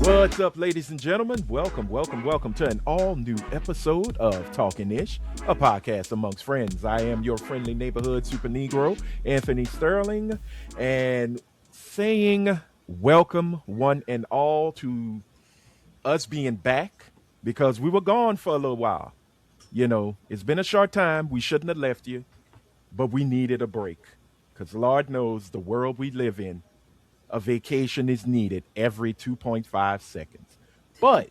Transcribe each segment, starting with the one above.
What's up, ladies and gentlemen? Welcome to an all-new episode of Talkin-ish, a podcast amongst friends. I am your friendly neighborhood super negro, Anthony Sterling, and saying welcome one and all to us being back because we were gone for a little while. You know, it's been a short time. We shouldn't have left you, but we needed a break because Lord knows the world we live in, a vacation is needed every 2.5 seconds. But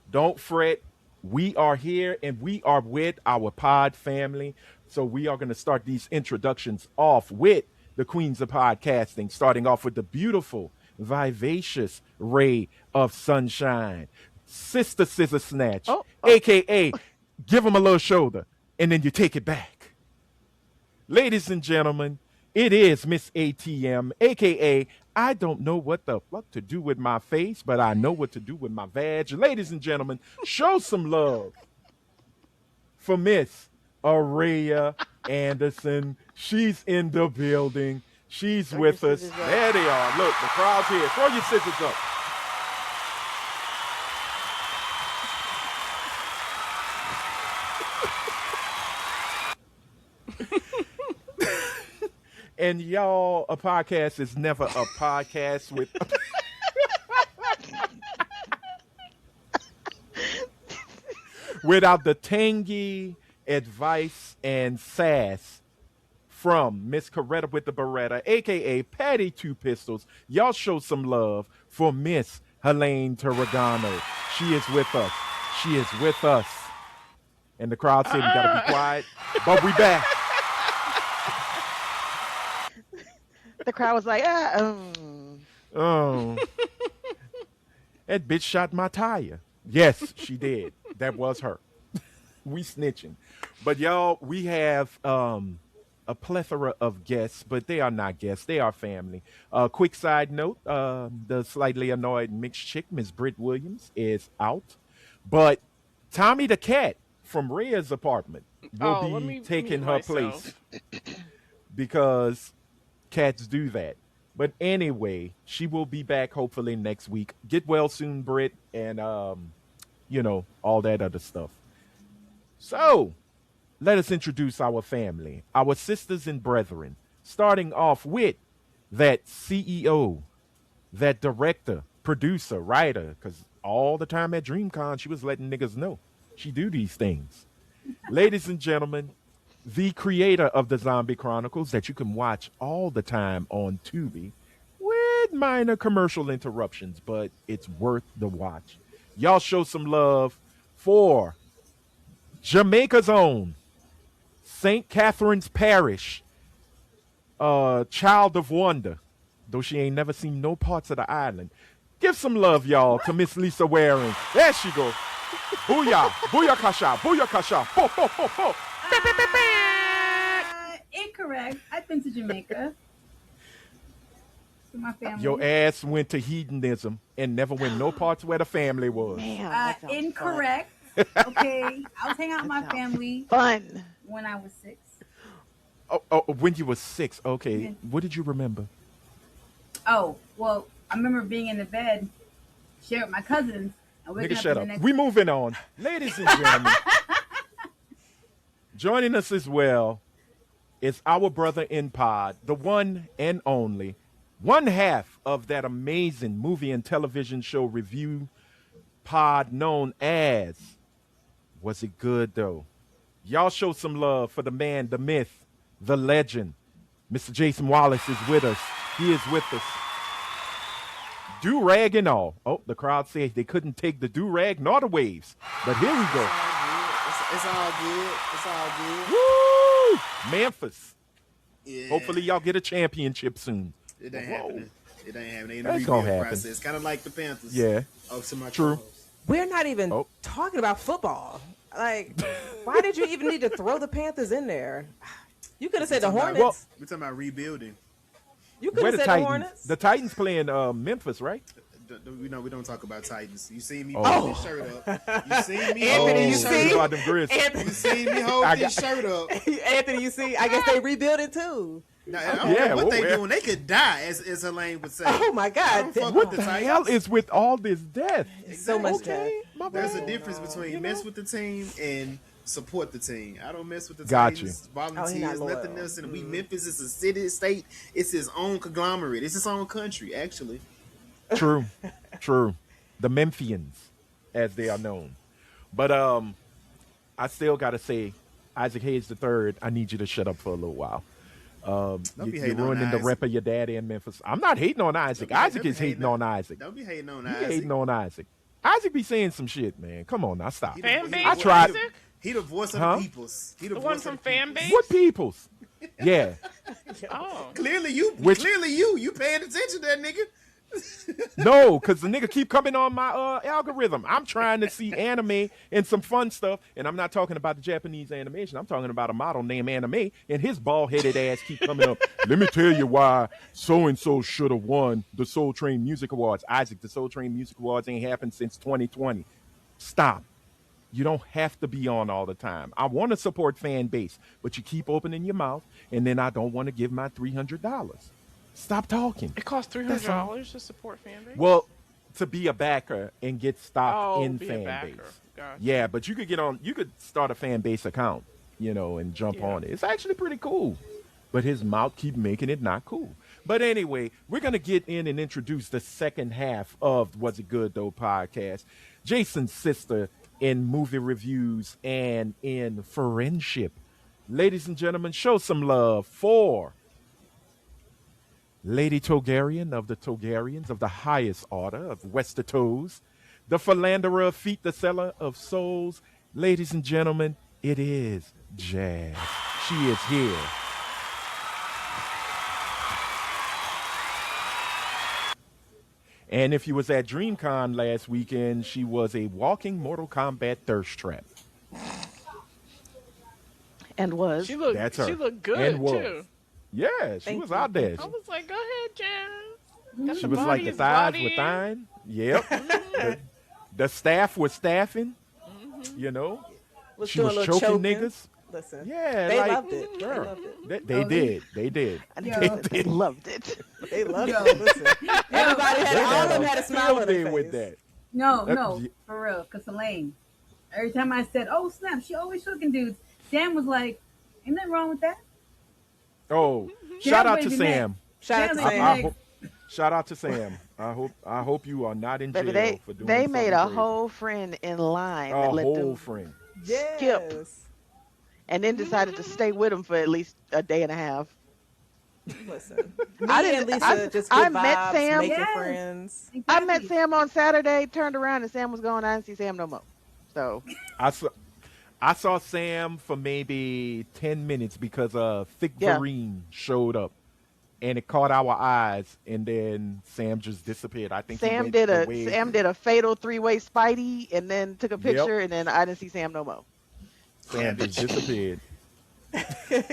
don't fret. We are here and we are with our pod family. So we are going to start these introductions off with the queens of podcasting, starting off with the beautiful, vivacious ray of sunshine, Sister Scissor Snatch, a.k.a. give them a little shoulder and then you take it back. Ladies and gentlemen, it is Miss ATM, a.k.a. I don't know what the fuck to do with my face, but I know what to do with my vag. Ladies and gentlemen, show some love for Miss Araya Anderson. She's in the building. She's with us. There they are. Look, the crowd's here. Throw your scissors up. And y'all, a podcast is never a podcast with... without the tangy advice and sass from Miss Coretta with the Beretta, a.k.a. Patty Two Pistols. Y'all show some love for Miss Helene Tarragano. She is with us. She is with us. And the crowd said we got to be quiet, but we back. The crowd was like, Oh. That bitch shot my tire. Yes, she did. That was her. We snitching. But y'all, we have a plethora of guests, but they are not guests. They are family. Quick side note, the slightly annoyed mixed chick, Miss Britt Williams, is out. But Tommy the cat from Rhea's apartment will be taking her place because cats do that. But anyway, she will be back hopefully next week. Get well soon, Britt, and all that other stuff. So let us introduce our family, our sisters and brethren, starting off with that CEO, that director, producer, writer, because all the time at DreamCon, she was letting niggas know she do these things. Ladies and gentlemen, the creator of the Zombie Chronicles that you can watch all the time on Tubi with minor commercial interruptions, but it's worth the watch. Y'all show some love for Jamaica's own St. Catherine's Parish, Child of Wonder, though she ain't never seen no parts of the island. Give some love, y'all, to Miss Lisa Waring. There she go. Booyah, booyah kasha, ho, ho, ho, ho. Incorrect. I've been to Jamaica with my family. Your ass went to hedonism and never went no parts where the family was. man, Incorrect. Okay, I was hanging out with my family fun. when I was 6. Oh, when you were 6. Okay. Yeah. What did you remember? Oh, well, I remember being in the bed, sharing with my cousins, and waking Nigga, up shut the up. next. We moving on. Ladies and gentlemen, joining us as well is our brother in pod, the one and only, one half of that amazing movie and television show review pod known as Was It Good Though? Y'all show some love for the man, the myth, the legend. Mr. Jason Wallace is with us. He is with us. Do-rag and all. Oh, the crowd said they couldn't take the do-rag nor the waves. But here we go. It's all good. It's all good. Woo! Memphis. Yeah. Hopefully y'all get a championship soon. It ain't happening. It ain't happening. In That's the gonna rebuild happen. process. Kind of like the Panthers. Yeah. Oh, to my True. co-host. We're not even talking about football. Like, why did you even need to throw the Panthers in there? You could have said the Hornets. Well, We're talking about rebuilding. You could where have the said the Titans? Hornets. The Titans playing Memphis, right? We don't talk about Titans. You see me Oh. hold this shirt up. You see me hold Anthony, this you shirt see? up. You see me hold this shirt up. Anthony, you see? I guess they rebuilding too. Now, I don't know what they well. doing. They could die, as Helene would say. Oh my I God! don't fuck What with the Titans. hell is with all this death? So much death. My There's bad. a difference between mess with the team and support the team. I don't mess with the Got Titans. Oh, he not Volunteers, loyal. nothing else. And Memphis is a city, state. It's its own conglomerate. It's its own country, actually. True. The Memphians, as they are known. But I still gotta say, Isaac Hayes III, I need you to shut up for a little while. be You're hating on ruining the Isaac. rep of your daddy in Memphis. I'm not hating on Isaac. Isaac is hating on Isaac. Don't be hating on You Isaac. hating on Isaac. Isaac be saying some shit, man. Come on now, stop. Fan base I tried- Isaac? He the voice of Huh? the peoples. He The one voice from of the peoples. fan base? What peoples? Yeah. Oh. Clearly you. Which- Clearly you paying attention to that nigga. No, because the nigga keep coming on my algorithm. I'm trying to see anime and some fun stuff, and I'm not talking about the Japanese animation. I'm talking about a model named Anime, and his bald-headed ass keep coming up. Let me tell you why so-and-so should have won the Soul Train Music Awards. Isaac, the Soul Train Music Awards ain't happened since 2020. Stop. You don't have to be on all the time. I want to support fan base, but you keep opening your mouth, and then I don't want to give my $300. Stop talking. It costs $300 to support fan base? Well, to be a backer and get stock in be a fan backer. base. Gotcha. Yeah, but you could start a fan base account, and jump Yeah. on it. It's actually pretty cool. But his mouth keep making it not cool. But anyway, we're going to get in and introduce the second half of Was It Good Though podcast. Jason's sister in movie reviews and in friendship. Ladies and gentlemen, show some love for Lady Togarian of the Togarians of the highest order of Westertos, the philanderer of feet, the seller of souls. Ladies and gentlemen, it is Jazz. She is here. And if you was at DreamCon last weekend, she was a walking Mortal Kombat thirst trap. And was. She looked That's her. She looked good And was. too. Yeah, she Thank was you. out there. I was like, go ahead, Jazz. Got She the was like body the is thighs were bodying. thine. Yep. the staff was staffing. You know, Was she doing was a little choking choking. niggas. Listen, Yeah, they like, loved it. They girl, loved it. They did. They did. Yo. They loved it. They loved Yo. it. Listen, everybody They had all of them a had a smile on field day their face. with that. No, That- no, for real. Cause Elaine, every time I said, "Oh snap," she always shooking dudes. Sam was like, "Ain't nothing wrong with that." Oh, shout out to waving Sam. Shout out to Yeah, Sam. I hope, shout out to Sam. I hope you are not in jail Baby, for doing they made something a crazy. whole friend in line a that let whole them, friend. Yes. skip. and then decided to stay with him for at least a day and a half. Listen, me I and didn't- Lisa I- just I good met vibes, Sam. making Yes. friends. I met Exactly. Sam on Saturday, turned around, and Sam was gone. I didn't see Sam no more. So I saw Sam for maybe 10 minutes because Thick Yeah. Vereen showed up. And it caught our eyes, and then Sam just disappeared. I think he Sam went did away. a fatal 3-way Spidey, and then took a picture, and then I didn't see Sam no more. Sam just disappeared.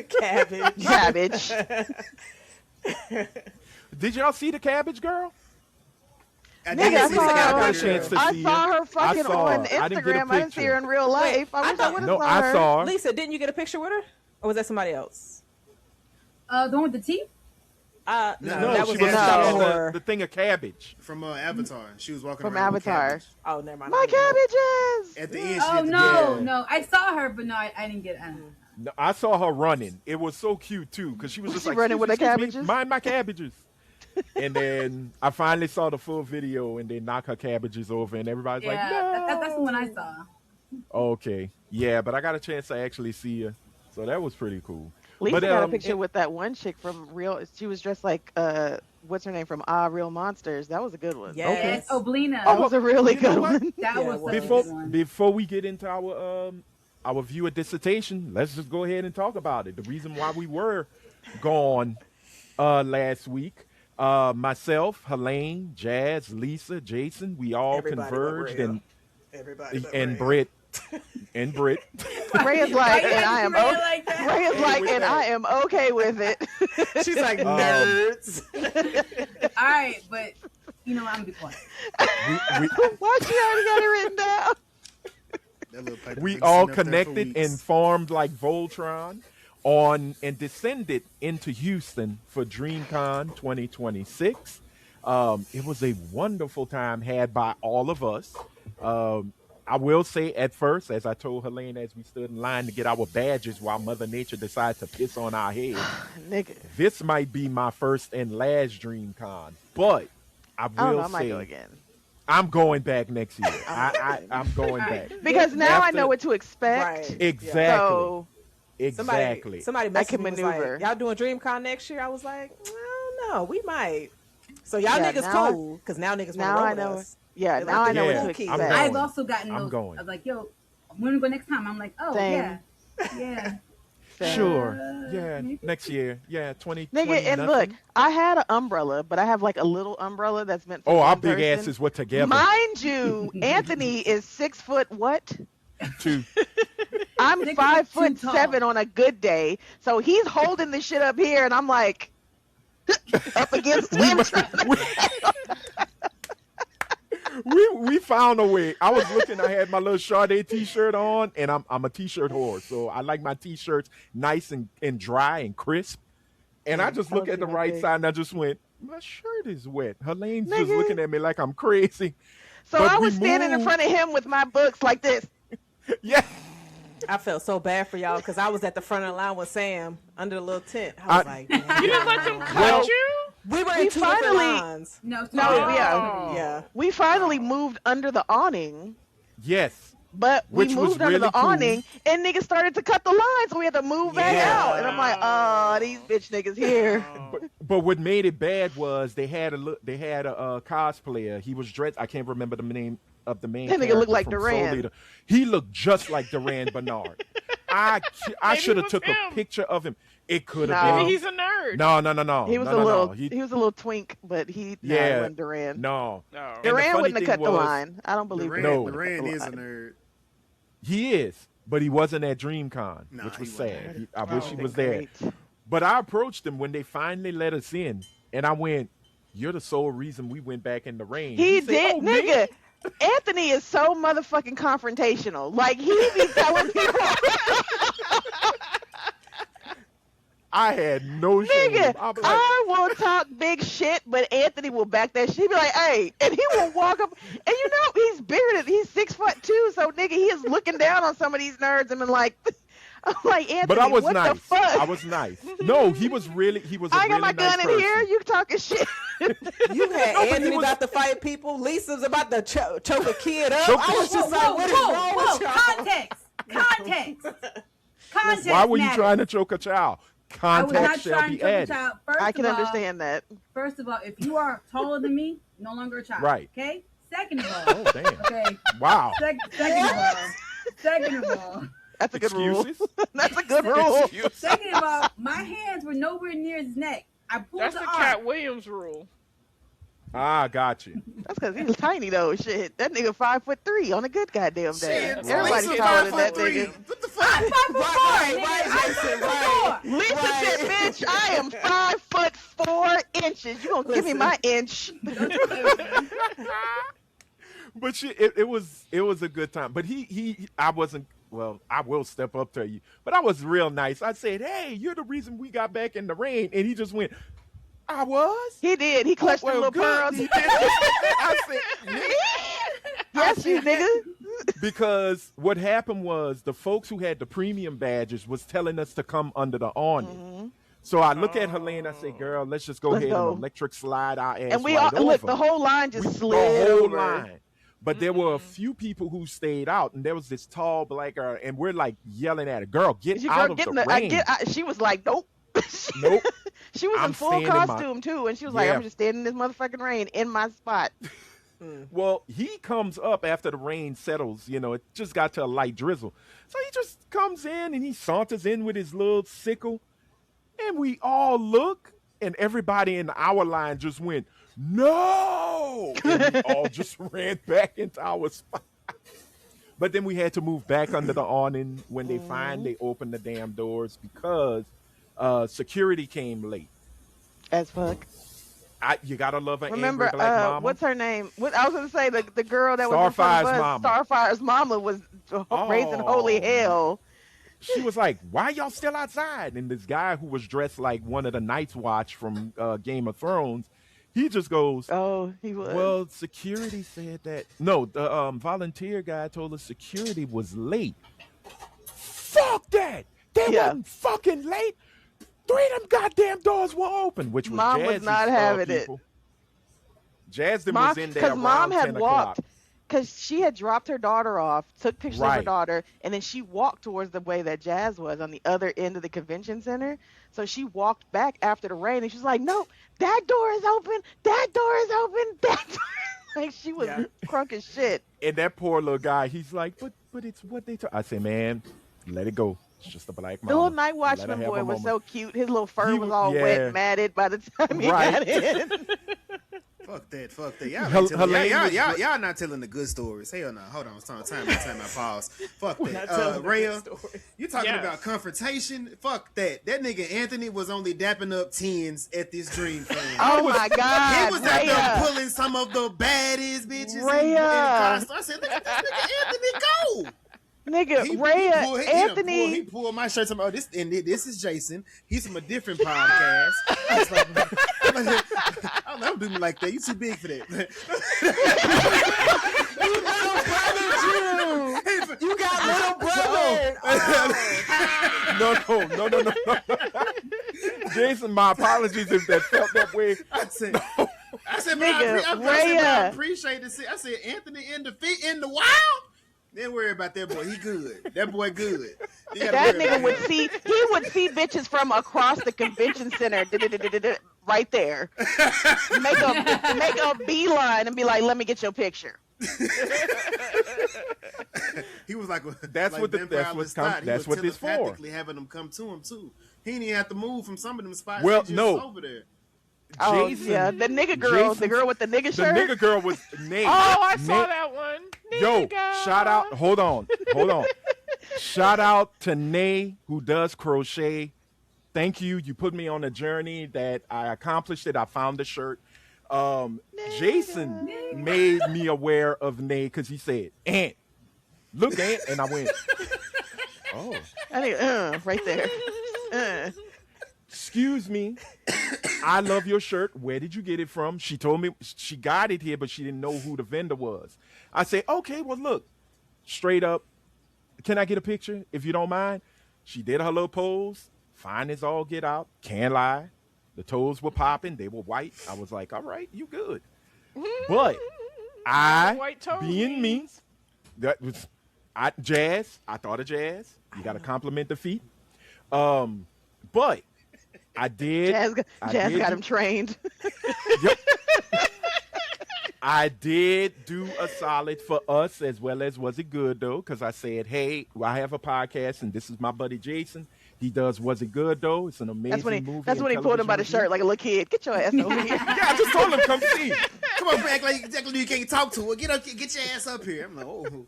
Cabbage. Cabbage. Did y'all see the Cabbage Girl? I Nigga, did I see saw the her- Cabbage chance to Girl. I see saw her. her fucking saw on her. I didn't get a Instagram. I didn't see her in real Wait, life. I I wish I thought- would have No, saw I her. saw her. Lisa, didn't you get a picture with her, or was that somebody else? The one with the teeth. No, No, that she was was No. the thing of cabbage. From Avatar. She was walking From around with Avatar. cabbage. Oh, never mind. My cabbages. At the end, she Oh had to no, Yeah. no, I saw her, but no, I didn't get. I don't know. No, I saw her running. It was so cute too, because she was just She like running with her "Excuse me, cabbages?" Mind my cabbages. And then I finally saw the full video, and they knock her cabbages over, and everybody's Yeah, like, "No." that's the one I saw. Okay, yeah, but I got a chance to actually see her, so that was pretty cool. Lisa But, got a um, picture it- with that one chick from Real. She was dressed like what's her name from Real Monsters. That was a good one. Yes. Yes, Oblina. That was a really you know good what? one. that Yeah, was well, such a Before good one. before we get into our viewer dissertation, let's just go ahead and talk about it. The reason why we were gone last week, myself, Helene, Jazz, Lisa, Jason, we all Everybody but converged, Rhea. and Everybody but and Rhea. Britt and Britt. Ray is like, and I am. Ray Okay. like that? Ray is like, with and that. I am okay with it. She's like nerds. All right, but you know what? I'm gonna be quiet. we, Why she already got it written down? That little paper we been all sitting up there for connected weeks. and formed like Voltron on and descended into Houston for DreamCon 2026. It was a wonderful time had by all of us. I will say at first, as I told Helene as we stood in line to get our badges while Mother Nature decided to piss on our heads, Nigga. this might be my first and last DreamCon. But I I don't know, will I might go say again. I'm going back next year. I'm going back. Because now I After- know what to expect. Right. Exactly. So Exactly. Somebody I messaged can me, was maneuver. like, y'all doing DreamCon next year? I was like, I don't know. We might. So y'all Yeah, niggas now cool. Because now niggas now want I to roll know. with us. Yeah, They now like I know the what to cool expect. kids. I've going. also gotten I'm those. going. I was like, yo, when we go next time? I'm like, oh Same. yeah. Sure. Uh, Yeah. maybe. Next year. Yeah. 2020. Nigga, and look, I had an umbrella, but I have like a little umbrella that's meant for Oh, our one big person. asses were together. Mind you, Anthony is 6 foot what? Too. I'm 6 5 foot foot too tall. 7 on a good day. So he's holding the shit up here, and I'm like up against him. We found a way. I was looking. I had my little Sade T-shirt on, and I'm a T-shirt whore, so I like my T-shirts nice and dry and crisp. And I just look at the right side, and I just went, my shirt is wet. Helene's just Nigga. looking at me like I'm crazy. So But I we was standing in moved. front of him with my books like this. Yeah. I felt so bad for y'all because I was at the front of the line with Sam under the little tent. I was like, You didn't let them cut Well- you? we were We in two different finally- lines. No, No, Oh. yeah. Yeah. We finally moved under the awning, Yes. but we Which was moved under really the cool. awning, and niggas started to cut the line, so we had to move back Yeah. out. And I'm like, oh, these bitch niggas here. But what made it bad was they had a cosplayer. He was dressed. I can't remember the name of the main. That nigga character looked like from Soul Duran. Eater. He looked just like Duran Bernard. I Maybe should it have was took him. a picture of him. It could have No. been. Maybe he's a nerd. No. He was no, a little, no. he was a little twink, but he Yeah. wasn't Duran. No. No. And the Duran funny wouldn't have thing cut the was- line. I don't believe Duran, No. would've cut Duran the is a line. nerd. He is, but he wasn't at DreamCon, Nah, which was he wasn't. sad. I wish he Oh, was there. great. But I approached him when they finally let us in, and I went, "You're the sole reason we went back in the rain." He said, did, "Oh, me?" nigga. Anthony is so motherfucking confrontational. Like he be telling people, I had no shame. nigga, I'm like, I will talk big shit, but Anthony will back that shit. He be like, hey, and he will walk up, and you know he's bearded. He's 6'2", so nigga, he is looking down on some of these nerds and been like, I'm like, Anthony, but I was what nice. the fuck? I was nice. No, he was really. He was. I a got really my gun nice in here. person. You talking shit? You had No, but he Anthony was- about to fight people. Lisa's about to choke a kid up. Choke I was just like, what is wrong with y'all? Context. Why were you matters. trying to choke a child? I was Contact not shall trying be to choke a added. child. First I can of all, understand that. First of all, if you are taller than me, no longer a child. Right. Okay. Second of all. Oh damn! Okay. Wow. Second of all. That's a good rule. Excuses. That's a good rule. Excuses. Second of all, my hands were nowhere near his neck. I pulled That's the the arm. Cat Williams rule. Ah, got you. That's because he's tiny though. Shit, that nigga 5'3" on a good goddamn day. Shit, Everybody's Lisa taller than 5'3". that nigga. What the fuck? Lisa said, "Bitch, I am 5'4" You gonna give me my inch?" But it was a good time. But I wasn't. Well, I will step up to you. But I was real nice. I said, "Hey, you're the reason we got back in the rain," and he just went, "I was." He did. He clutched Well, them little good. pearls. He did. I said, Yes, you nigga. because what happened was the folks who had the premium badges was telling us to come under the awning. So I look at Helene, I say, "Girl, let's just go Let's ahead go. and electric slide our ass And we right all look. over." The whole line just The slid whole over. line. But there were a few people who stayed out, and there was this tall black girl, and we're like yelling at her, "Girl, get Your out girl of getting the rain!" she was like, "Nope." Nope. She was I'm in full staying in my- costume too, and she was like, Yeah. "I'm just standing in this motherfucking rain in my spot." Well, he comes up after the rain settles. You know, it just got to a light drizzle. So he just comes in and he saunters in with his little sickle. And we all look, and everybody in our line just went, "No!" And we all just ran back into our spot. But then we had to move back under the awning when they finally opened the damn doors because security came late. As fuck. You gotta love an Remember, angry black mama. what's her name? I was gonna say the girl that was in front of Starfire's us. mama. Starfire's mama was raising holy hell. she was like, "Why y'all still outside?" And this guy who was dressed like one of the Night's Watch from Game of Thrones, he just goes, Oh, he was. "Well, security said that." No, the volunteer guy told us security was late. Fuck that! They wasn't fucking late. 3 of them goddamn doors were open, which was Mom was Jazz's, not having it. people. Jazz Mom, was in there because Mom around had 10 o'clock. walked, because she had dropped her daughter off, took pictures of her Right. daughter, and then she walked towards the way that Jazz was on the other end of the convention center. So she walked back after the rain, and she's like, "No, that door is open. That door is open. That door." Like she was crunk as shit. And that poor little guy, he's like, but it's what they I say, man, let it go. It's just a black The mama. little night Let her watchman have boy a was moment. so cute. His little fur He was was- all wet yeah. and matted by the time he Right. got in. Fuck that. Fuck that. Y'all, Hel- ain't telling, Helene was- y'all not telling the good stories. Hell no. Hold on. It's time out. Pause. Fuck Not that. telling the Rhea, good story. you talking Yes. about confrontation? Fuck that. That nigga Anthony was only dapping up tens at this dream thing. Oh my God, He was out there Rhea. pulling some of the baddest bitches in Rhea. costume. I said, look at this nigga Anthony go. Nigga, Rhea, pulled- Anthony. He pulled my shirt. Oh, this is Jason. He's from a different podcast. I was like, don't do me like that. You too big for that. You got little brother. No. Jason, my apologies if that felt that way. I said, but Nigga, I Rhea. appreciate it. I said, Anthony in the wild. Didn't worry about that boy. He good. That boy good. You gotta That worry nigga about would him. see bitches from across the convention center right there. Make a beeline and be like, "Let me get your picture." He was like, That's like what the- Vampire that's what's Lestat. come- He that's was what this for. telepathically having them come to him too. He didn't even have to move from some of them spots. Well, He just no. over there. Oh Jason, yeah, the nigga girl, Jason- the girl with the nigga the shirt. nigga girl was Nate. Oh, I saw Nate- that one. Yo, Nigga. shout out. Hold on. Shout out to Nay, who does crochet. Thank you. You put me on a journey that I accomplished it. I found the shirt. Jason made me aware of Nay because he said, "Aunt, look, Aunt," and I went, "Oh, I think, right there. excuse me. I love your shirt. Where did you get it from?" She told me she got it here, but she didn't know who the vendor was. I say, "Okay, well, look, straight up, can I get a picture if you don't mind?" She did her little pose. Fine as all get out. Can't lie. The toes were popping. They were white. I was like, all right, you good. But White toes being me, means- that was Jazz. I thought of Jazz. You got to compliment the feet. But I did. Jazz got him trained. Yep. I did do a solid for us as well as Was It Good, though, because I said, hey, I have a podcast, and this is my buddy Jason. He does Was It Good, though? It's an amazing movie. That's when he pulled him by the television shirt like a little kid. Get your ass over here. review. Yeah, I just told him, come see. Come on, act like you can't talk to her. Get your ass up here. I'm like, oh.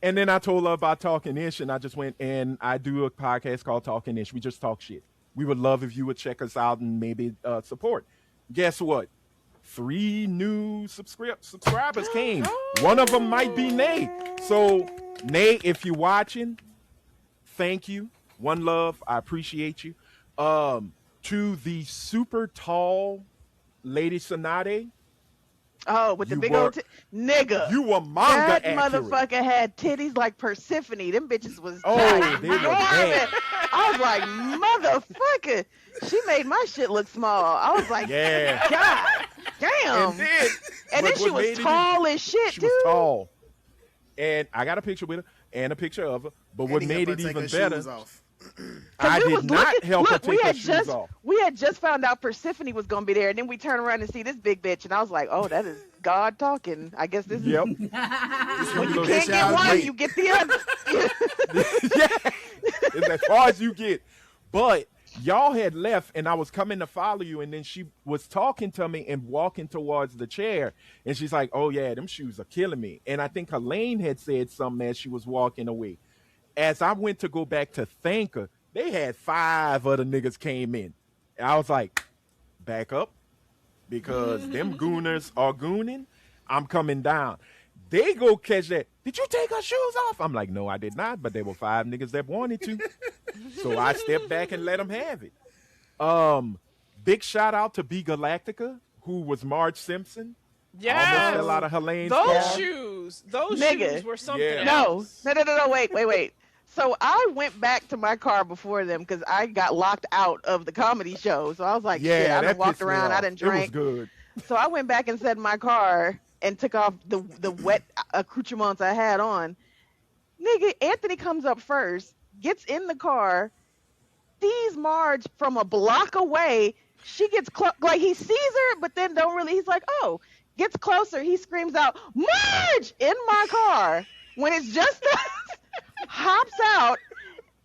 And then I told her about Talking Ish, and I just went, and I do a podcast called Talking Ish. We just talk shit. We would love if you would check us out and maybe support. Guess what? 3 new subscribers came. One of them might be Nay. So, Nay, if you're watching, thank you. One love. I appreciate you. To the super tall Lady Sonate, Oh, with the You big were- old nigga. you were manga That accurate. motherfucker had titties like Persephone. Them bitches was Oh, they were bad. I was like, motherfucker. She made my shit look small. I was like, Yeah. God damn. And then, And but then she what was made it tall as shit, She too. was tall. And I got a picture with her and a picture of her. But what And he made helped it her take even her better, shoes off. I we did was not looking- help her look, we take her had shoes just, off. We had just found out Persephone was going to be there, and then we turned around and see this big bitch, and I was like, oh, that is God talking. I guess this Yep. is, when Little you can't bitch get out one, late. you get the other. Yeah. It's as far as you get. But y'all had left, and I was coming to follow you, and then she was talking to me and walking towards the chair, and she's like, oh, yeah, them shoes are killing me. And I think Helene had said something as she was walking away. As I went to go back to thank her, they had 5 other niggas came in. And I was like, back up, because them gooners are gooning. I'm coming down. They go catch that. Did you take her shoes off? I'm like, no, I did not. But there were 5 niggas that wanted to. So I stepped back and let them have it. Big shout out to B Galactica, who was Marge Simpson. Yes. Almost fell out of Helene's Those car. shoes. Those Nigga. shoes were something Yeah. else. No, wait. So I went back to my car before them because I got locked out of the comedy show. So I was like, shit, I that done walked pissed me around, I off. done drank. It was good. So I went back and sat in my car and took off the wet accoutrements I had on. Nigga, Anthony comes up first, gets in the car, sees Marge from a block away. She gets like he sees her, but then don't really. He's like, oh, gets closer. He screams out, Marge, in my car. When it's just us, hops out,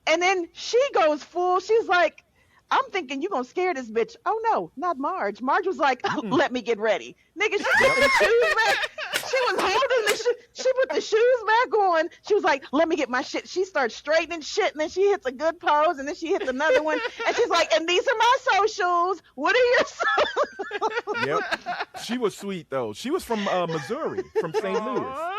and then she goes full. She's like, I'm thinking you gonna scare this bitch. Oh no, not Marge. Marge was like, let me get ready. Nigga, she put the shoes back. She was holding the she put the shoes back on. She was like, let me get my shit. She starts straightening shit, and then she hits a good pose, and then she hits another one. And she's like, and these are my socials. What are your socials? Yep. She was sweet though. She was from Missouri, from St. Louis. Aw.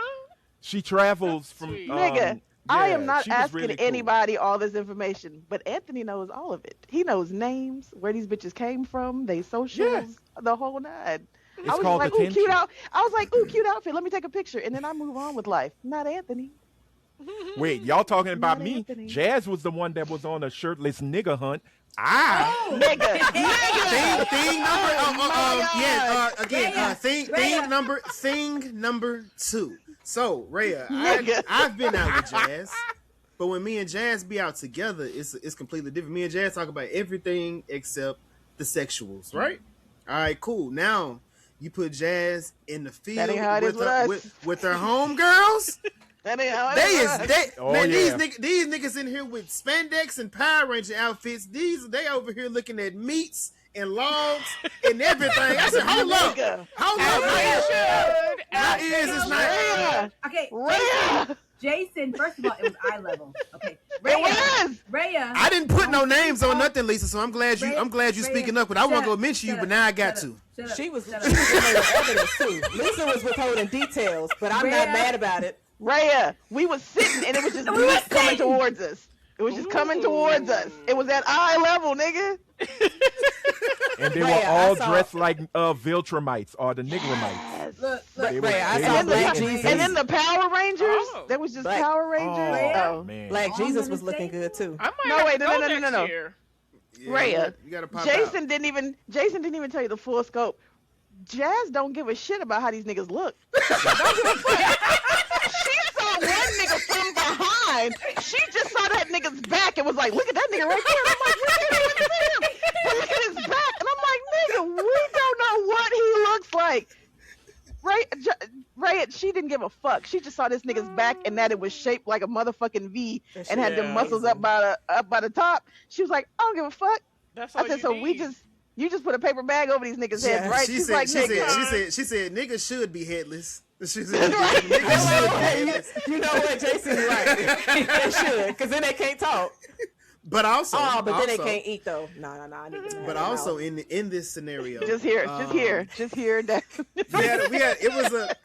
She travels from Sweet. Nigga, I am yeah, not she was asking really cool. anybody all this information, but Anthony knows all of it. He knows names, where these bitches came from, they socials, the whole nine. It's I was called like, ooh, attention. cute out. I was like, ooh, cute outfit. Let me take a picture, and then I move on with life. Not Anthony. Wait, y'all talking about Not me? Anthony. Jazz was the one that was on a shirtless nigga hunt. Nigga. Thing number, Raya. thing number 2. So, Raya, Nigga. I've been out with Jazz, but when me and Jazz be out together, it's completely different. Me and Jazz talk about everything except the sexuals, right? All right, cool. Now you put Jazz in the field That ain't how it is with us. with her homegirls. That ain't how it They is. is they Oh, man. yeah. These niggas in here with spandex and Power Ranger outfits. They over here looking at meats and logs and everything. I said, hold up, Nigga. hold As up. they should. My As ears is they not. Raya. Okay, Raya. Jason, first of all, it was eye level. Okay. It was. Raya. I didn't put no names on nothing, Lisa. So I'm glad you Raya, speaking up. But I shut want to go up, mention you, shut but up, now I got shut to. up, shut up, She was shut up. withholding evidence too. Lisa was withholding details, but I'm not Rhea. mad about it. Raya, we was sitting, and it was just We was meat coming sitting. towards us. It was just coming towards us. It was at eye level, nigga. And they Raya, were all I saw- dressed like Viltrumites or the Nigramites. Look, They look. were- Raya, I they saw were Black looking Jesus. good. And then the Power Rangers. Oh. There was just Black- Power Rangers. Oh, Oh. man. Black All Jesus on was the looking table. good too. I might No, have wait, to no, go no, no, next no. year. Yeah, Raya, you gotta pop Jason out. didn't even tell you the full scope. Jazz don't give a shit about how these niggas look. Don't give a fuck. She saw one nigga from behind. She just saw that nigga's back and was like, look at that nigga right there. And I'm like, we can't even see him. But look at his back. And I'm like, nigga, we don't know what he looks like. Right, she didn't give a fuck. She just saw this nigga's back and that it was shaped like a motherfucking V That and had shit the Yeah. muscles up by the top. She was like, I don't give a fuck. That's all I said, you so need. you just put a paper bag over these niggas' heads, Yeah, right? She She's said, like, she nigga. said, niggas should be headless. She said, niggas should be headless. You know what, Jason? You're right. They should, because then they can't talk. But also, Oh, but then they also- can't eat though. No. I need to But also in this scenario, Just here that.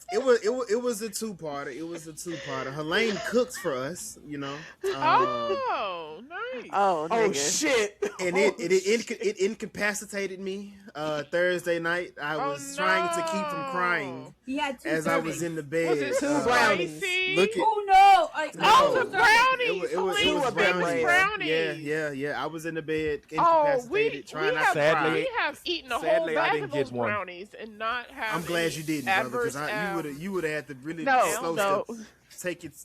it was a two-parter. It was a two-parter. Helene cooks for us, you know. Oh, nice. Oh, Oh nigga. shit! And it incapacitated me Thursday night. I was trying to keep from crying He had 2 as I was servings. in the bed. Was it Two too brownies. spicy? Look at Oh no! Like, Oh, No. the brownies. it was Helene was baked brownies. brownies. Yeah. I was in the bed, Oh, incapacitated, trying not to Sadly- cry. we have eaten a whole Sadly, I bag didn't of get those one. brownies and not have. I'm glad any you didn't, brother, because adverse, you would have had to really No, slow no. steps.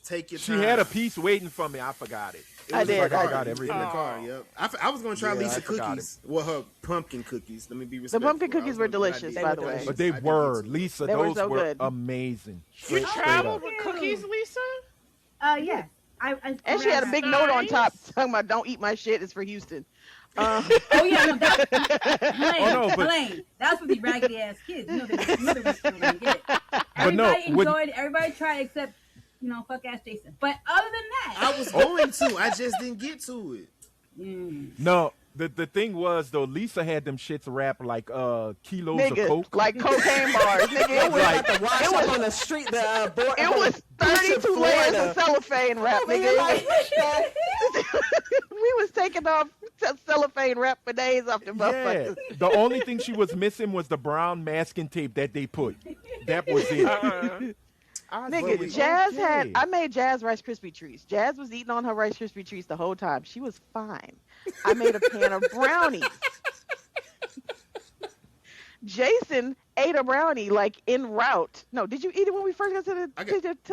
Take your She time. had a piece waiting for me. I forgot it. It I was did, like I I got did. everything. in the Oh. car. Yep. I was gonna try Yeah, Lisa I forgot cookies. Well, her pumpkin cookies. Let me be The respectful. pumpkin I cookies was were gonna- I delicious, did. by were the way. delicious. But they I did were, too. Lisa, They were those so were good. amazing. You Straight traveled up. with cookies, Lisa? Yeah. And she had a big note on Nice. top talking about don't eat my shit. It's for Houston. Oh yeah, no, that, Helene, Oh, no, but- Helene, that was for the raggedy ass kids. You know they were still gonna get it. But no, Everybody would- enjoyed. Everybody tried except fuck ass Jason. But other than that, I was going to. I just didn't get to it. No, The thing was though, Lisa had them shits wrapped like kilos Nigga, of coke. like cocaine bars. Nigga, it was Like- The wash it up was- on the street. The board. it was beach in 32 layers Florida. of cellophane wrap. Over Nigga, here like, we was taking off cellophane wrap for days off the Yeah. motherfuckers. The only thing she was missing was the brown masking tape that they put. That was it. Nigga, But Jazz okay. I made Jazz Rice Krispie treats. Jazz was eating on her Rice Krispie treats the whole time. She was fine. I made a pan of brownies. Jason ate a brownie like en route. No, did you eat it when we first got to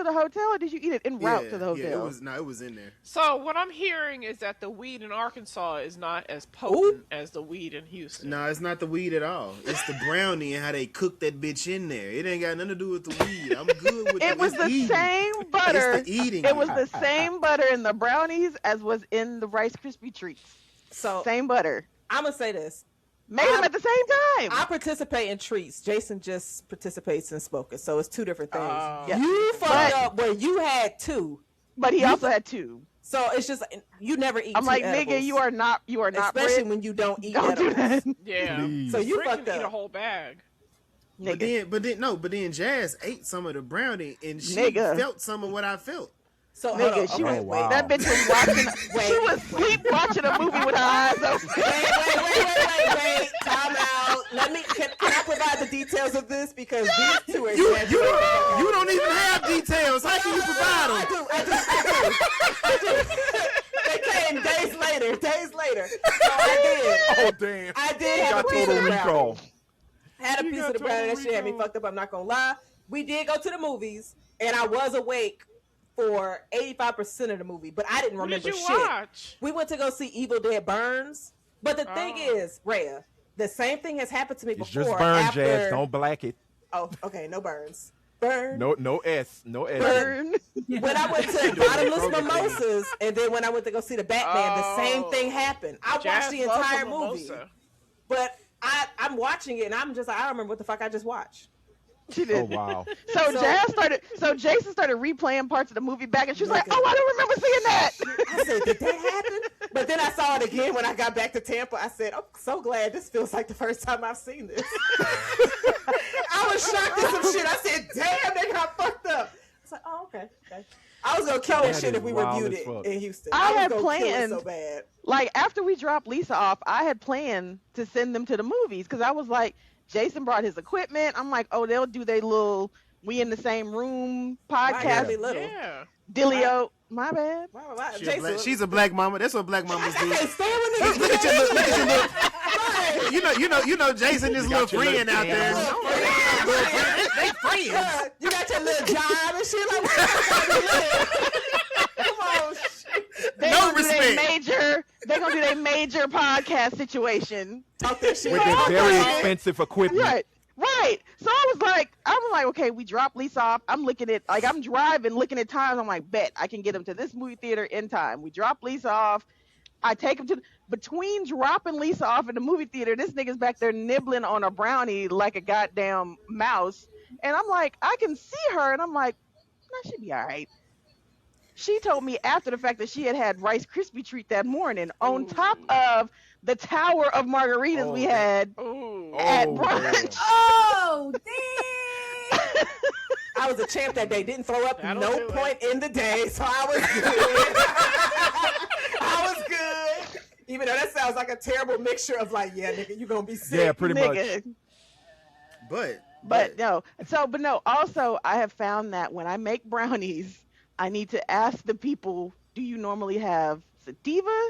the hotel, or did you eat it en route to the hotel? Yeah, it was in there. So what I'm hearing is that the weed in Arkansas is not as potent as the weed in Houston. No, it's not the weed at all. It's the brownie and how they cook that bitch in there. It ain't got nothing to do with the weed. I'm good with It was it's the eating. same butter. It's the eating. It was the same butter in the brownies as was in the Rice Krispie treats. so Same butter. I'm gonna say this. Made them at the same time. I participate in treats. Jason just participates in smoking, so it's two different things. Yeah. You fucked But- up where you had two, But he also had two. so it's just you never eat. I'm two like, edibles, nigga, you are not especially Brit. when you don't eat Don't do edibles. that. Yeah. Please. So you Rick fucked can eat a up. whole bag. Nigga. But then Jazz ate some of the brownie and she Nigga. felt some of what I felt. So hold on, Nigga, she okay, was, wow. that bitch was watching, she was sleep watching a movie with her eyes open. wait. Time out. Can I provide the details of this because these two are You exaggerating. you don't even have details. How can you provide them? I do. They came days later. So I Oh damn! did have Got a piece of total the brownie. recall. Had a You piece got of the brownie. That total shit had me recall. fucked up. I'm not gonna lie. We did go to the movies, and I was awake for 85% of the movie, but I didn't What remember did you shit. watch? We went to go see Evil Dead Burns, but the thing Oh. is, Rhea, the same thing has happened to me It's before. just burn, after... Jazz. Don't black it. Oh, okay, no burns. Burn. No S. No S. Burn. When I went to Bottomless Mimosas, and then when I went to go see the Batman, the same thing happened. I Jazz watched the loves a entire movie, mimosa. but I'm watching it, and I'm just like, I don't remember what the fuck I just watched. She did. Oh wow. So Jason started replaying parts of the movie back, and she was like, "Oh, I don't remember seeing that." I said, did that happen? But then I saw it again when I got back to Tampa. I said, I'm so glad this feels like the first time I've seen this. I was shocked at some shit. I said, damn, they got fucked up. I was like, oh, okay. I was going to kill that That shit is if we wild reviewed as it fuck. in Houston. I was had gonna kill it planned- so bad. Like after we dropped Lisa off, I had planned to send them to the movies because I was like, Jason brought his equipment. I'm like, oh, they'll do their little "we in the same room" Why gotta podcast. be little? Yeah. Dealio, my bad. Why? She's a black mama. That's what black mamas do. I can't stand when niggas Look at do your that. little, you know, Jason, this little got your friend little out there. camera. They friends. You got your little job and shit like that. Come on, shit. They No gonna do their respect. They gonna do their major podcast situation. Talk that shit. With this very expensive equipment. Right. So I was like, okay, we dropped Lisa off. I'm looking at, like, I'm driving, looking at times. I'm like, bet I can get them to this movie theater in time. We drop Lisa off. I take him to, between dropping Lisa off in the movie theater, this nigga's back there nibbling on a brownie like a goddamn mouse. And I'm like, I can see her. And I'm like, nah, she'll be all right. She told me after the fact that she had Rice Krispie treat that morning on top of the tower of margaritas we had Ooh. at Oh, brunch. Oh, damn. I was a champ that day. Didn't throw up That'll no do it. point in the day, so I was good. I was good. Even though that sounds like a terrible mixture of like, yeah, nigga, you gonna be sick. Yeah, pretty much. Nigga. But No. But no, also I have found that when I make brownies, I need to ask the people, do you normally have sativa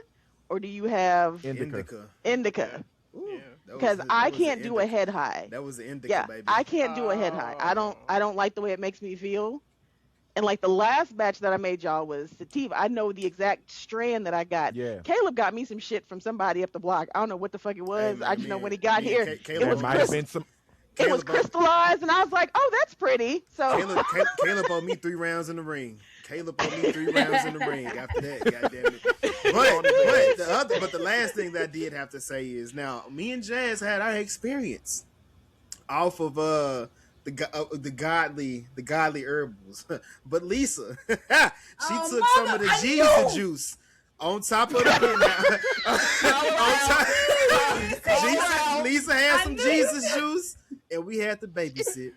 or do you have Indica. indica? Yeah. Because I can't do a head high. That was the indica, Yeah, baby. I can't do a head high. I don't like the way it makes me feel. And like the last batch that I made y'all was sativa. I know the exact strand that I got. Yeah. Caleb got me some shit from somebody up the block. I don't know what the fuck it was. man, I just know me when he and- got me here, and Caleb it There was might have been some. it was crystallized, and I was like, "Oh, that's pretty." So Caleb owed me 3 rounds in the ring. Caleb owed me 3 rounds in the ring after that. Goddamn it! But the last thing that I did have to say is now me and Jazz had our experience off of the godly herbals, but Lisa she Oh, took some of the mother, I Jesus knew. juice On top of that, Lisa had some Jesus juice, and we had to babysit.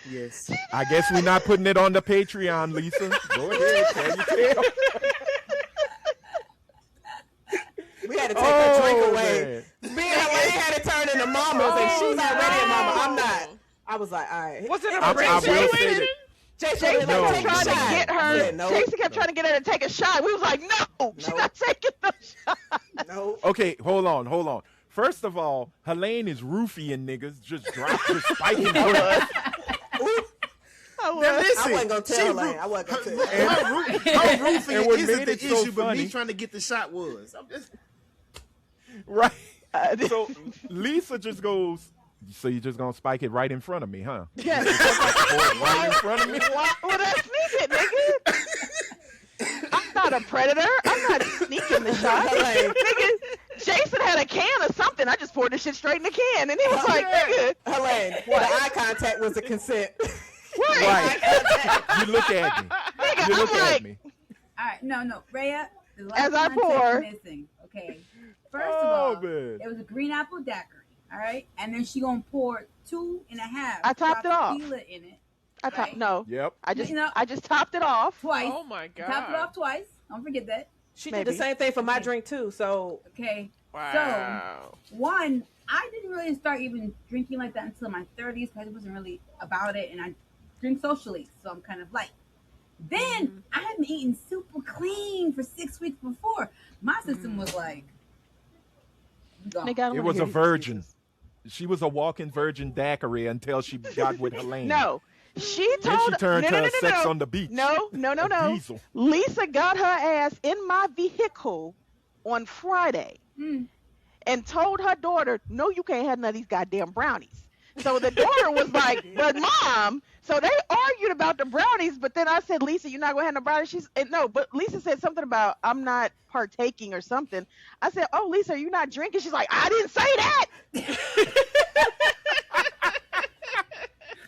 Yes. I guess we're not putting it on the Patreon, Lisa. Go ahead, tell your tale. We had to take her drink away. Me and Helene had to turn into mamas, and she's not ready, mama. I'm not. I was like, all right. Was it a I rape will say situation? that. Jason No. kept trying to get her. Yeah, no. Jason kept trying to get her to take a shot. We was like, no, she's not taking no shot. No. Okay, hold on. First of all, Helene is roofing niggas, just dropped her spiking drinks. Now I listen, wasn't gonna tell Helene. I wasn't gonna tell her. her roofing And what isn't made the it so issue, but funny- me trying to get the shot was. I'm just, Right. So Lisa just goes, so you just gonna spike it right in front of me, huh? Yes. Right in front of me? Why would I sneak it, nigga? I'm not a predator. I'm not sneaking the shot. Nigga, Jason had a can of something. I just poured the shit straight in the can, and he was like, nigga, Helene, the eye contact was a consent. right. You look at me. Nigga, You look I'm at like, me. All right, no, Rhea. The last As I context pour. missing. Okay. First Oh, of all, man. it was a green apple daiquiri. All right, and then she gonna pour 2.5. I topped it off. Tequila in it I topped, no, Yep. I just, You know- I just topped it off. twice. Oh my god. Topped it off twice. Don't forget that. She Maybe. did the same thing for my drink too. So Okay. Wow. One, I didn't really start even drinking like that until my 30s because I wasn't really about it, and I drink socially, so I'm kind of light. Then I had been eating super clean for 6 weeks before. My system was like, gone. Nigga, I don't It wanna was hear a these virgin. excuses. She was a walking virgin daiquiri until she got with Helene. No, she Then told. she turned no, to no, no, sex no. on the beach. No. A diesel. Lisa got her ass in my vehicle on Friday Mm. and told her daughter, "No, you can't have none of these goddamn brownies." So the daughter was like, "But mom," so they argued about the brownies. But then I said, "Lisa, you're not gonna have no brownies." No, but Lisa said something about I'm not partaking or something. I said, "Oh, Lisa, are you not drinking?" She's like, "I didn't say that."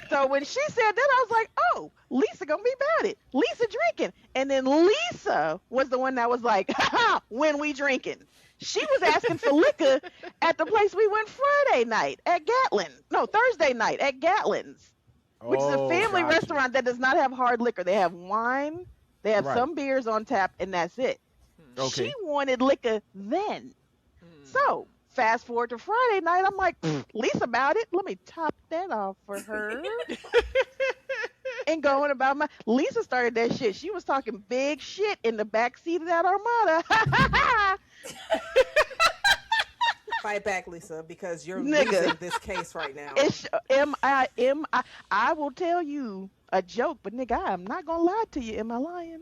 So when she said that, I was like, "Oh, Lisa gonna be about it. Lisa drinking." And then Lisa was the one that was like, "Ha, when we drinking." She was asking for liquor at the place we went Friday night at Gatlin. No, Thursday night at Gatlin's, which is a Oh, family gotcha. restaurant that does not have hard liquor. They have wine, they have Right. some beers on tap, and that's it. Okay. She wanted liquor then. So fast forward to Friday night, I'm like, Lisa about it. Let me top that off for her. And going about my Lisa started that shit. She was talking big shit in the back seat of that Armada. fight back, Lisa, because you're Nigga. losing this case right now. It's I will tell you a joke, but nigga, I am not gonna lie to you. Am I lying?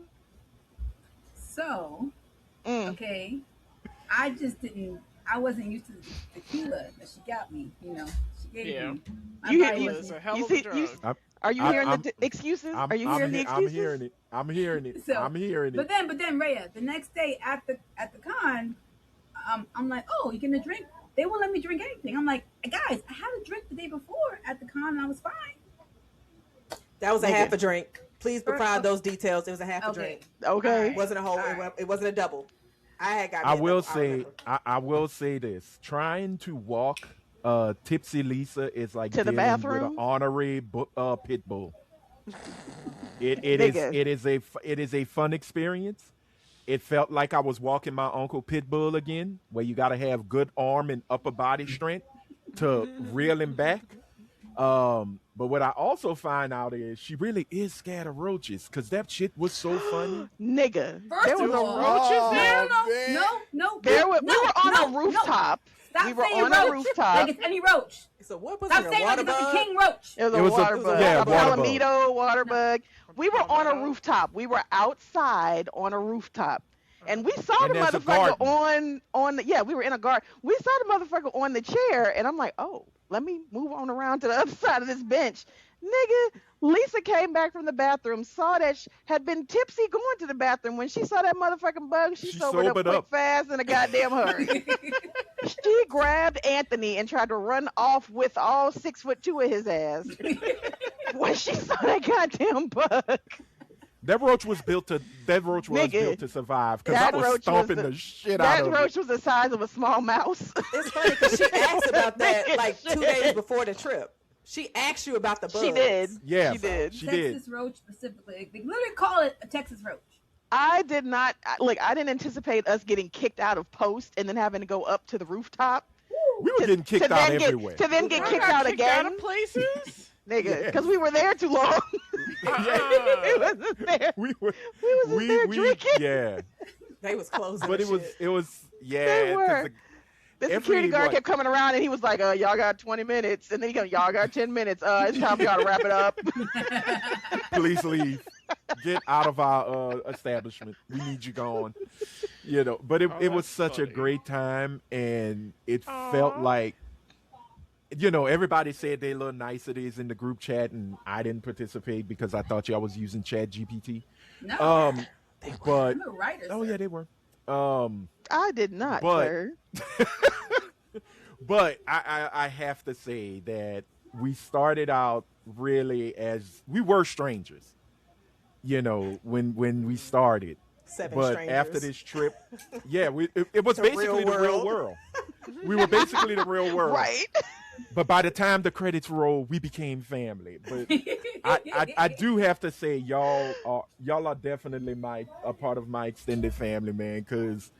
So, Mm. okay, I wasn't used to the tequila that she got me, she gave Yeah. me. My You body hear- It's wasn't- a hell You of see- a drug. you- Are you hearing the excuses? Are you hearing the excuses? I'm hearing it. I'm hearing it. So, I'm hearing But it. then, Rhea, the next day at the con, I'm like, oh, you getting a drink? They won't let me drink anything. I'm like, guys, I had a drink the day before at the con, and I was fine. That was a Nigga. half a drink. Please provide Okay. those details. It was a half a Okay. drink. Okay. It wasn't a whole. Alright. It wasn't a double. I had got. Me I a will double, say, remember. I will say this: trying to walk tipsy Lisa is like To the dealing bathroom? with an ornery pit bull. It Nigga. is a fun experience. It felt like I was walking my uncle Pitbull again, where you got to have good arm and upper body strength to reel him back. But what I also find out is she really is scared of roaches, because that shit was so funny. Nigga, First there was of a all- roaches there. No. We were on no, a rooftop. Stop We were saying on a roach. rooftop. Like it's any roach. So what was Stop it? saying A like water it's like a bug? king roach. It was It a was a- water bug, yeah, a water bug. palomito water bug. We were on a Palomito. rooftop. We were outside on a rooftop. And we saw And the there's a motherfucker on the, yeah, we were in a garden. We saw the motherfucker on the chair, and I'm like, oh, let me move on around to the other side of this bench. Nigga, Lisa came back from the bathroom, saw that had been tipsy going to the bathroom. When she saw that motherfucking bug, she She sobered up sobered quick, up. fast, in a goddamn hurry. She grabbed Anthony and tried to run off with all 6'2" of his ass when she saw that goddamn bug. That roach was built to survive because I that was roach was stomping the- the shit That out of roach it. was the size of a small mouse. It's funny because she asked about that like Shit. 2 days before the trip. She asked you about the bugs. She did. Yeah, She did. She did. Texas roach specifically. They literally call it a Texas roach. I did not I didn't anticipate us getting kicked out of post and then having to go up to the rooftop We were getting kicked out everywhere. to then get I kicked got out kicked again, out of places. nigga, Yes. because we were there too long. We wasn't there. we were. We wasn't there drinking. Yeah, They was closing. but the it was. shit. It was. Yeah. They 'cause were. the- The security guard what? kept coming around and he was like, y'all got 20 minutes. And then he goes, y'all got 10 minutes. It's time for y'all to wrap it up. Please leave. Get out of our establishment. We need you gone. You know, but it was that's such a funny. great time, and it felt like, you know, everybody said their little niceties in the group chat, and I didn't participate because I thought y'all was using Chat GPT. No. But I'm a writer. oh sir. yeah, they were. I did not, But- sir. But I have to say that we started out really as we were strangers, you know, when we started. Seven But strangers. after this trip, yeah, it was The basically real the real world. world. We were basically the real world. Right. But by the time the credits roll, we became family. But I do have to say, y'all are definitely a part of my extended family, man. Because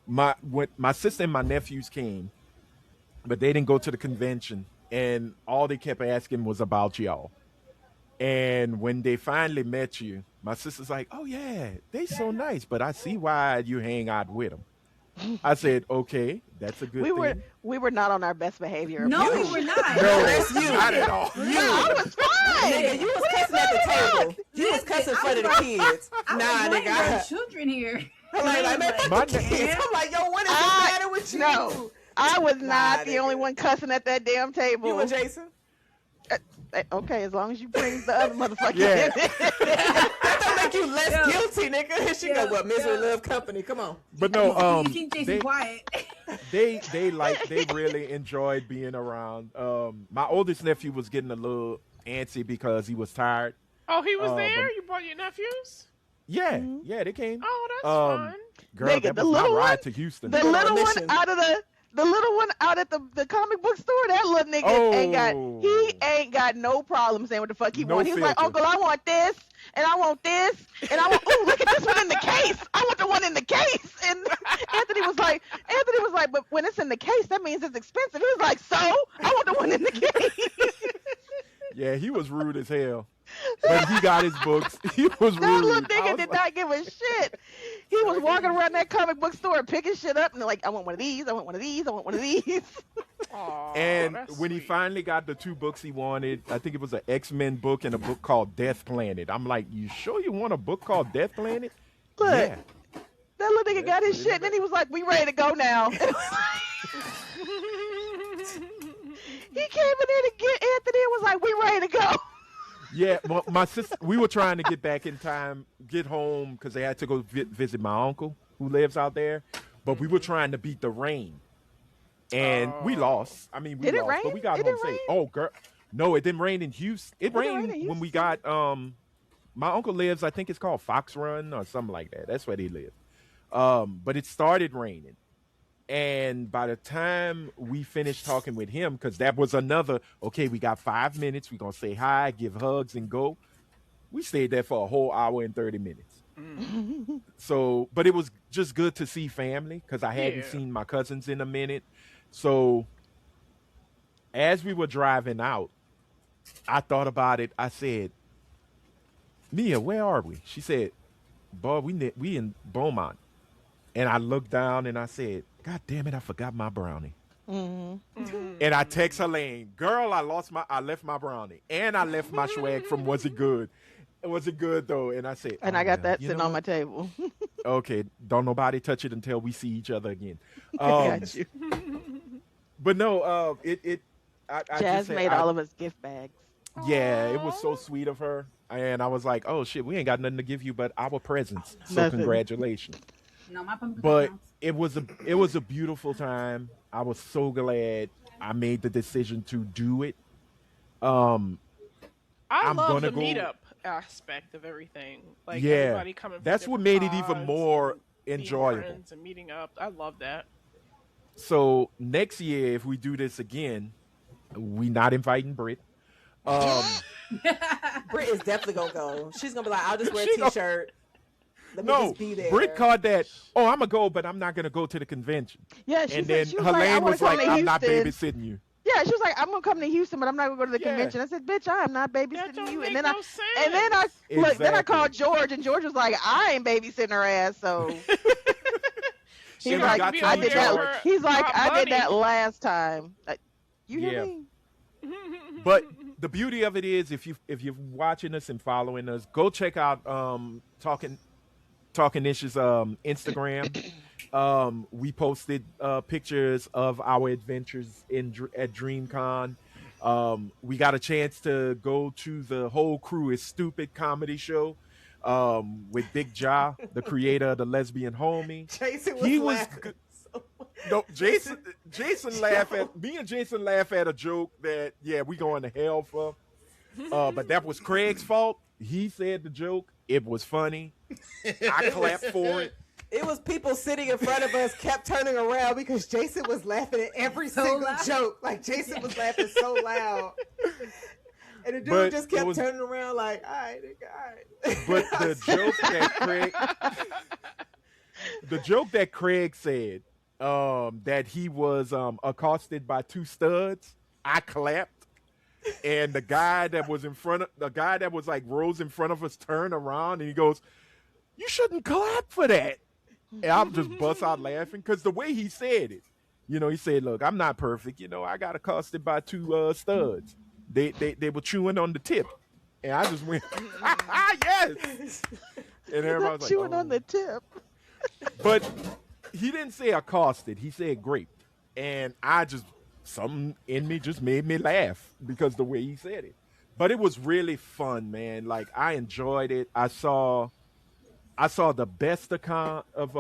when my sister and my nephews came, but they didn't go to the convention, and all they kept asking was about y'all. And when they finally met you, my sister's like, "Oh yeah, they so nice, but I see why you hang out with them." I said, "Okay, that's a good thing." We were not on our best behavior. No, we were not. No, That's you. not at all. No, I was fine. Nigga, you was cussing at the table. You was cussing in front of the kids. I Nah, was nigga. children here. I'm like, man, fuck My the kids. I'm like, yo, what is the I- matter with you? no. I was not the nigga. only one cussing at that damn table. You and Jason? Okay, as long as you bring the other motherfucker Yeah. in. That don't make you less Yeah. guilty, nigga. And she Yeah. go, well, misery Yeah. love company. Come on. But no, You keep Jason they, quiet. they really enjoyed being around. My oldest nephew was getting a little antsy because he was tired. Oh, he was but- there. You brought your nephews. Yeah, yeah, they came. Oh, that's fun. Girl, Nigga, that the was my little ride one- to Houston. The on a little one mission. out of the little one out at the comic book store, that little nigga ain't got no problem saying what the fuck he No want. He was like, filter. Uncle, I want this, and I want this, and I want look at this one in the case. I want the one in the case. And Anthony was like, but when it's in the case, that means it's expensive. He was like, so I want the one in the case. Yeah, he was rude as hell. But he got his books. He was That little rude. I nigga was did like- not give a shit. He was walking around that comic book store picking shit up and like, I want one of these, I want one of these, I want one of these. Aw, And that's when he sweet. finally got the 2 books he wanted, I think it was an X-Men book and a book called Death Planet. I'm like, you sure you want a book called Death Planet? Look, Yeah. that little nigga got his shit and then he was like, we ready to go now. He came in there to get Anthony and was like, we ready to go. Yeah, well, my sister, we were trying to get back in time, get home, because they had to go visit my uncle who lives out there. But we were trying to beat the rain. And we lost. I mean, we Did it lost, rain? but we got It home didn't safe. rain? Oh, girl. No, it didn't rain in Houston. It didn't rain rained in when we Houston. got, my uncle lives, I think it's called Fox Run or something like that. That's where they live. But it started raining. And by the time we finished talking with him, because that was another, okay, we got 5 minutes. We're going to say hi, give hugs, and go. We stayed there for a whole hour and 30 minutes. So, but it was just good to see family because I hadn't Yeah. seen my cousins in a minute. So, as we were driving out, I thought about it. I said, Mia, where are we? She said, boy, we in Beaumont. And I looked down and I said, God damn it, I forgot my brownie. And I text Helene, girl, I left my brownie. And I left my swag from Was It Good? Was it good though? And I said, And oh, I got well, that you sitting know on my what? table. Okay, don't nobody touch it until we see each other again. Got you. But no, I Jazz just made all of us gift bags. Yeah, it was so sweet of her. And I was like, oh shit, we ain't got nothing to give you but our presents. So Nothing. congratulations. No, my pumpkin But counts. it was a beautiful time. I was so glad I made the decision to do it. I I'm love gonna the go- meetup aspect of everything. Like Yeah. everybody coming. From That's what different made it even pods more and being enjoyable. friends and meeting up. I love that. So next year, if we do this again, we not inviting Brit. Um, Britt is definitely gonna go. She's gonna be like, I'll just wear She a gonna- t-shirt. Let me no, just be there. Brit called that. Oh, I'm gonna go, but I'm not gonna go to the convention. Yeah, she And said then she was like, I Helene want was to come like, to "I'm not Houston. babysitting you." Yeah, she was like, I'm gonna come to Houston, but I'm not gonna go to the Yeah. convention. I said, bitch, I am not That babysitting don't you. make And then no I sense. and then I look, then I Exactly. called George, and George was like, I ain't babysitting her ass. So She he's we like, got be to I over did meet there that. George. for He's like, hot I money. did that last time. You hear Yeah. me? But the beauty of it is, if you're watching us and following us, go check out Talkin Ish's Instagram. We posted pictures of our adventures at DreamCon. We got a chance to go to the Whole Crew is Stupid comedy show with Big Ja, the creator of the Lesbian Homie. Jason was He was laughing. So No, Jason laugh at me and Jason laugh at a joke that we going to hell for. But that was Craig's fault. He said the joke. It was funny. I clapped for it. it was people sitting in front of us kept turning around because Jason was laughing at every So single loud. joke. Like Jason was laughing so loud. And the dude But just it kept was- turning around like, all right, nigga, all right. But the joke that Craig said, that he was accosted by two studs, I clapped. And the guy that was like rose in front of us turned around and he goes, "You shouldn't clap for that." And I'm just bust out laughing because the way he said it, he said, "Look, I'm not perfect. I got accosted by two studs. They were chewing on the tip." And I just went, "Yes." And everybody was like, chewing "Oh." on the tip. But he didn't say accosted. He said grape. And something in me just made me laugh because the way he said it. But it was really fun, man. Like, I enjoyed it. I saw the best account of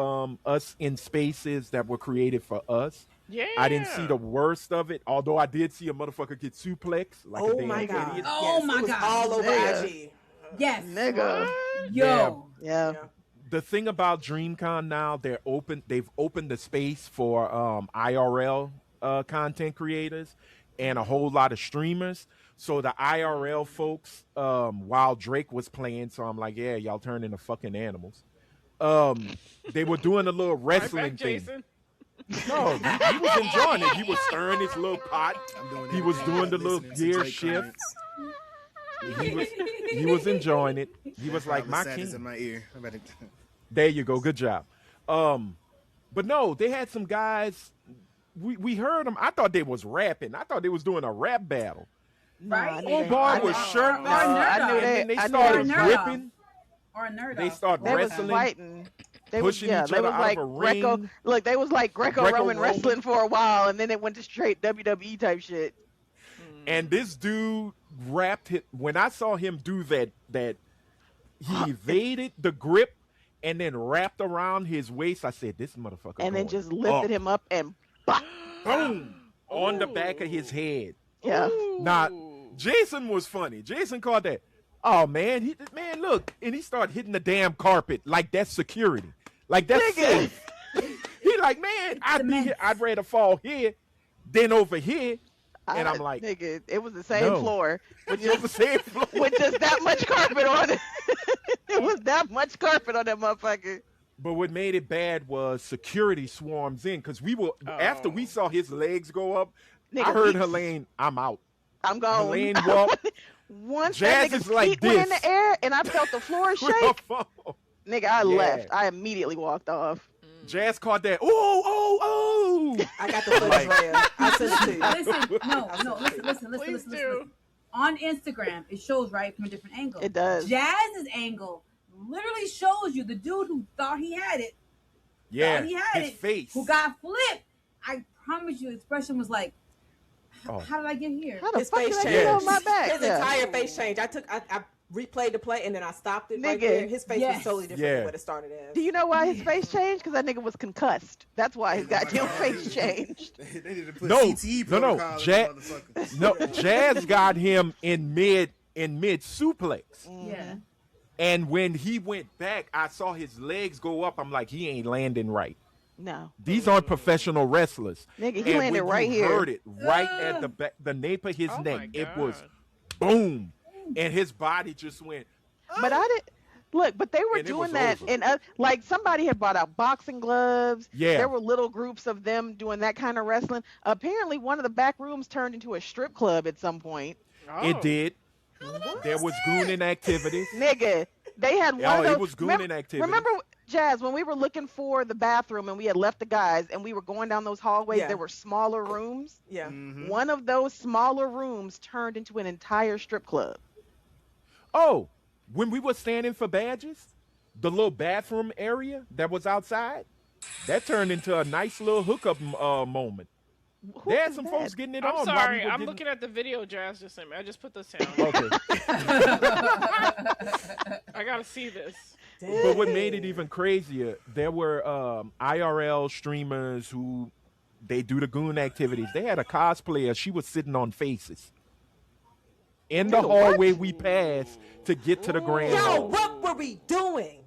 us in spaces that were created for us. Yeah. I didn't see the worst of it, although I did see a motherfucker get suplexed like a Oh damn my God. idiot. Oh Yes, my it was God. all over Nigga. IG. Yes. Nigga. Yo. Yeah. The thing about DreamCon now, they've opened the space for IRL content creators and a whole lot of streamers. So the IRL folks, while Drake was playing, so I'm like, yeah, y'all turn into fucking animals. They were doing a little Right wrestling back, thing. Jason. No, he was enjoying it. He was stirring his little pot. I'm doing He was everything doing the but little listening to gear Drake shift. comments. He was enjoying it. He was like, Probably my sad is king. in my ear. I'm about to- There you go. Good job. But no, they had some guys. We heard them. I thought they was rapping. I thought they was doing a rap battle. Right? I knew Old they- boy I was knew- shirtless. I knew and they- then they I knew started they were nerd whipping. Or a nerd. They off. start They was wrestling. fighting. They was pushing each they other was out like of a Greco. ring. Look, they was like Greco-Roman Greco-Roman. wrestling for a while, and then it went to straight WWE type shit. And this dude rapped it. When I saw him do that he evaded the grip and then wrapped around his waist, I said, this motherfucker. And then going just lifted up. him up and bah! Boom on the back of his head. Yeah. Now, Jason was funny. Jason called that. Oh man, man, look, and he started hitting the damn carpet like that's security, like that's Nigga. safe. He like, man, I'd rather fall here than over here. And I'm like, nigga, it was the same no. floor with It was the just, same floor. with just that much carpet on it. It was that much carpet on that motherfucker. But what made it bad was security swarms in because we were after we saw his legs go up. Nigga, I heard we- Helene, I'm out. I'm gone. Helene walked. Once Jazz that is nigga's like feet went in this. the air and I felt the floor with her shake, phone. nigga, I Yeah. left. I immediately walked off. Jazz caught that. Oh. I got the footage right here. I sent it to you. Listen, no, listen, Please listen. do. On Instagram, it shows right from a different angle. It does. Jazz's angle literally shows you the dude who thought he had it, Yeah, thought he had his it, face. who got flipped. I promise you, expression was like, Oh. how did I get here? How the His fuck face did I get changed. on my back? His Yeah. entire face changed. I replayed the play and then I stopped it right Nigga. there. His face was Yes. totally different Yeah. than what it started as. Do you know why his face changed? Because that nigga was concussed. That's why his goddamn face changed. They need to put No, CTE no, protocol in Jack- the motherfucker. No, Jazz got him in mid in mid suplex. Yeah. And when he went back, I saw his legs go up. I'm like, he ain't landing right. No. These aren't professional wrestlers. Nigga, he And landed when right you here. heard it right at the back, the nape of his Oh neck. my It was God. boom, and his body just went. But I didn't look. But they were And it doing was that, over. and like somebody had brought out boxing gloves. Yeah. There were little groups of them doing that kind of wrestling. Apparently, one of the back rooms turned into a strip club at some point. It Oh. did. There was gooning activities. Nigga, they had one Oh, of those. it was gooning activities. Remember, Jazz, when we were looking for the bathroom and we had left the guys and we were going down those hallways, Yeah. there were smaller rooms. Yeah. Mhm. One of those smaller rooms turned into an entire strip club. Oh, when we were standing for badges, the little bathroom area that was outside, that turned into a nice little hookup moment. Who There had is some that? folks getting it I'm on. while sorry. we were I'm getting- looking at the video Jazz just sent me. I just put this down. Okay. I gotta see this. But what made it even crazier, there were IRL streamers who they do the goon activities. They had a cosplayer. She was sitting on faces in the Ew, what? hallway we passed to get to the grand Yo, hall. what were we doing?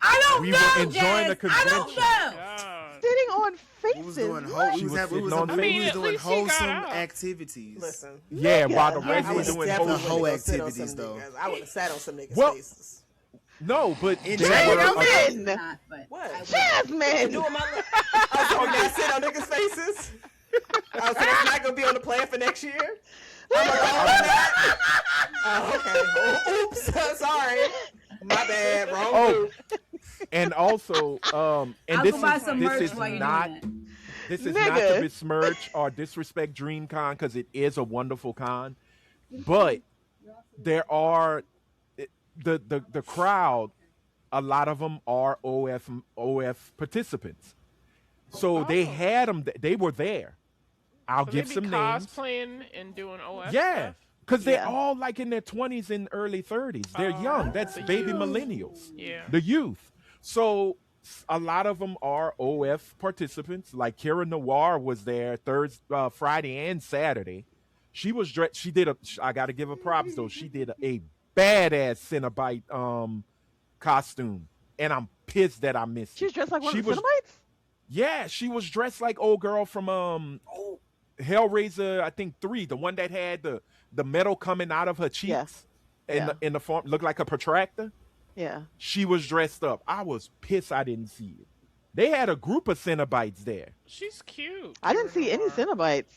I don't We know. were enjoying the Jazz. I don't convention. know. God. Sitting on We faces. was doing What? She was we sitting was, on we faces. was At doing least he got wholesome out. activities. Listen, Yeah, while the Nigga. rest I were was doing definitely wholesome. whole gonna sit on activities, some though. niggas. I would have sat on some niggas' Well- faces. No, but In there China, were Jasmine! Not, but What? I would- Jasmine! Doing my oh, so we gotta sit on niggas' faces? Oh, so that's not gonna be on the plan for next year? I'm alone on that? Oh, okay. Oops. Sorry. My bad. Wrong Oh, group. and also, and I'll this go buy is some this merch is while you're not doing this is not Nigga. to besmirch or disrespect DreamCon because it is a wonderful con, but there are the crowd. A lot of them are OF participants, so they had them. They were there. I'll So give they some be names. cosplaying and doing OS Yeah, stuff? because they're Yeah. all like in their 20s and early 30s. They're young. That's the baby youth. millennials. Yeah. The youth. So a lot of them are OF participants. Like Kira Noir was there Friday and Saturday. She was dressed. She did a. I got to give her props though. She did a badass Cenobite costume, and I'm pissed that I missed She was it. dressed like one She of the was- Cenobites? Yeah, she was dressed like old girl from Hellraiser. I think 3, the one that had the metal coming out of her cheeks, Yeah. in the form looked like a protractor. Yeah. She was dressed up. I was pissed I didn't see it. They had a group of Cenobites there. She's cute. I didn't see any Cenobites.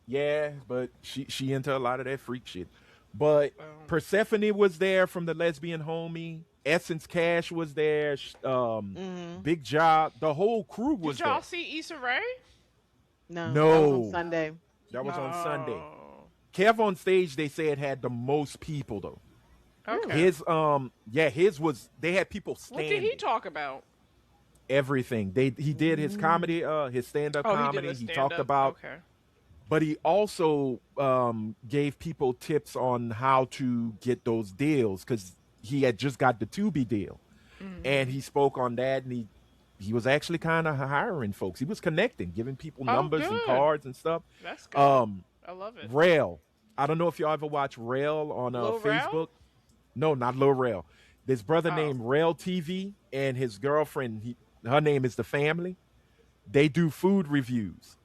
Yeah, but she into a lot of that freak shit. But Oh. Persephone was there from the Lesbian Homie. Essence Cash was there. Big Job. The whole crew was Did y'all there. see Issa Rae? No. No. That was on Sunday. That was on Sunday. Oh, Kev on stage, they said had the most people though. Okay. His was they had people What standing. did he talk about? Everything. He did his comedy, his stand up Oh, comedy. he did He a talked stand-up. about, Okay. but he also gave people tips on how to get those deals because he had just got the Tubi deal, and he spoke on that, and he was actually kind of hiring folks. He was connecting, giving people Oh, numbers and good. cards and stuff. That's good. I love it. Rail. I don't know if y'all ever watch Rail on Lil Rel? Facebook. No, not Lil Rail. This brother Oh. named Rail TV and his girlfriend, her name is The Family. They do food reviews,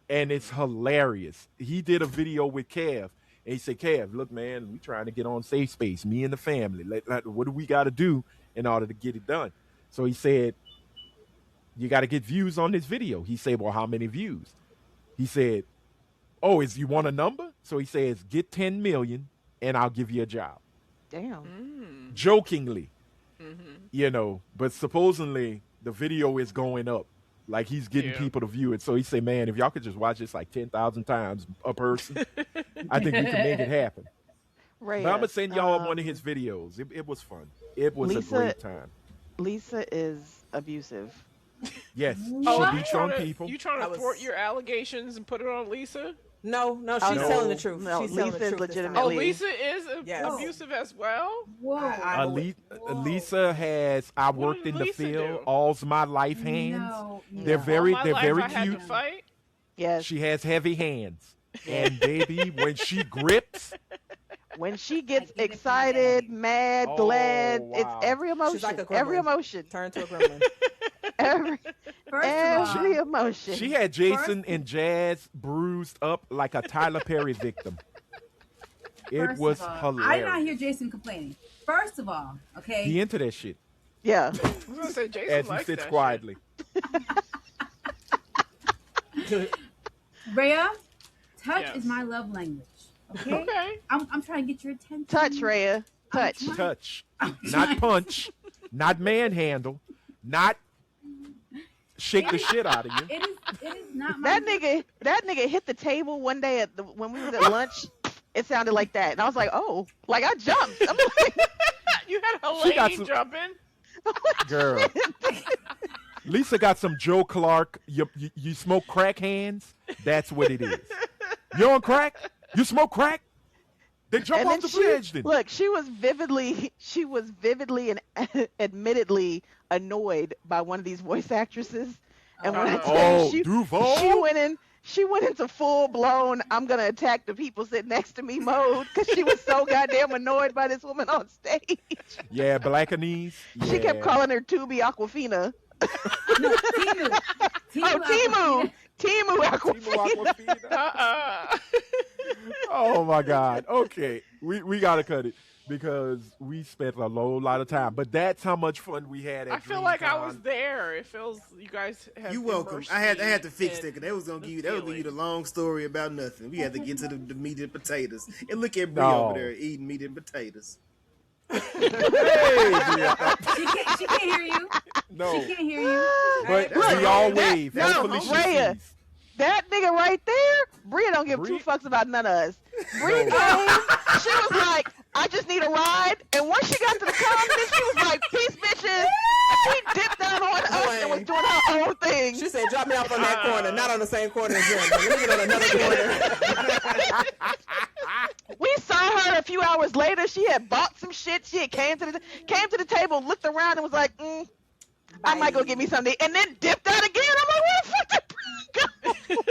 and it's hilarious. He did a video with Kev, and he said, Kev, look, man, we trying to get on Safe Space, me and the family. What do we got to do in order to get it done? So he said, you got to get views on this video. He said, well, how many views? He said, oh, you want a number? So he says, get 10 million and I'll give you a job. Damn. Jokingly, but supposedly the video is going up. Like he's getting Yeah. people to view it. So he said, man, if y'all could just watch this like 10,000 times a person, I think we can make it happen. Right. But I'm going to send y'all one of his videos. It was fun. It was Lisa- a great time. Lisa is abusive. Yes, What? she beats on people. You trying I to was- thwart your allegations and put it on Lisa? No, she's Oh, telling no. the truth. No, she's telling Lisa the is truth this time. Oh, legitimately- Lisa is Yes. abusive as well? Whoa. I believe- Lisa has. I What worked did in the Lisa field. do? All's my life hands. No. They're Yeah. very. All my They're life very I had cute. to fight? Yes. She has heavy hands, and baby, when she grips, When she I gets get it from my excited, daddy. mad, Oh, glad, wow. it's every emotion. She's like a Every gremlin. emotion. Turn to a gremlin. Every First of every all, emotion. She had Jason and Jazz bruised up like a Tyler Perry victim. It first was of all, I did not hilarious. hear Jason complaining. First of all, okay. He into that shit Yeah. I was gonna say Jason as he likes sits that quietly. Rhea, touch Yes. is my love language. shit. Okay. Okay. I'm trying to get your attention. Touch, Rhea. Touch. trying- Touch, I'm not trying- punch, not manhandle, not shake the shit out of you. It is not my. That nigga hit the table one day when we was at lunch. It sounded like that, and I was like, "Oh!" Like I jumped. I'm like, You had She got Helene some- jumping. Girl, Lisa got some Joe Clark. You smoke crack hands. That's what it is. You on crack? You smoke crack? Then jump and off then the bridge. Then look, she was vividly and admittedly annoyed by one of these voice actresses. And when I Oh. tell you, Duval. she went into full blown "I'm gonna attack the people sitting next to me" mode because she was so goddamn annoyed by this woman on stage. Yeah, Blackanese. She kept Yeah. calling her Tubi Aquafina. No, Timu. Oh, Timu Timo Aquafina. Aquafina. Oh my God. Okay, we gotta cut it because we spent a lot of time. But that's how much fun we had at I feel like I DreamCon. was there. It feels you guys have. You welcome. immersed I had me to fix in that because they was gonna the give you the feeling. long story about nothing. We had to get to the meat and potatoes. And look at Brie No. over there eating meat and potatoes. Hey, yeah. She can't hear you. No, She can't hear you. but Look, we all that- wave. no, Hopefully she Rhea. sees. That nigga right there, Bria don't give Bria- two fucks about none of us. Bria No. came, she was like, "I just need a ride," and once she got to the comments, she was like, "Peace, bitches." She dipped out on us and was doing her own thing. She said, "Drop me off on that corner, not on the same corner as them. Let me get on another corner." We saw her a few hours later. She had bought some shit. She had came to the table, looked around, and was like, "I might go get me something," and then dipped out again. I'm like, "Where the fuck did Bria go?"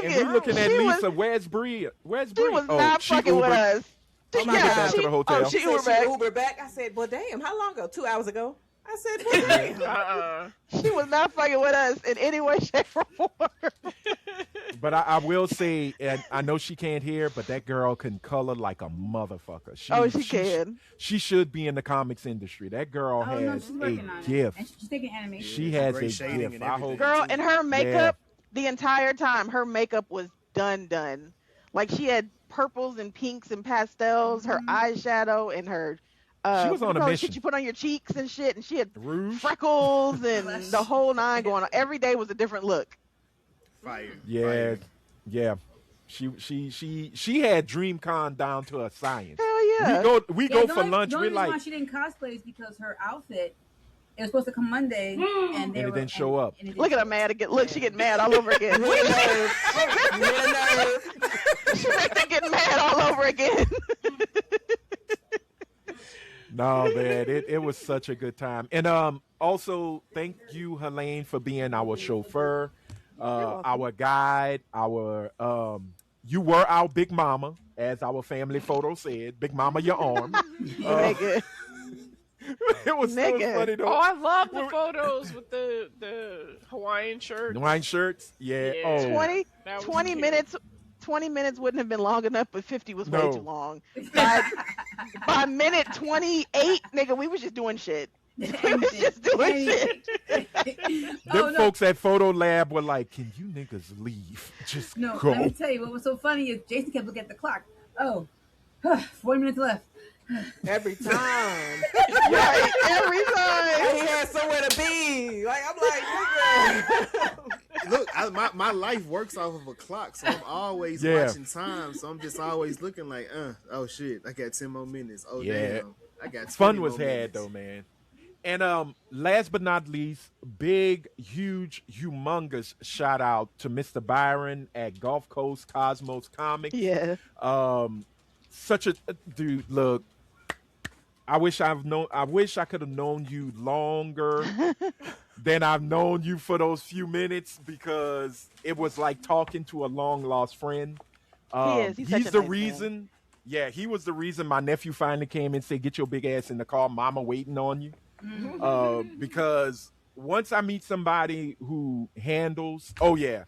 And we looking at she Lisa. Was, Where's Bria? Where's she Bria? was Oh, not she fucking with Ubered. us. Oh my Get God. back to the hotel. Oh, she She was said she back. Ubered back. I said, "Well, damn, how long ago? 2 hours ago." I said, "Well, damn." She was not fucking with us in any way, shape, or form. But I will say, and I know she can't hear, but that girl can color like a motherfucker. She can. She should be in the comics industry. That girl Oh no, has she's a working on it. gift. And she's taking animation. She has Great a shading gift. and I hope. everything. Girl, too. and her makeup the entire time, her makeup was done. Like she had purples and pinks and pastels, her eyeshadow and her She was what on do a you call it, mission. shit you put on your cheeks and shit, and she had Rouge. freckles and Blush. the whole nine going on. Every day was a different look. Fire. Yeah, Fire. yeah. She had DreamCon down to a science. Hell yeah. We Yeah, go the for only- lunch. The We're only reason why like, she didn't cosplay is because her outfit. It was supposed to come Monday, and they it were, didn't show up. and it didn't Look at show her up. mad again. Look, she getting mad all over again. Real nerve. Real nerve. She back there getting mad all over again. no, man, it was such a good time. And also thank you, Helene, for being our chauffeur, our guide, our you were our big mama, as our family photo said. Big mama, your arm. Nigga. It was so Nigga. funny though. Oh, I love the photos with the Hawaiian shirt. Wine shirts, yeah. Yeah. Oh, 20 minutes. 20 minutes wouldn't have been long enough, but 50 was way No. too long. By minute 28, nigga, we was just doing shit. We was just doing shit. them folks at Photo Lab were like, "Can you niggas leave? Just No, go." let me tell you what was so funny is Jason kept looking at the clock. Oh, 40 minutes left. Every time. Right, every And time. he had somewhere to be. Like, I'm like, nigga. Look, my life works off of a clock, so I'm always Yeah. watching time. So I'm just always looking like, oh shit, I got 10 more minutes. Oh Yeah. damn, I got 20 Fun was more had minutes. though, man. And last but not least, big, huge, humongous shout out to Mr. Byron at Gulf Coast Cosmos Comics. Yeah. Such a dude. Look, I wish I could have known you longer than I've known you for those few minutes, because it was like talking to a long lost friend. He is. He's such a the nice reason. Yeah, he was the reason my nephew finally came and said, "Get your big ass in the car, mama waiting on you." Because once I meet somebody who handles, Gulf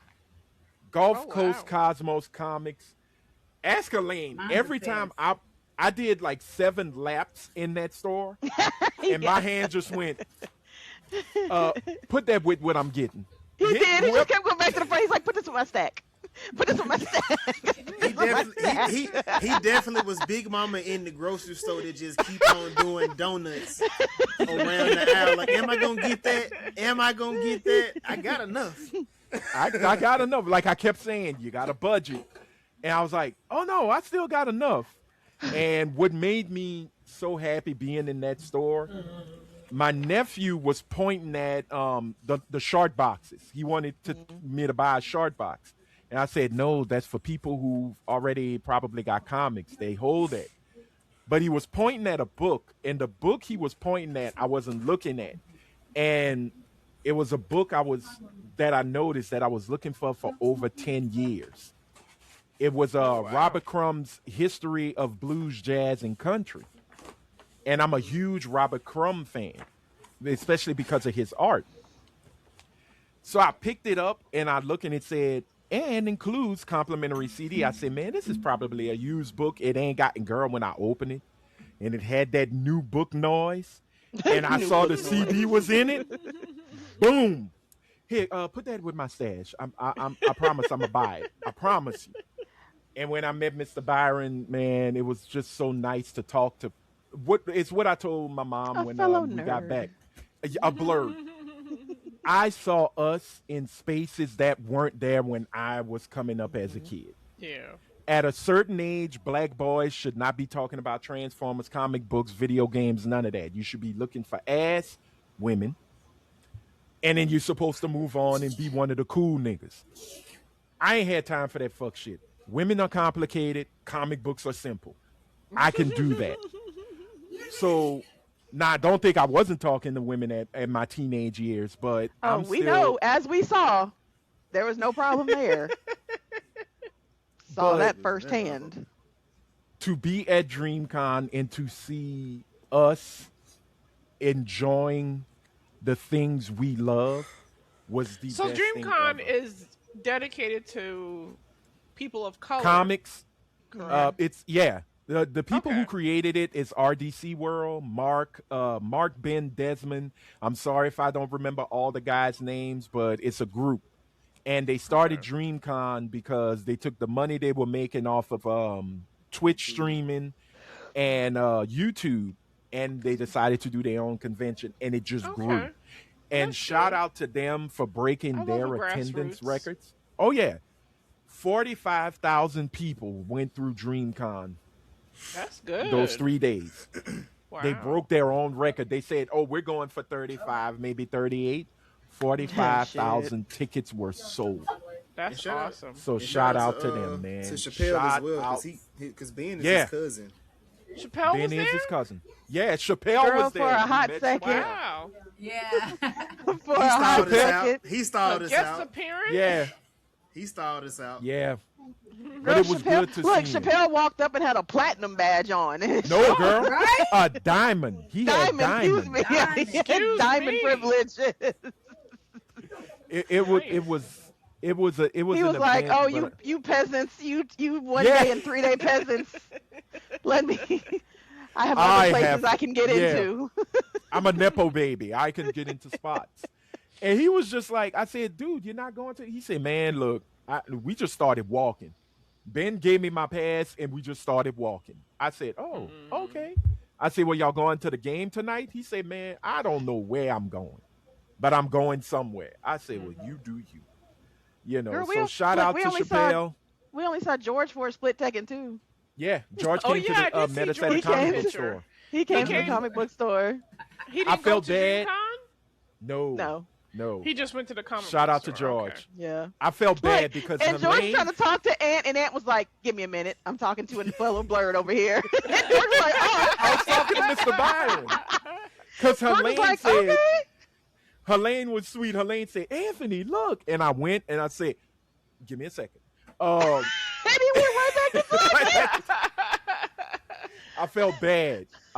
Oh, Coast wow. Cosmos Comics, ask Elaine. Mine's Every the time best. I did like 7 laps in that store, and my hand just went. Put that with what I'm getting. He Hit did. He whoever- just kept going back to the front. He's like, put this in my stack. Put this in my stack. He definitely was Big Mama in the grocery store that just keep on doing donuts around the aisle. Like, am I gonna get that? Am I gonna get that? I got enough. I got enough. Like I kept saying, you got a budget. And I was like, oh no, I still got enough. And what made me so happy being in that store, my nephew was pointing at the short boxes. He wanted me to buy a short box. And I said, no, that's for people who've already probably got comics. They hold it. But he was pointing at a book, and the book he was pointing at, I wasn't looking at. And it was a book that I noticed that I was looking for over 10 years. It was Robert Crumb's History of Blues, Jazz, and Country. And I'm a huge Robert Crumb fan, especially because of his art. So I picked it up, and I looked, and it said, and includes complimentary CD. I said, man, this is probably a used book. It ain't gotten girl when I opened it. And it had that new book noise. And I saw the CD was in it. Boom. Here, put that with my stash. I promise I'm going to buy it. I promise you. And when I met Mr. Byron, man, it was just so nice to talk to. It's what I told my mom A when fellow we got nerd. back. A blurb. I saw us in spaces that weren't there when I was coming up as a kid. Yeah. At a certain age, black boys should not be talking about Transformers, comic books, video games, none of that. You should be looking for ass, women, and then you're supposed to move on and be one of the cool niggas. I ain't had time for that fuck shit. Women are complicated. Comic books are simple. I can do that. So, don't think I wasn't talking to women at my teenage years, but Oh, we know. As we saw, there was no problem there. Saw But- that firsthand. To be at DreamCon and to see us enjoying the things we love was the So best thing DreamCon ever. is dedicated to people of color. Comics. Correct. It's the people who Okay. created it is RDC World, Mark Ben Desmond. I'm sorry if I don't remember all the guys' names, but it's a group. And they started DreamCon because they took the money they were making off of Twitch streaming and YouTube, and they decided to do their own convention, and it just grew. Okay. And That's shout good. out to them for breaking I love their a attendance grassroots. records. Oh yeah, 45,000 people went through DreamCon That's good. those 3 days. Wow. They broke their own record. They said, "Oh, we're going for 35, maybe 38." 45,000 tickets were sold. That's And shout out- awesome. So And shout out to them, man. To Chappelle Shout as well, out. because Ben is Yeah. his cousin. Chappelle Ben was is there? his cousin. Yeah, Chappelle Girl, was there. for a We hot met second. Chappelle. Wow. Yeah. For He a hot stalled us second. out. He stalled A us guest out. appearance? Yeah, He stalled us out. yeah. Girl, But it was Chappelle, good to look, see him. Chappelle walked up and had a platinum badge on. No, girl. Right? A diamond. He had Diamond, excuse diamond. me. Yeah, he had Excuse diamond me. privilege. It was He an was like, event, "Oh, but- you peasants, you one Yeah. day and 3 day peasants. Let me. I have I other places have- I can get yeah. into." I'm a nepo baby. I can get into spots. And he was just like, I said, dude, you're not going to. He said, man, look, we just started walking. Ben gave me my pass, and we just started walking. I said, oh, okay. I said, well, y'all going to the game tonight? He said, man, I don't know where I'm going, but I'm going somewhere. I said, well, you do you. You know, Girl, so shout look, out we to only Chappelle. We only saw George for a split Tekken too. Yeah, George Oh, came yeah, I to the did see Meta George comic came. book Picture. store. He came to the came- comic book store. He didn't I go felt to bad. DreamCon? No. He just went to the comic Shout book out to store. George. Okay. Yeah. I felt bad Look, because and George Helene, trying to talk to Ant, and Ant was like, "Give me a minute. I'm talking to a fellow blurred over here." And George was like, "Oh." I was talking to Mr. Byron. Because George was Helene like, said, "Okay." Helene was sweet. Helene said, Anthony, look. And I went and I said, give me a second. And he went right back to talking. I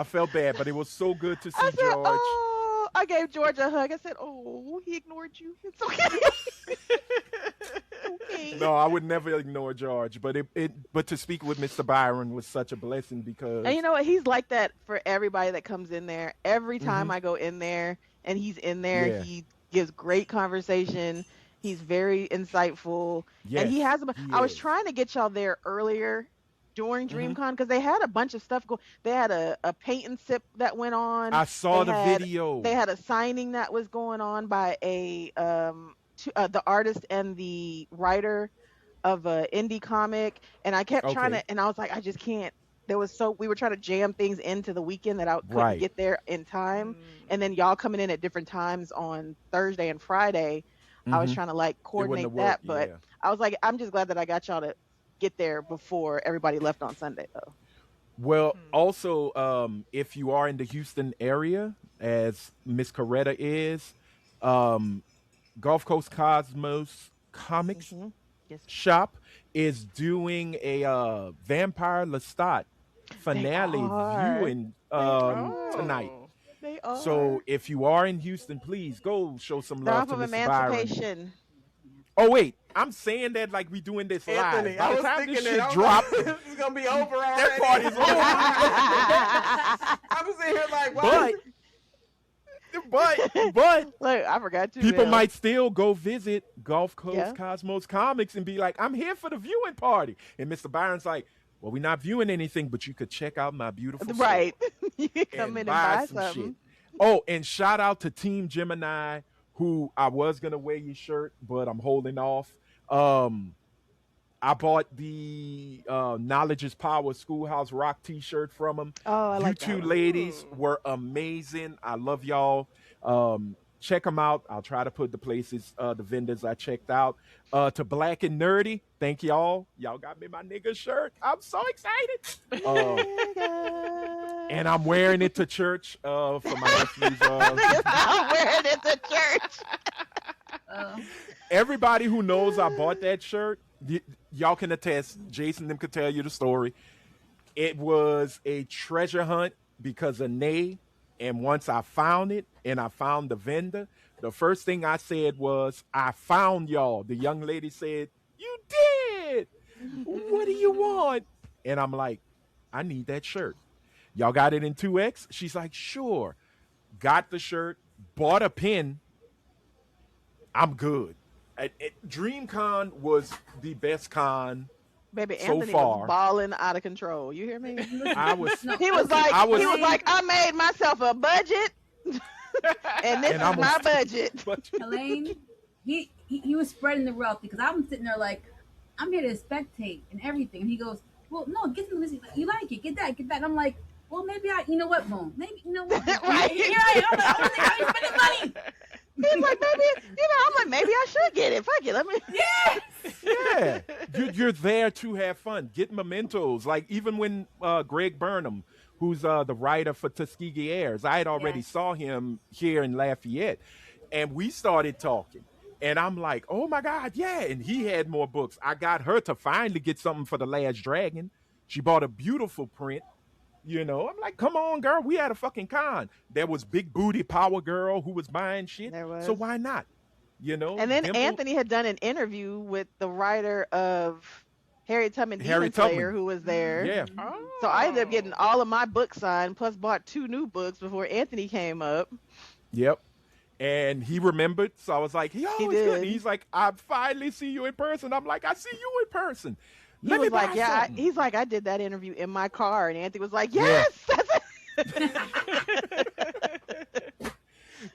felt bad. But it was so good to see I said, George. oh, I gave George a hug. I said, oh, he ignored you. It's okay. Okay. No, I would never ignore George, but but to speak with Mr. Byron was such a blessing because And you know what? He's like that for everybody that comes in there. Every time Mhm. I go in there and he's in there, Yeah. he gives great conversation. He's very insightful. yes, And he has I was is. trying to get y'all there earlier during Mhm. DreamCon because they had a bunch of stuff they had a paint and sip that went on. I saw They the had- video. They had a signing that was going on by the artist and the writer of a indie comic, and I kept trying Okay. to, and I was like, I just can't. We were trying to jam things into the weekend that I couldn't Right. get there in time, and then y'all coming in at different times on Thursday and Friday. I was Mhm. trying to like It wouldn't coordinate have that, worked, but yeah. I was like, I'm just glad that I got y'all to get there before everybody left on Sunday, though. Well, also, if you are in the Houston area, as Miss Coretta is, Gulf Coast Cosmos Comics Mhm. Yes. Shop is doing a Vampire Lestat finale are. viewing Oh. tonight. They are. So if you are in Houston, please go show some They're love off to of Mr. Byron. Emancipation. Oh wait, I'm saying that like we doing this Anthony, live. By I the was time thinking this that shit I was drop, like, it's gonna be over already. that party's over. I was sitting here like, why? But Look, I forgot to. people might still go visit Gulf Coast Yeah. Cosmos Comics and be like, I'm here for the viewing party. And Mr. Byron's like, well, we're not viewing anything, but you could check out my beautiful store Right. You can come and in and buy some something. shit. Oh, and shout out to Team Gemini, who I was gonna wear your shirt, but I'm holding off. I bought the Knowledge is Power Schoolhouse Rock T-shirt from them. Oh, I like You that two one. ladies were amazing. I love y'all. Check them out. I'll try to put the places, the vendors I checked out. To Black and Nerdy, thank y'all. Y'all got me my nigga shirt. I'm so excited. And I'm wearing it to church for my nephew's. I'm wearing it to church. Everybody who knows I bought that shirt, y'all can attest. Jason them could tell you the story. It was a treasure hunt because of Nay. And once I found it and I found the vendor, the first thing I said was, I found y'all. The young lady said, you did. What do you want? And I'm like, I need that shirt. Y'all got it in 2X? She's like, sure. Got the shirt, bought a pin. I'm good. DreamCon was the best con. Baby, So Anthony far. was balling out of control. You hear me? I was. He was like, I I made myself a budget, and this And is I'm my a- budget. But Elaine, he was spreading the wealth because I'm sitting there like, I'm here to spectate and everything. And he goes, well, no, get some of this. You like it, get that. And I'm like, well, maybe you know what, Boom? Maybe, you know what? Right. Here I am. I'm like, I ain't spending money. He's like, I'm like, maybe I should get it. Fuck it, let me. yeah, you're there to have fun. Get mementos. Like even when Greg Burnham, who's the writer for Tuskegee Airs, I had already Yes. saw him here in Lafayette, and we started talking. And I'm like, oh my God, yeah. And he had more books. I got her to finally get something for The Last Dragon. She bought a beautiful print. You know, I'm like, come on, girl. We had a fucking con. There was Big Booty Power Girl who was buying shit. There was. So why not? You know? And then Dimple- Anthony had done an interview with the writer of Harriet Tubman Harriet Demon Slayer, Tubman. who was there. Yeah. So I ended up getting all of my books signed, plus bought 2 new books before Anthony came up. Yep. And he remembered. So I was like, yo, He it's good. did. And he's like, I finally see you in person. I'm like, I see you in person. He Let me was like, buy yeah. something. He's like, I did that interview in my car, and Anthony was like, Yeah. yes, that's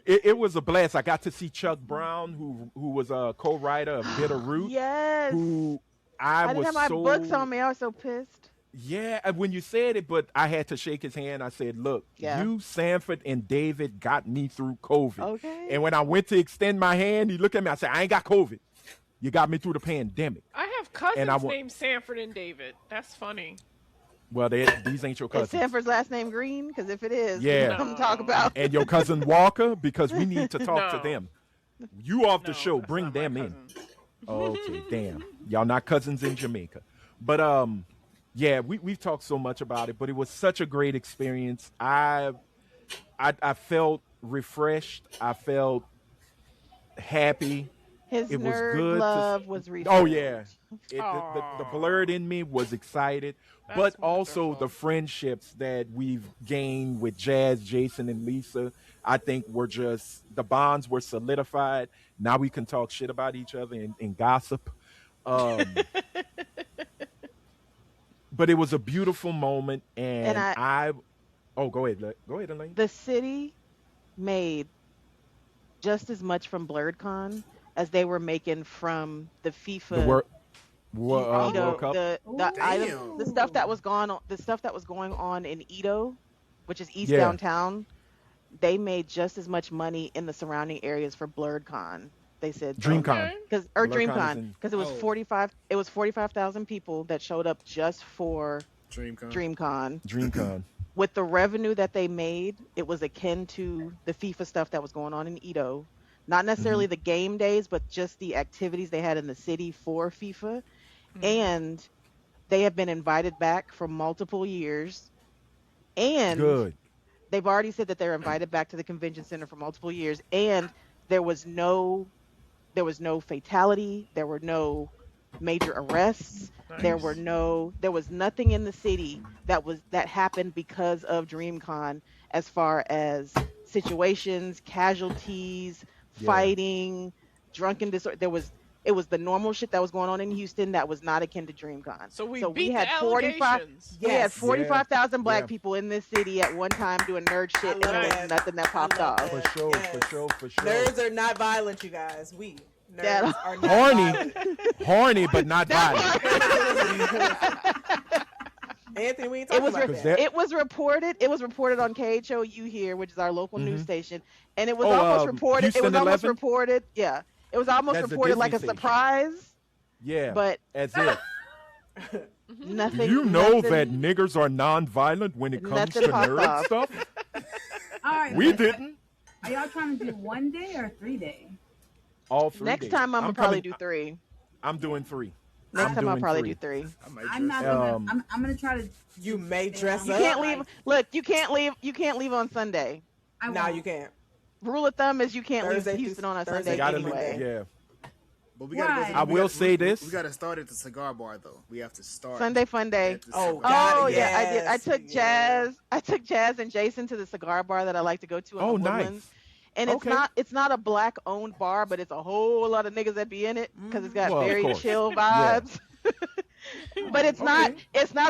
it. It was a blast. I got to see Chuck Brown, who was a co-writer of Bitter Root. Yes. Who I I didn't was have my so books on me. I was so pissed. Yeah, and when you said it, but I had to shake his hand. I said, look, Yeah. you, Sanford, and David got me through COVID. Okay. And when I went to extend my hand, he looked at me. I said, I ain't got COVID. You got me through the pandemic. I have cousins And I wa- named Sanford and David. That's funny. Well, these ain't your Is cousins. Sanford's last name Green? Because if it is, Yeah. we're gonna talk about. And your cousin Walker, because we need to talk No. to them. You off the No, show, that's bring not my them in. cousin. Okay, damn. Y'all not cousins in Jamaica. But yeah, we've talked so much about it, but it was such a great experience. I felt refreshed. I felt happy. His It was nerd good to. love was Oh refilled. yeah, the Aw. blurred in me was excited, That's but also wonderful. the friendships that we've gained with Jazz, Jason, and Lisa. I think were just the bonds were solidified. Now we can talk shit about each other and gossip. Um, but it was a beautiful moment, And and I. Oh, go ahead, go ahead, Elaine. the city made just as much from BlurredCon as they were making from the The FIFA World Cup. the item, Damn. the stuff that was going on, the stuff that was going on in Edo, which is East Yeah. downtown. They made just as much money in the surrounding areas for BlurredCon. They said DreamCon. Okay. because BlurredCon is DreamCon in- because it was Oh. 45. It was 45,000 people that showed up just for DreamCon. DreamCon. DreamCon. With the revenue that they made, it was akin to the FIFA stuff that was going on in Edo. Not necessarily the game days, but just the activities they had in the city for FIFA. And they have been invited back for multiple years. And Good. they've already said that they're invited back to the convention center for multiple years. And there was no fatality. There were no major arrests. There was nothing in the city that happened because of DreamCon as far as situations, casualties, Yeah. fighting, drunken disorder. It was the normal shit that was going on in Houston that was not akin to DreamCon. So we we beat had the 45 allegations. we had Yes. 45,000 black Yeah. people in this city at one time doing nerd shit, and love there was that. nothing that popped I love off. that. For sure, Yes. for sure, for sure. Nerds are not violent, you guys. We nerds Yeah. are not Horny. violent. Horny, but not violent. Anthony, we ain't It talking was about Because that. that- It was reported. It was reported on KHOU here, which is our local news station, and it was Oh, almost reported. It Houston was almost 11? reported. Yeah, it was almost That's the reported like a Disney station. surprise, Yeah. but as if. nothing. Do you know nothing- that niggers are non-violent when it comes Nothing to popped nerd off. stuff? All right. We but didn't. Are y'all trying to do 1 day or 3 day? All 3 Next days. time I'm gonna probably coming- do 3. I'm doing 3. Next I'm time I'll doing probably 3. do 3. I might I'm dress not up. gonna. I'm gonna try to. You may dress You up. can't leave. Look, you can't leave. You can't leave on Sunday. I No, won't. you can't. Rule of thumb is you can't Thursday leave through Houston on a Thursday. Sunday They gotta anyway. yeah. But we gotta go Why? to, I we will gotta- say we- this. We gotta start at the cigar bar though. We have to start Sunday fun day. at the Oh, cigar God, Oh bar. yeah, I did. I yes, took yeah. Jazz. I took Jazz and Jason to the cigar bar that I like to go to in Oh, the nice. Woodlands. And Okay. it's not a black owned bar, but it's a whole lot of niggas that be in it because it's got Well, of very course. chill Yeah. vibes. But it's not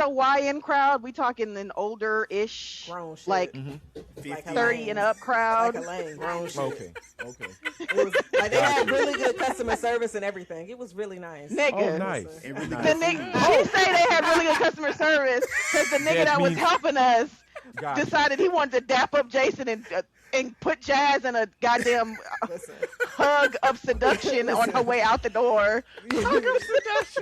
a YN crowd. We talking an older ish, Grown shit. like Mhm. 50. Like 30 and up crowd. Like a lane, grown shit. Okay. Okay. It was, like, they had really good customer service and everything. It was really nice. Nigga. Oh, nice. And really The good nigga, food. she say they had really good customer service because the nigga that was means- helping us Gotcha. decided he wanted to dap up Jason and put Jazz in a goddamn Listen, hug of seduction on her way out the door.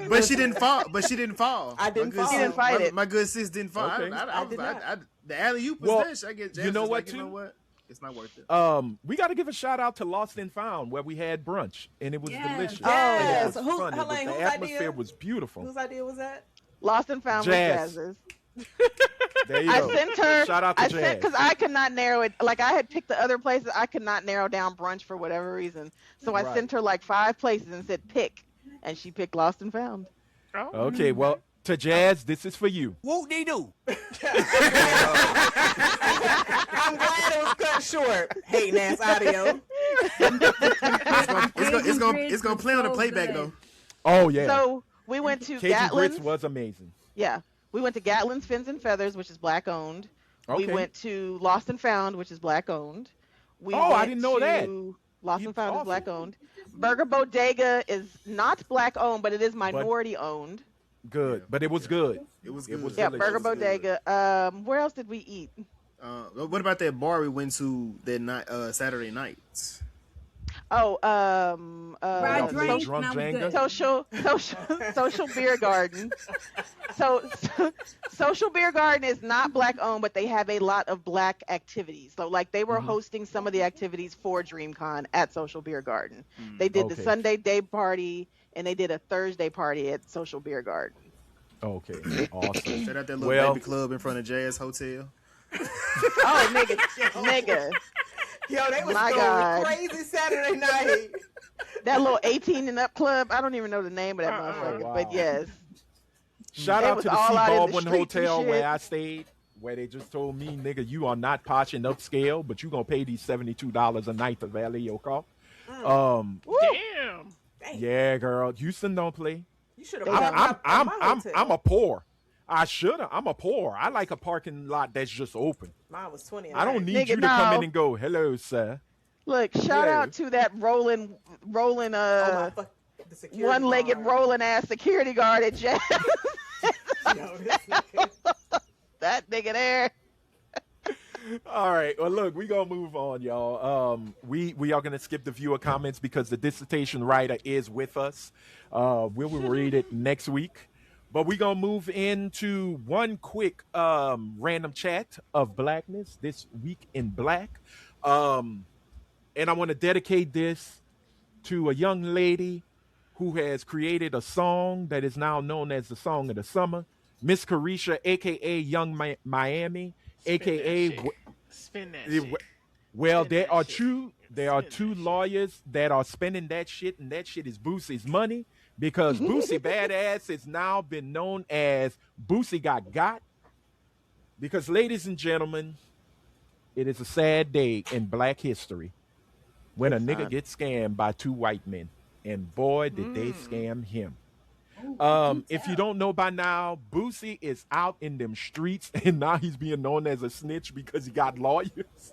But she didn't fall. But she didn't fall. I didn't My good fall. sis- She didn't fight my, it. My good sis didn't fall. Okay. I did not. The alley oop was Well, there. I get you know Jazz what, like, you know too? what? It's not worth it. We got to give a shout out to Lost and Found where we had brunch and it was Yes. delicious. Yes. And it was Who- fun. Helene, the whose atmosphere idea? was beautiful. whose idea was that? Lost and found Jazz. with Jazz's. There you I go. sent her. Shout out to I Jazz. sent because I could not narrow it. Like I had picked the other places, I could not narrow down brunch for whatever reason. So I Right. sent her like 5 places and said pick, and she picked Lost and Found. Oh. Okay, well, to Jazz, this is for you. Whoop de doo. I'm glad it was cut short. Hating ass audio. It's gonna play on the playback though. Oh, yeah. So we went to Cajun Grits Gatlin's. was amazing. Yeah, we went to Gatlin's Fins and Feathers, which is black owned. We Okay. went to Lost and Found, which is black owned. We Oh, I went didn't know that. to Lost You and Found is awesome. black owned. Burger Bodega is not black owned, but it is minority owned. Good, but it was good. It was It good. was Yeah, delicious. Burger Bodega. Where else did we eat? What about that bar we went to that night, Saturday night? Oh, Where I drank, Drunk and I was Jenga? good. social beer garden. So social beer garden is not black owned, but they have a lot of black activities. So like they were hosting some of the activities for DreamCon at Social Beer Garden. They did the Okay. Sunday day party and they did a Thursday party at Social Beer Garden. Okay, awesome. Set out that little Well- baby club in front of Jazz Hotel. Oh, nigga. Yo, they was My going God. crazy Saturday night. That little 18 and up club. I don't even know the name of that motherfucker, wow. but yes. Shout They out was to the all C out in the Baldwin streets and Hotel shit. where I stayed, where they just told me, nigga, you are not posh and upscale, but you gonna pay these $72 a night to valet your car. Woo. Damn. Dang, Yeah, girl, Houston don't play. you should have I'm- brought I'm my I'm hotel. I'm a poor. I shoulda. I'm a poor. I like a parking lot that's just open. Mine was 20. I don't need Nigga, you to come no. in and go, hello, sir. Look, shout Yeah. out to that rolling, Oh my fuck. The security one-legged guard. rolling ass security guard at Jazz. Yo, this nigga. That nigga there. All right. Well, look, we gonna move on, y'all. We are gonna skip the viewer comments because the dissertation writer is with us. We will read it next week, but we gonna move into one quick random chat of blackness this week in black. And I want to dedicate this to a young lady who has created a song that is now known as the song of the summer, Miss Carisha, aka Young Miami, aka. Spin that Yeah, shit. Well, Spin there that are shit. two Spin that shit. lawyers that are spending that shit, and that shit is Boosie's money because Boosie Badass has now been known as Boosie got. Because, ladies and gentlemen, it is a sad day in Black history when a nigga gets scammed by two white men, and boy, did they scam him. If you don't know by now, Boosie is out in them streets, and now he's being known as a snitch because he got lawyers.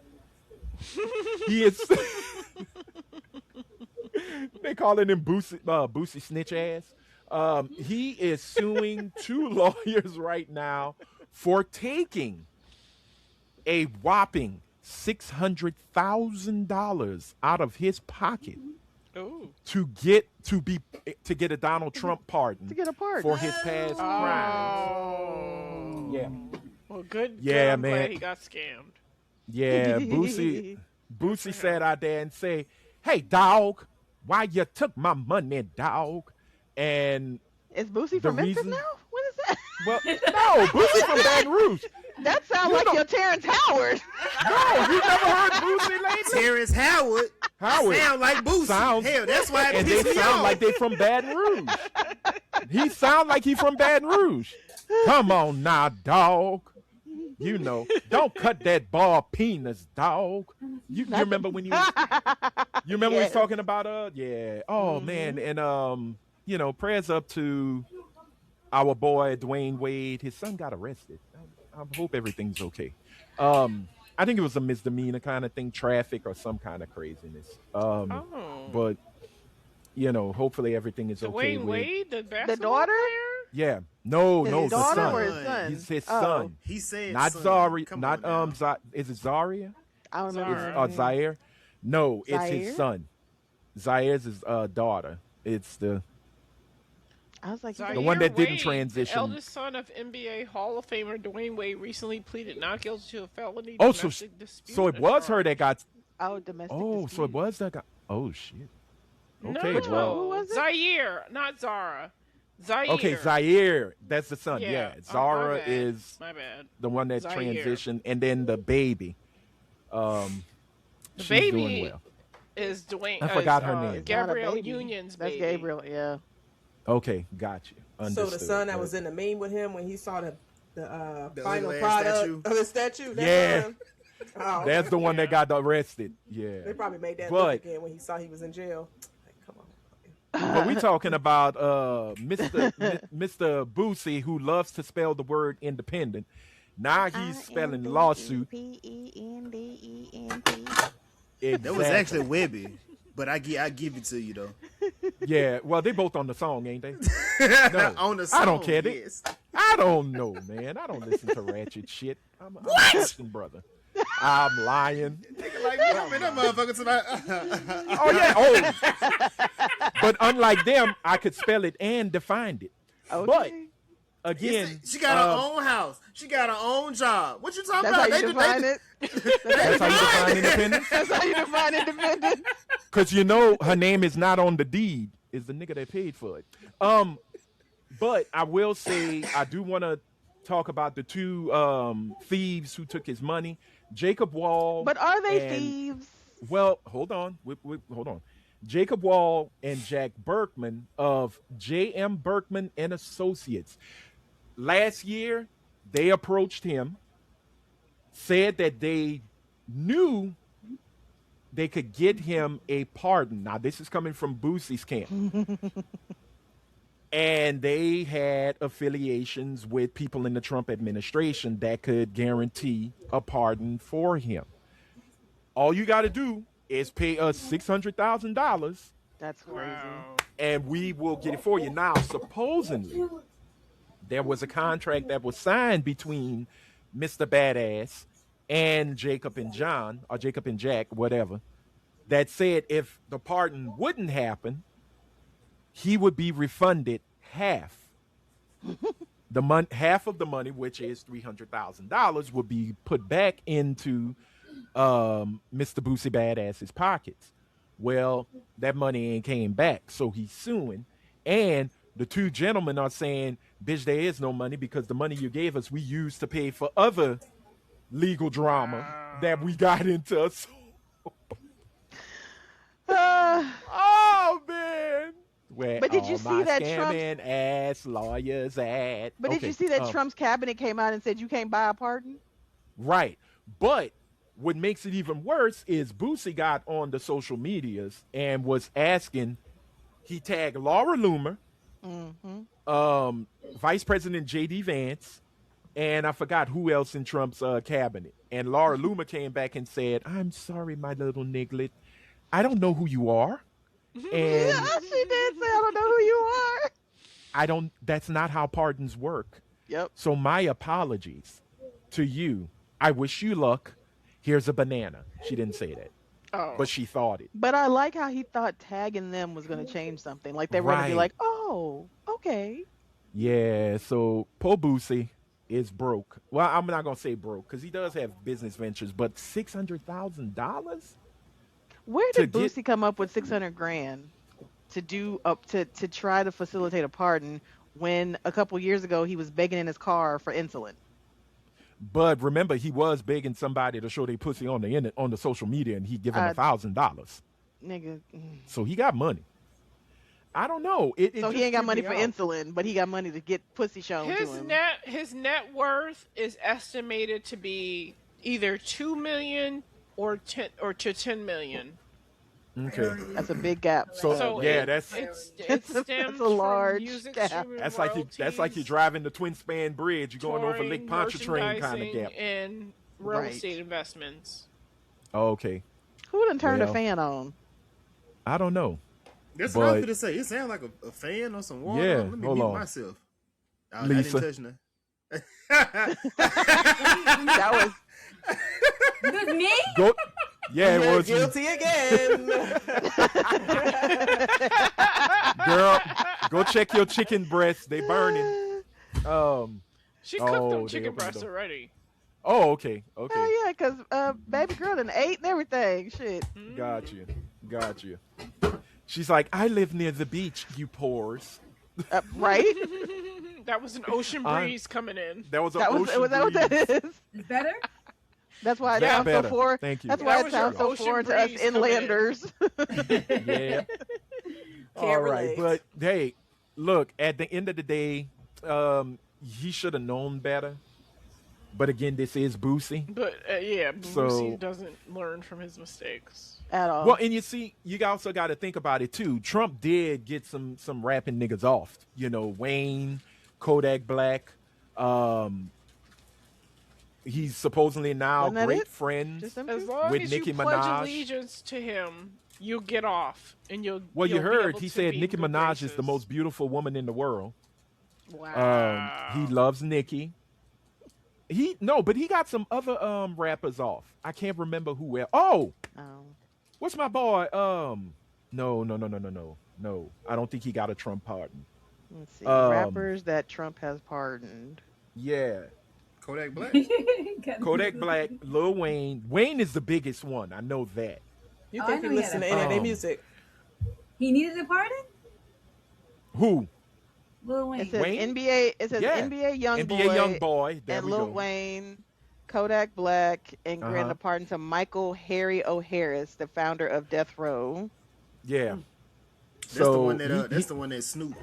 He is. They calling him Boosie snitch ass. He is suing two lawyers right now for taking a whopping $600,000 out of his pocket Ooh. to get a Donald Trump pardon To get a pardon. for his past crimes. Oh. Yeah, Well, good. Yeah, I'm glad man. he got scammed. yeah. Boosie sat out there and say, "Hey, dog, why you took my money, dog?" And Is Boosie The from Memphis reason- now? What is that? well, no, Boosie from Baton Rouge. That sounds You like know- your Terrence Howard. No, you never heard Boosie lately? Terrence Howard Howard. sound like Boosie. Sounds- Hell, that's why it And they pissed me sound off. like they from Baton Rouge. He sound like he from Baton Rouge. Come on now, dog. You know, don't cut that ball penis, dog. You remember when he was you remember when he was Yes. talking about yeah. Oh man, and you know, prayers up to our boy Dwayne Wade. His son got arrested. I hope everything's okay. I think it was a misdemeanor kind of thing, traffic or some kind of craziness. Oh. But you know, hopefully everything is okay. Dwayne with, Wade, the basketball daughter? player? Yeah, no, His no, the daughter son. or his son? He's his Oh. son, He said not son. Zaria, Come not on now. Is it Zaria? I don't remember. Zara. Or Zaire? No, it's Zaire? his son. Zaire's his daughter. It's the I was like, Zaire one that didn't Wade, transition. The eldest son of NBA Hall of Famer Dwayne Wade recently pleaded not guilty to a felony oh, domestic dispute. so it was her that got. oh, domestic Oh, so it dispute. was that guy. Oh shit. Okay, no, well. Who was it? Zaire, not Zara. Zaire. Okay, Zaire. That's the son. Yeah. Yeah, Oh, Zara my bad. is My bad. the one that Zaire. transitioned, and then the baby. The She's baby doing well. is Dwayne. I forgot is, her name. Not a Gabrielle baby. Union's That's baby. Gabriel, yeah. Okay, got you. So Understood. the son that But- was in the meme with him when he saw the The final ugly ass product statue? of the statue. That Yeah. one? Oh, That's the one that got arrested. Yeah. they probably made that But- look again when he saw he was in jail. Like, come on. But we talking about Mr. Boosie, who loves to spell the word independent. Now he's spelling lawsuit. P-E-N-D-E-N-T. Exactly. That was actually Webby, but I give it to you though. Yeah. Well, they both on the song, ain't they? On the I don't song, care. yes. I don't know, man. I don't listen to ratchet shit. I'm a Christian brother. I'm lying. Like, man, that motherfucker tonight. Oh yeah. Oh. But unlike them, I could spell it and define it. Okay. Again, She got her own house. She got her own job. What you talking That's how about? you define it? that's how you define independence. That's how you define independent? Because you know her name is not on the deed. Is the nigga that paid for it. But I will say I do want to talk about the two thieves who took his money, Jacob Wall. But are they and, thieves? Well, hold on. Hold on. Jacob Wall and Jack Berkman of J.M. Berkman and Associates. Last year, they approached him, said that they knew they could get him a pardon. Now, this is coming from Boosie's camp. And they had affiliations with people in the Trump administration that could guarantee a pardon for him. All you got to do is pay us $600,000 That's crazy. Wow. and we will get it for you. Now, supposedly, there was a contract that was signed between Mr. Badass and Jacob and John, or Jacob and Jack, whatever, that said if the pardon wouldn't happen, he would be refunded half. Half of the money, which is $300,000, would be put back into Mr. Boosie Badass's pockets. Well, that money ain't came back, so he's suing. And the two gentlemen are saying, bitch, there is no money because the money you gave us, we used to pay for other legal drama that we got into. So oh, man. Where But did you all see my that scamming ass lawyers at? But did you see that Trump's cabinet came out and said you can't buy a pardon? Right. But what makes it even worse is Boosie got on the social medias and was asking, he tagged Laura Loomer, Vice President J.D. Vance, and I forgot who else in Trump's cabinet. And Laura Loomer came back and said, I'm sorry, my little niglet. I don't know who you are. And Yeah, she did say, I don't know who you are. That's not how pardons work. Yep. So my apologies to you. I wish you luck. Here's a banana. She didn't say that, Oh. but she thought it. But I like how he thought tagging them was going to change something. Like they were going to be Right. like, oh, okay. Yeah, so poor Boosie is broke. Well, I'm not going to say broke because he does have business ventures, but $600,000? Where To did get- Boosie come up with 600 grand to do up to try to facilitate a pardon when a couple years ago he was begging in his car for insulin? But remember, he was begging somebody to show their pussy on the social media, and he give him $1,000. Nigga. So he got money. I don't know. It So he just ain't got threw money me for off. insulin, but he got money to get pussy shown to him. His net worth is estimated to be either 2 million or 10 million. Okay. That's a big gap. So, yeah, it That's stems a from large music gap. streaming That's like you're royalties, driving the twin span bridge. You're going over touring, Lake Pontchartrain kind of merchandising, gap. and real Right. estate investments. Oh, okay. Who done turned a Well. fan on? I don't know. That's what I was But- going to say. It sounds like a fan or some water. Yeah, Let me hold mute on. myself. I Lisa. didn't touch That was This me? Go. Yeah, it You're was you. guilty again. Girl, go check your chicken breasts. They burning. She cooked Oh, them they chicken opened the breasts door. already. Oh, okay. Okay. hell yeah, because baby girl done ate and everything. Shit. Got you. Got you. She's like, I live near the beach, you pores. Right? That was an ocean I'm- breeze coming in. That was an That was ocean that what that breeze. is? It's better? That's why it Yeah, sounds better. so foreign. Thank you. That's That why it was your sounds so ocean foreign to us breeze coming in. inlanders. Yeah. All Can't right. relate. But hey, look, at the end of the day, he should have known better. But again, this is Boosie. But yeah, So- Boosie doesn't learn from his mistakes. At all. Well, and you see, you also got to think about it too. Trump did get some rapping niggas off. You know, Wayne, Kodak Black. He's supposedly now Wasn't that great it? friends. Just them As two? long With as Nicki you pledge Minaj. allegiance to him, you'll get off, and you'll. Well, you you'll be heard able he to said be Nicki good Minaj is the graces. most beautiful woman in the world. Wow. He loves Nicki. But he got some other rappers off. I can't remember who else. Oh, Oh. what's my boy? No. I don't think he got a Trump pardon. Let's see. Um, Rappers that Trump has pardoned. Yeah. Kodak Black. Kodak Black, Lil Wayne. Wayne is the biggest one. I know that. You Oh, think I he know he listen to had any of their Um, music? He needed a pardon? Who? Lil It Wayne. says Wayne? NBA. It says Yeah. NBA Young NBA Young Boy Boy. There and we Lil go. Wayne, Kodak Black, and Uh-huh. granted a pardon to Michael Harry O'Harris, the founder of Death Row. Yeah. That's the one So that he that's the one that Snoop.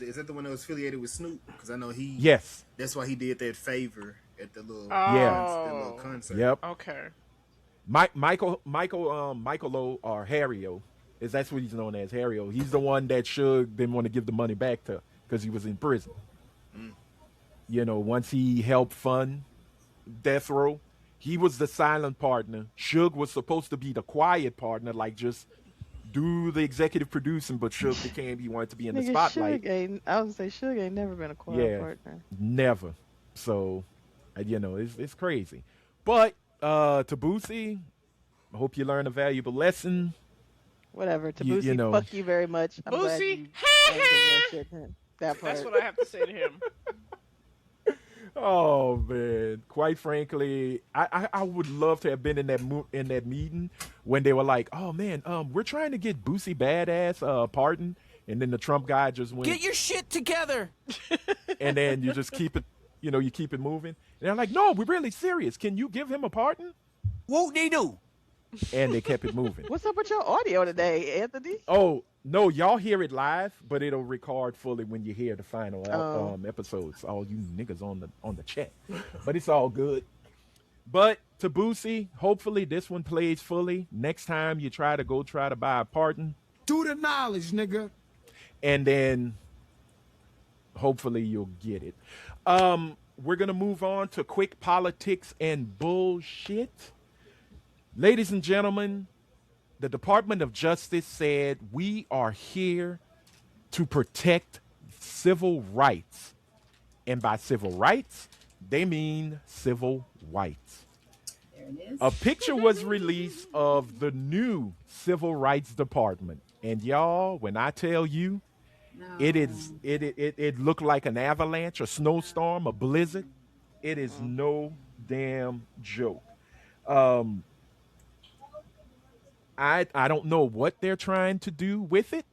Is that the one that was affiliated with Snoop? Because I know he. yes. That's why he did that favor at the little Yeah. that little Oh, concert. Yep. okay. Michael O or Harry-O is that's what he's known as, Harry-O. He's the one that Suge didn't want to give the money back to because he was in prison. You know, once he helped fund Death Row, he was the silent partner. Suge was supposed to be the quiet partner, like just do the executive producing, but Suge became he wanted to be in the Nigga, spotlight. Suge ain't. I was gonna say Suge ain't never been a quiet Yeah. partner. Never. So, you know, it's crazy. But to Boosie, I hope you learned a valuable lesson. Whatever. To You Boosie, know. fuck you very much. I'm glad Boosie? you ain't getting that shit. That part. That's what I have to say to him. Oh man, quite frankly, I would love to have been in that meeting when they were like, "Oh man, we're trying to get Boosie badass pardon," and then the Trump guy just went, Get your shit together. and then you just keep it, you keep it moving. And they're like, "No, we're really serious. Can you give him a pardon?" Won't they do? And they kept it moving. What's up with your audio today, Anthony? Oh no, y'all hear it live, but it'll record fully when you hear the final episodes. All you niggas on the chat, but it's all good. But to Boosie, hopefully this one plays fully. Next time you try to buy a pardon, Do the knowledge, nigga. and then hopefully you'll get it. We're gonna move on to quick politics and bullshit. Ladies and gentlemen, the Department of Justice said we are here to protect civil rights. And by civil rights, they mean civil rights. There it is. A picture was released of the new Civil Rights Department. And y'all, when I tell you, No. it looked like an avalanche, a snowstorm, a blizzard. It is no damn joke. I don't know what they're trying to do with it,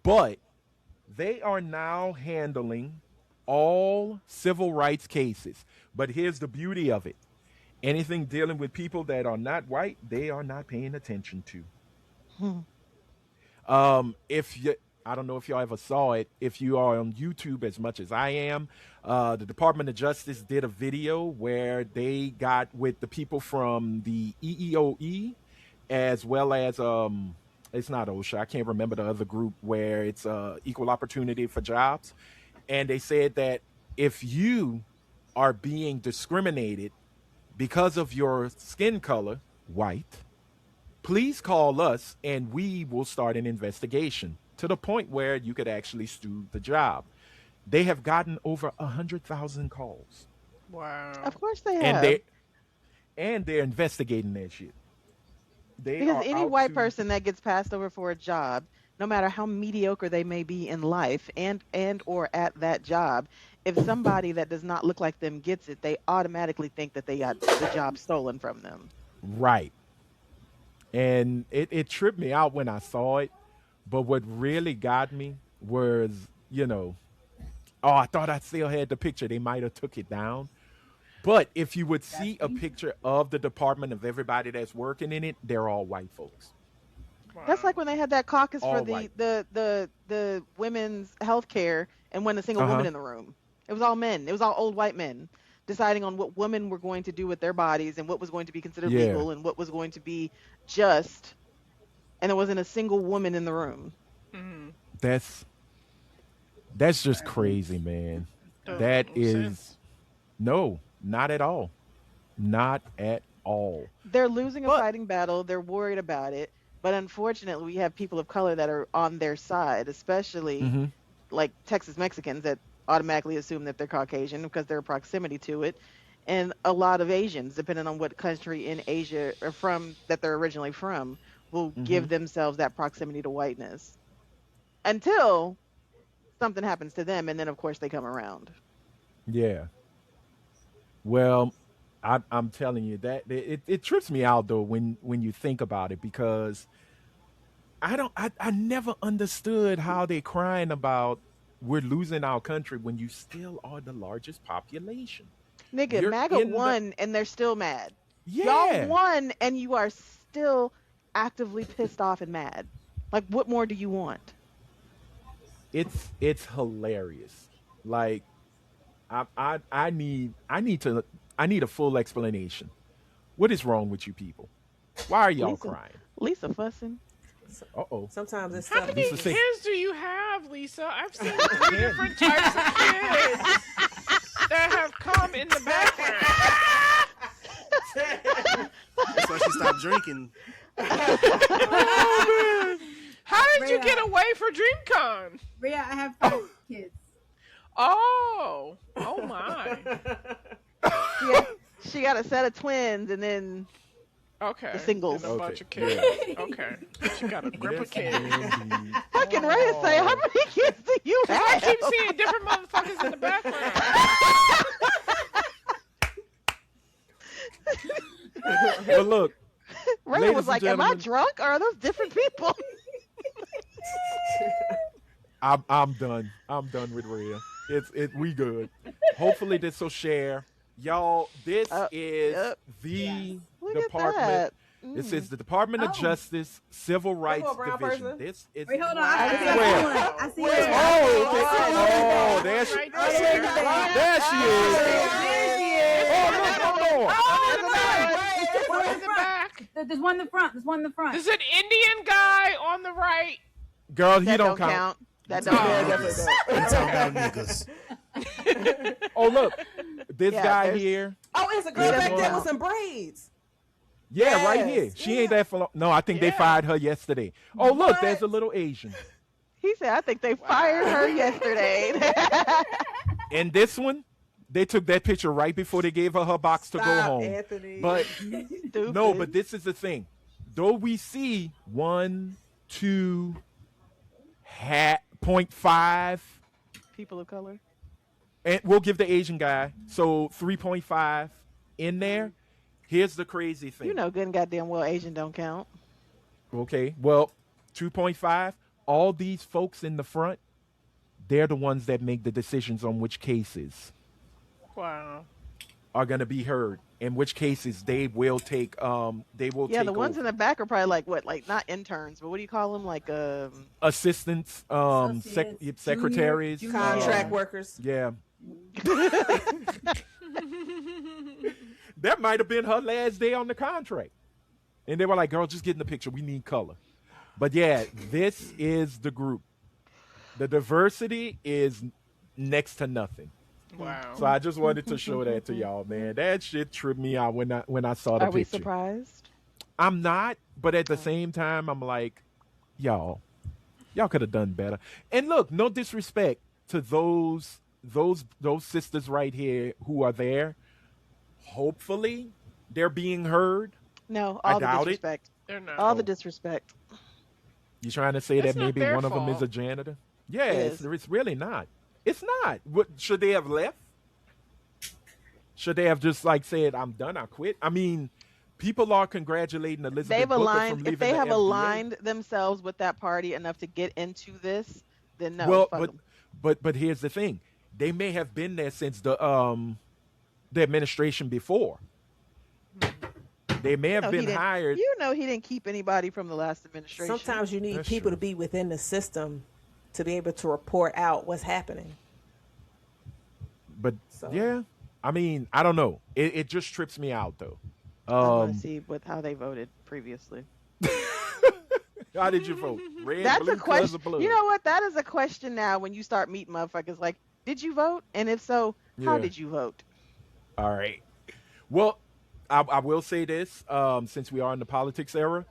but they are now handling all civil rights cases. But here's the beauty of it. Anything dealing with people that are not white, they are not paying attention to. If you, I don't know if y'all ever saw it. If you are on YouTube as much as I am, the Department of Justice did a video where they got with the people from the EEOE, as well as it's not OSHA. I can't remember the other group where it's equal opportunity for jobs, and they said that if you are being discriminated because of your skin color, white, please call us and we will start an investigation to the point where you could actually sue the job. They have gotten over 100,000 calls, Wow. Of course they and have. they're investigating that shit. They Because are any out white to- person that gets passed over for a job, no matter how mediocre they may be in life and or at that job, if somebody that does not look like them gets it, they automatically think that they got the job stolen from them. Right. And it tripped me out when I saw it. But what really got me was, oh, I thought I still had the picture. They might have took it down. But if you would see a picture of the department of everybody that's working in it, they're all white folks. That's like when they had that caucus for All the, white. the women's health care and wasn't a single woman in the room. It was all men. It was all old white men deciding on what women were going to do with their bodies and what was going to be considered Yeah. legal and what was going to be just. And there wasn't a single woman in the room. That's just crazy, man. Doesn't That make is sense. no, not at all. Not at all. They're losing a But- fighting battle. They're worried about it. But unfortunately, we have people of color that are on their side, especially Mhm. like Texas Mexicans that automatically assume that they're Caucasian because their proximity to it, and a lot of Asians, depending on what country in Asia or from that they're originally from, will give themselves that proximity to whiteness until something happens to them, and then of course they come around. Yeah. Well, I'm telling you that it trips me out though when you think about it, because I never understood how they crying about we're losing our country when you still are the largest population. Nigga, You're MAGA in the won and they're still mad. Y'all yeah. won and you are still actively pissed off and mad. Like, what more do you want? It's hilarious. Like I need a full explanation. What is wrong with you people? Why are y'all Lisa, crying? Lisa fussing. Uh oh. Sometimes it's How stuff. many Lisa say- kids do you have, Lisa? I've seen three different types of kids that have come in the background. That's why she stopped drinking. How did you Rhea. get away for DreamCon? Rhea, I have 5 kids. Oh my. She got a set of twins and then Okay. The singles. And a bunch of kids. Okay. She got a grip of kids. Indeed. fucking Ray say, how many kids do you I have? keep seeing different motherfuckers in the background. Well, look, Ray ladies was and like, am I gentlemen. drunk or are those different people? I'm done. I'm done with Rhea. We good. Hopefully this will share. Y'all, this is yep. the Look at department. that. This is the Department of Oh. Justice Civil Rights a brown Division. person? This is Wait, hold on. Wow. I see Where? one. I see Oh, one. oh, there she, Right there there. she is. Oh, look, It's One just in the back. There's one in the front. There's one in the front. There's an Indian guy on the right. girl, he That don't count. That don't count. I'm talking about niggas. Oh, look, this Yeah, guy there's- here. Oh, it's a girl Yeah, back that's there one. with some braids. Yeah, right Yes, here. She yeah. ain't that for long. No, I think they Yeah. fired her yesterday. Oh, look, What? there's a little Asian. He said, I think they fired her yesterday. And this one, they took that picture right before they gave her her box to go Stop, home. Anthony. But Stupid. no, but this is the thing. Though we see 1, 2, 0.5, People of color. and we'll give the Asian guy, so 3.5 in there. Here's the crazy thing. You know good and goddamn well Asian don't count. Okay, well, 2.5. All these folks in the front, they're the ones that make the decisions on which cases Wow. are going to be heard. In which cases they will take. They will Yeah, take the ones over. in the back are probably like what, like not interns, but what do you call them? Like Assistants, Associates, secretaries, junior- Contract Yeah. workers. Yeah. That might have been her last day on the contract. And they were like, girl, just get in the picture. We need color. But yeah, this is the group. The diversity is next to nothing. Wow. So I just wanted to show that to y'all, man. That shit tripped me out when I saw the Are we picture. surprised? I'm not, but at the same time, I'm like, y'all could have done better. And look, no disrespect to those sisters right here who are there. Hopefully, they're being heard. No, I all the doubt it. disrespect. They're not. All the disrespect. You trying to say That's that not maybe their one of them is fault. a janitor? Yeah, It it's, is. it's really not. It's not. What should they have left? Should they have just like said, "I'm done. I quit"? I mean, people are congratulating Elizabeth They've Booker from aligned. leaving If they the have FDA. aligned themselves with that party enough to get into this, then no. well, fuck 'em. but here's the thing: they may have been there since the administration before. They may have No, he been didn't- hired. You know he didn't keep anybody from the last administration. Sometimes you need That's people true. to be within the system to be able to report out what's happening. But So- yeah, I mean, I don't know. It just trips me out though. I want to see how they voted previously. How did you vote? Red, That's blue, a colors question. of blue. You know what? That is a question now when you start meeting motherfuckers. Like, did you vote? And if so, how Yeah. did you vote? All right. Well, I will say this, since we are in the politics era,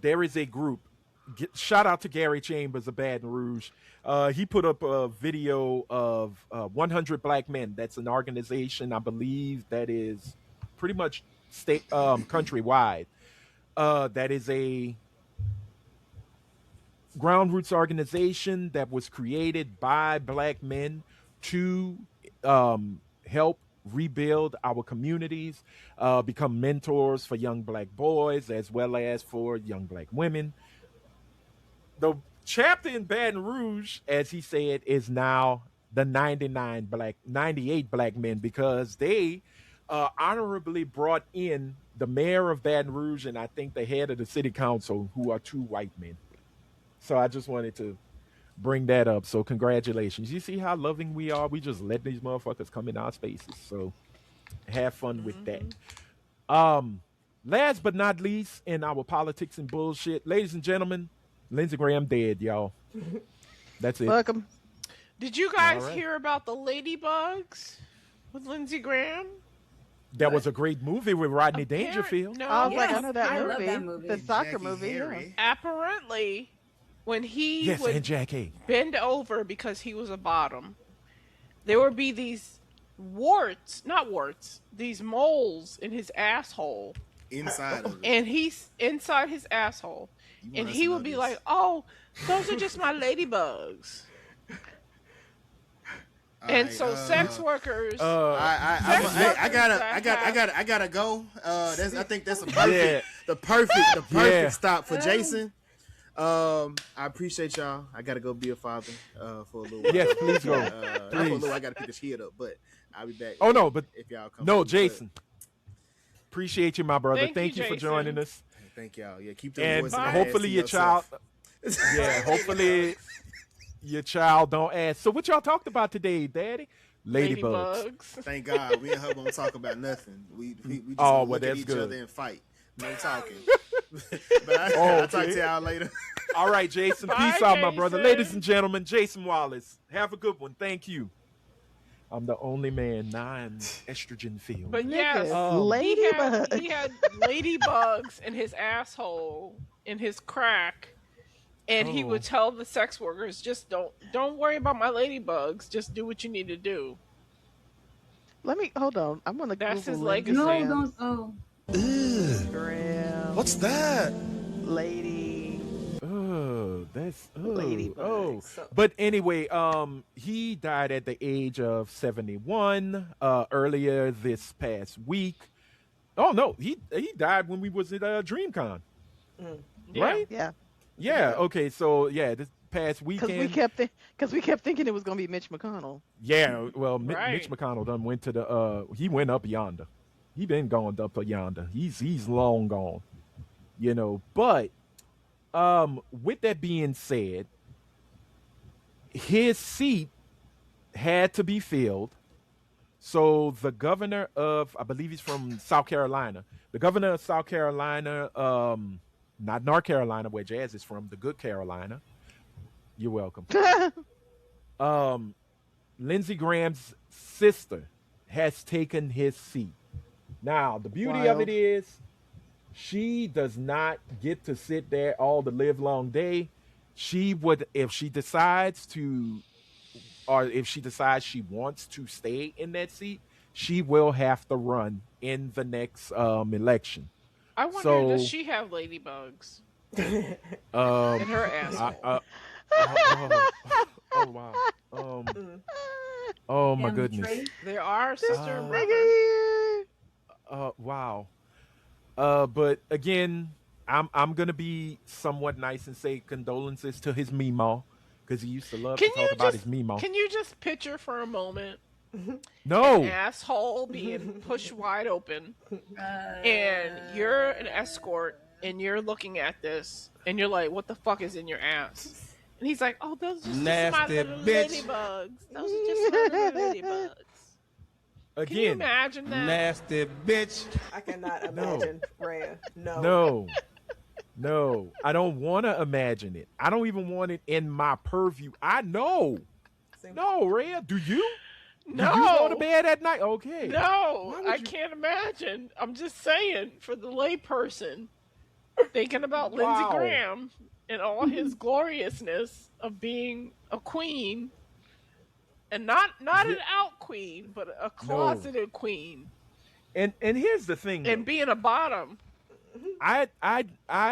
there is a group. Shout out to Gary Chambers of Baton Rouge. He put up a video of 100 Black Men. That's an organization, I believe, that is pretty much state countrywide. That is a ground roots organization that was created by Black men to help rebuild our communities, become mentors for young Black boys as well as for young Black women. The chapter in Baton Rouge, as he said, is now the 98 black men because they honorably brought in the mayor of Baton Rouge and I think the head of the city council, who are 2 white men. So I just wanted to bring that up. So congratulations. You see how loving we are? We just let these motherfuckers come in our spaces. So have fun with that. Last but not least, in our politics and bullshit, ladies and gentlemen, Lindsey Graham dead, y'all. That's it. Welcome. Did you guys All right. hear about the ladybugs with Lindsey Graham? That was a great movie with Rodney Dangerfield. No, I was like, I Yes, know that I movie. love that movie. The soccer Jackie movie. Yeah. Harry. apparently, when he Yes, would and Jackie. bend over because he was a bottom, there would be these these moles in his asshole, Inside of it. and he's inside his asshole, You and want he us to would know be this. like, "Oh, those are just my ladybugs." And so sex workers, I gotta go. I think that's the perfect stop for Jason. I appreciate y'all. I gotta go be a father for a little while. Yes, please go. Not for a Please. little, I gotta pick this kid up, but I'll be back. Oh, no, but if y'all come, no, through, Jason. Appreciate you, my brother. Thank Thank you, you for Jason. joining us. but thank y'all. Yeah, keep the And voice and the hopefully ass your to child, yourself. yeah, hopefully your child don't ask. So what y'all talked about today, Daddy? Ladybugs. Thank God we and her won't talk about nothing. We just Oh, well, look at that's each good. other and fight. No talking. But I'll talk to y'all later. All right, Jason. Bye, Peace out, my brother. Jason. Ladies and gentlemen, Jason Wallace. Have a good one. Thank you. I'm the only man non-estrogen filled. but yes, Ladybugs. he had ladybugs in his asshole, in his crack, and he would tell the sex workers, "Just don't worry about my ladybugs. Just do what you need to do." Let me hold on. I'm gonna That's Google his Lindsey legacy. No, Graham. don't. Oh, Graham. What's that? Lady? Oh, that's Ladybug. But anyway, he died at the age of 71 earlier this past week. Oh no, he died when we was at DreamCon. Yeah. Right? Yeah. Yeah, okay. So, yeah, this past Because weekend. we kept thinking it was gonna be Mitch McConnell. Yeah, well, Right. Mitch McConnell done went to the he went up yonder. He been gone up yonder. He's long gone. You know, but with that being said, his seat had to be filled. So the governor of, I believe he's from South Carolina. The governor of South Carolina, not North Carolina where Jazz is from, the good Carolina. You're welcome. Lindsey Graham's sister has taken his seat. Now, the beauty of Wild. it is she does not get to sit there all the live long day. She would, if she decides to, or if she decides she wants to stay in that seat, she will have to run in the next election. I wonder, So- does she have ladybugs in Um, her asshole? oh wow. Oh my and the goodness. tray. There are sister and brother. Wow. But again, I'm gonna be somewhat nice and say condolences to his Meemaw because he used to love Can to you talk about just his Meemaw. can you just picture for a moment No. an asshole being pushed wide open, and you're an escort, and you're looking at this, and you're like, "What the fuck is in your ass?" And he's like, "Oh, those are just my Nasty little bitch. ladybugs. Those are just my little ladybugs." Can you Again, imagine that? Nasty bitch. I cannot imagine Rhea. no. I don't want to imagine it. I don't even want it in my purview. I know. No, Rhea, do you? No. Do you go to bed at night? Okay. No, Why would I you- can't imagine. I'm just saying, for the layperson, thinking about Wow. Lindsey Graham and all his gloriousness of being a queen, and not an out queen, but a closeted queen, And here's the thing. and though. being a bottom. I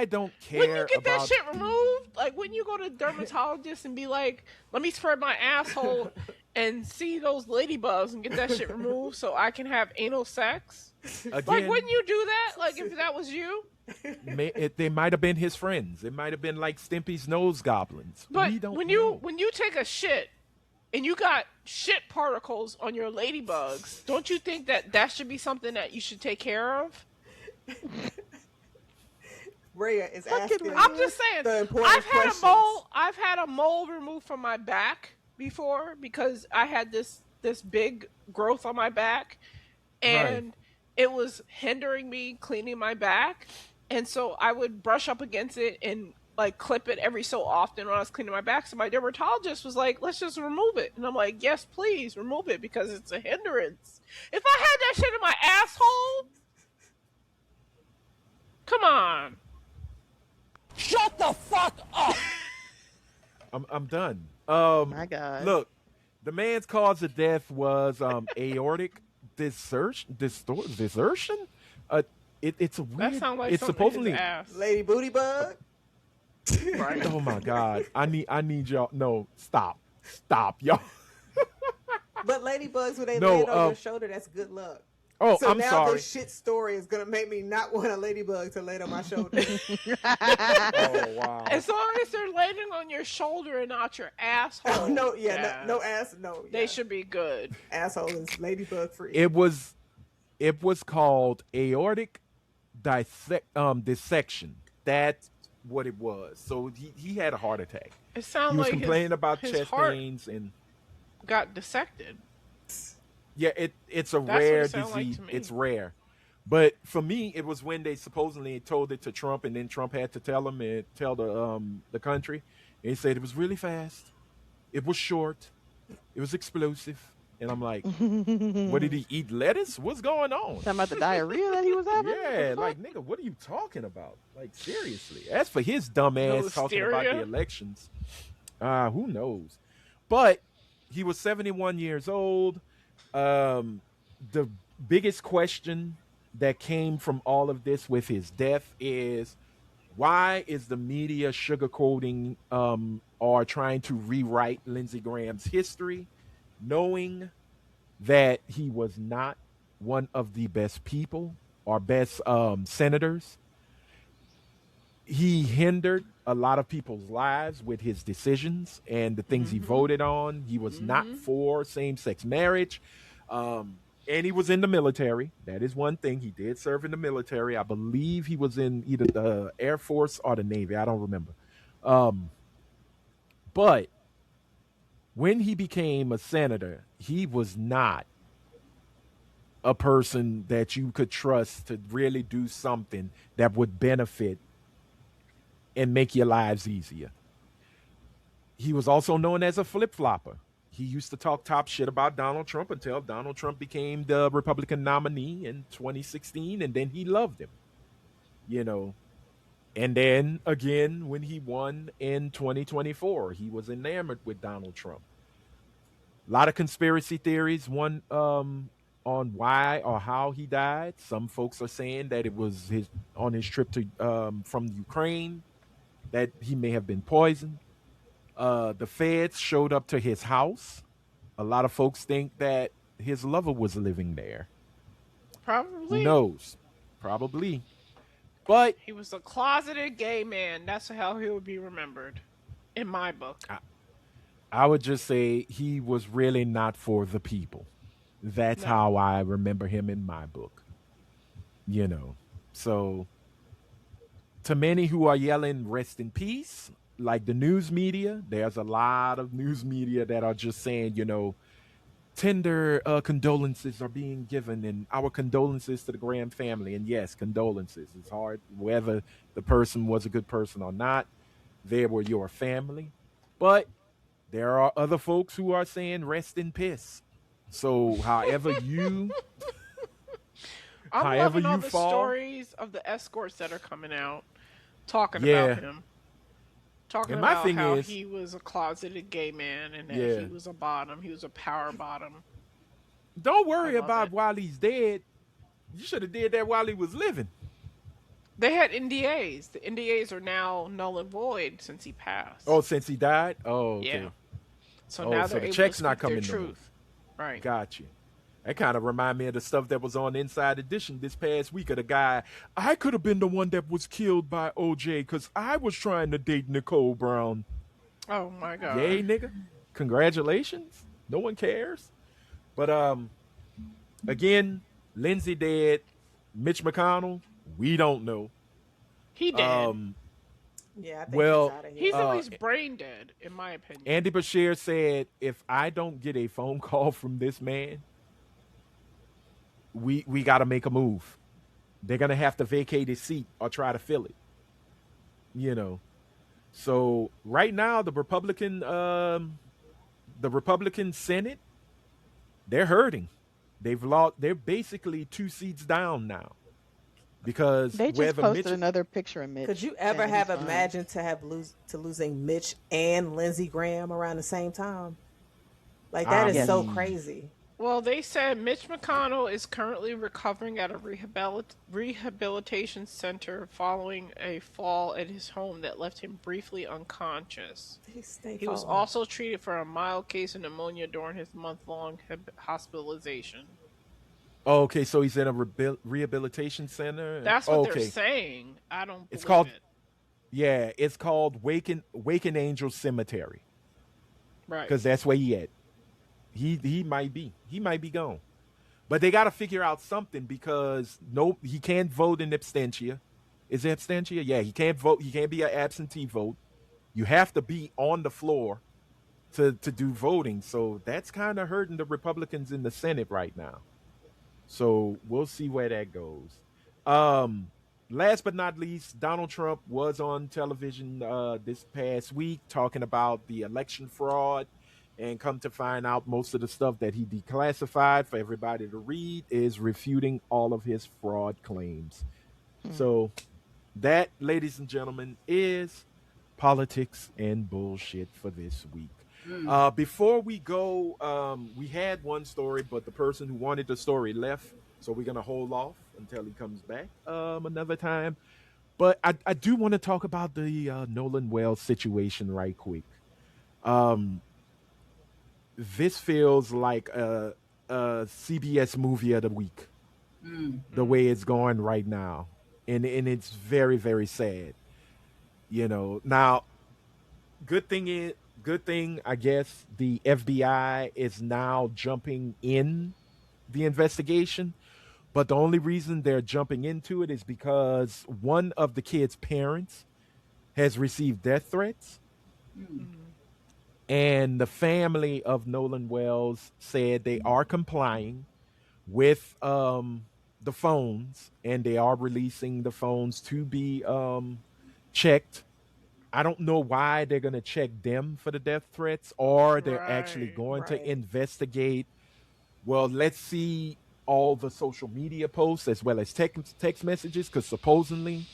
don't care When you get about that shit removed, like when you go to a dermatologist and be like, "Let me spread my asshole and see those ladybugs and get that shit removed so I can have anal sex," Like, Again, wouldn't you do that? Like, if that was you? they might have been his friends. It might have been like Stimpy's nose goblins. But We don't when know. you take a shit and you got shit particles on your ladybugs, don't you think that should be something that you should take care of? Rhea is asking. I'm just saying. The important I've had questions. a mole. I've had a mole removed from my back before because I had this big growth on my back, and it was hindering me cleaning my back. And so I would brush up against it and like clip it every so often when I was cleaning my back. So my dermatologist was like, "Let's just remove it," and I'm like, "Yes, please remove it because it's a hindrance." If I had that shit in my asshole, come on. Shut the fuck up! I'm done. My God. Look, the man's cause of death was aortic desertion. It's a That weird. sounds like It's something supposedly. in his ass. Lady Booty Bug. Right. Oh my God! I need y'all. No, stop, y'all. But ladybugs, when they No, land on your shoulder, that's good luck. Oh, So I'm now sorry. this shit story is gonna make me not want a ladybug to land on my shoulder. Oh wow. As long as they're landing on your shoulder and not your asshole. Oh no, yeah, no ass, no. They yeah. should be good. Asshole is ladybug free. It was called aortic dissection. That's what it was. So he had a heart attack. It sounds He was like complaining about his chest heart pains and got dissected. yeah, it's a That's what rare it sounded like disease. to me. It's rare. But for me, it was when they supposedly told it to Trump, and then Trump had to tell him and tell the country. And he said it was really fast, it was short, it was explosive, and I'm like, what did he eat? Lettuce? What's going on? Talking about the diarrhea that he was having? Yeah, like nigga, what are you talking about? Like seriously. As for his dumb ass talking about the hysteria? elections, who knows? But he was 71 years old. The biggest question that came from all of this with his death is why is the media sugarcoating or trying to rewrite Lindsey Graham's history, knowing that he was not one of the best people or best senators. He hindered a lot of people's lives with his decisions and the things he voted on. He was not for same-sex marriage. And he was in the military. That is one thing. He did serve in the military. I believe he was in either the Air Force or the Navy. I don't remember. But when he became a senator, he was not a person that you could trust to really do something that would benefit and make your lives easier. He was also known as a flip-flopper. He used to talk top shit about Donald Trump until Donald Trump became the Republican nominee in 2016, and then he loved him, you know. And then again, when he won in 2024, he was enamored with Donald Trump. A lot of conspiracy theories, one on why or how he died. Some folks are saying that it was on his trip to from Ukraine, that he may have been poisoned. The feds showed up to his house. A lot of folks think that his lover was living there. Probably. Who knows? Probably. But He was a closeted gay man. That's how he would be remembered in my book. I would just say he was really not for the people. That's No. how I remember him in my book. You know. So to many who are yelling rest in peace, like the news media, there's a lot of news media that are just saying, you know, tender condolences are being given, and our condolences to the Graham family. And yes, condolences. It's hard whether the person was a good person or not. They were your family. But there are other folks who are saying rest in piss. So however you I'm however loving all you the fall. stories of the escorts that are coming out, talking Yeah. about him. Talking And my about thing how is- he was a closeted gay man and that Yeah. he was a bottom. He was a power bottom. Don't worry I love about it. while he's dead. You should have did that while he was living. They had NDAs. The NDAs are now null and void since he passed. Oh, since he died? Oh, okay. Yeah. So Oh, now so they're the able check's to not speak their coming no more. truth. Right. Got you. That kind of remind me of the stuff that was on Inside Edition this past week of the guy. I could have been the one that was killed by OJ because I was trying to date Nicole Brown. Oh my Yay, god. nigga. Congratulations. No one cares. But again, Lindsey dead. Mitch McConnell, we don't know. He did. Yeah, I think Well, he's out of here. He's at least brain dead, in my opinion. Andy Bashir said, if I don't get a phone call from this man, we got to make a move. They're going to have to vacate his seat or try to fill it. You know. So right now, the Republican Senate, they're hurting. They've lost. They're basically 2 seats down now because They just wherever posted Mitch, another picture of Mitch. Could you ever saying have he's fine. imagined losing Mitch and Lindsey Graham around the same time? Like that is so mean, crazy. Well, they said Mitch McConnell is currently recovering at a rehabilitation center following a fall at his home that left him briefly unconscious. He was also treated for a mild case of pneumonia during his month-long hospitalization. oh, okay, so he's in a rehabilitation center. That's what okay. they're saying. I don't It's believe called- it. Yeah, it's called Waken Angel Cemetery Right. because that's where he at. He might be gone, but they got to figure out something because he can't vote in absentia. Is it absentia? Yeah, he can't vote. He can't be an absentee vote. You have to be on the floor to do voting. So that's kind of hurting the Republicans in the Senate right now. So we'll see where that goes. Last but not least, Donald Trump was on television this past week talking about the election fraud, and come to find out most of the stuff that he declassified for everybody to read is refuting all of his fraud claims. So that, ladies and gentlemen, is politics and bullshit for this week. Before we go, we had one story, but the person who wanted the story left, so we're gonna hold off until he comes back another time. But I do want to talk about the Nolan Wells situation right quick. This feels like a CBS movie of the week, the way it's going right now, and it's very, very sad. You know, now, good thing, I guess the FBI is now jumping in the investigation, but the only reason they're jumping into it is because one of the kids' parents has received death threats. And the family of Nolan Wells said they are complying with the phones, and they are releasing the phones to be checked. I don't know why they're going to check them for the death threats, or they're actually going to investigate. Well, let's see all the social media posts as well as text messages, because supposedly,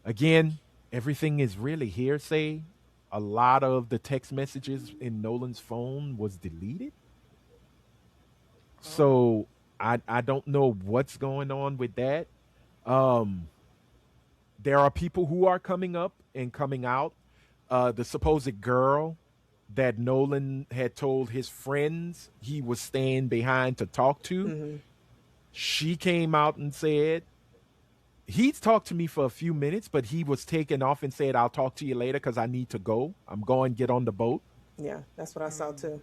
again, everything is really hearsay. A lot of the text messages in Nolan's phone was deleted. So I don't know what's going on with that. There are people who are coming up and coming out. The supposed girl that Nolan had told his friends he was staying behind to talk to, she came out and said, he's talked to me for a few minutes, but he was taken off and said, I'll talk to you later because I need to go. I'm going to get on the boat. Yeah, that's what I saw too.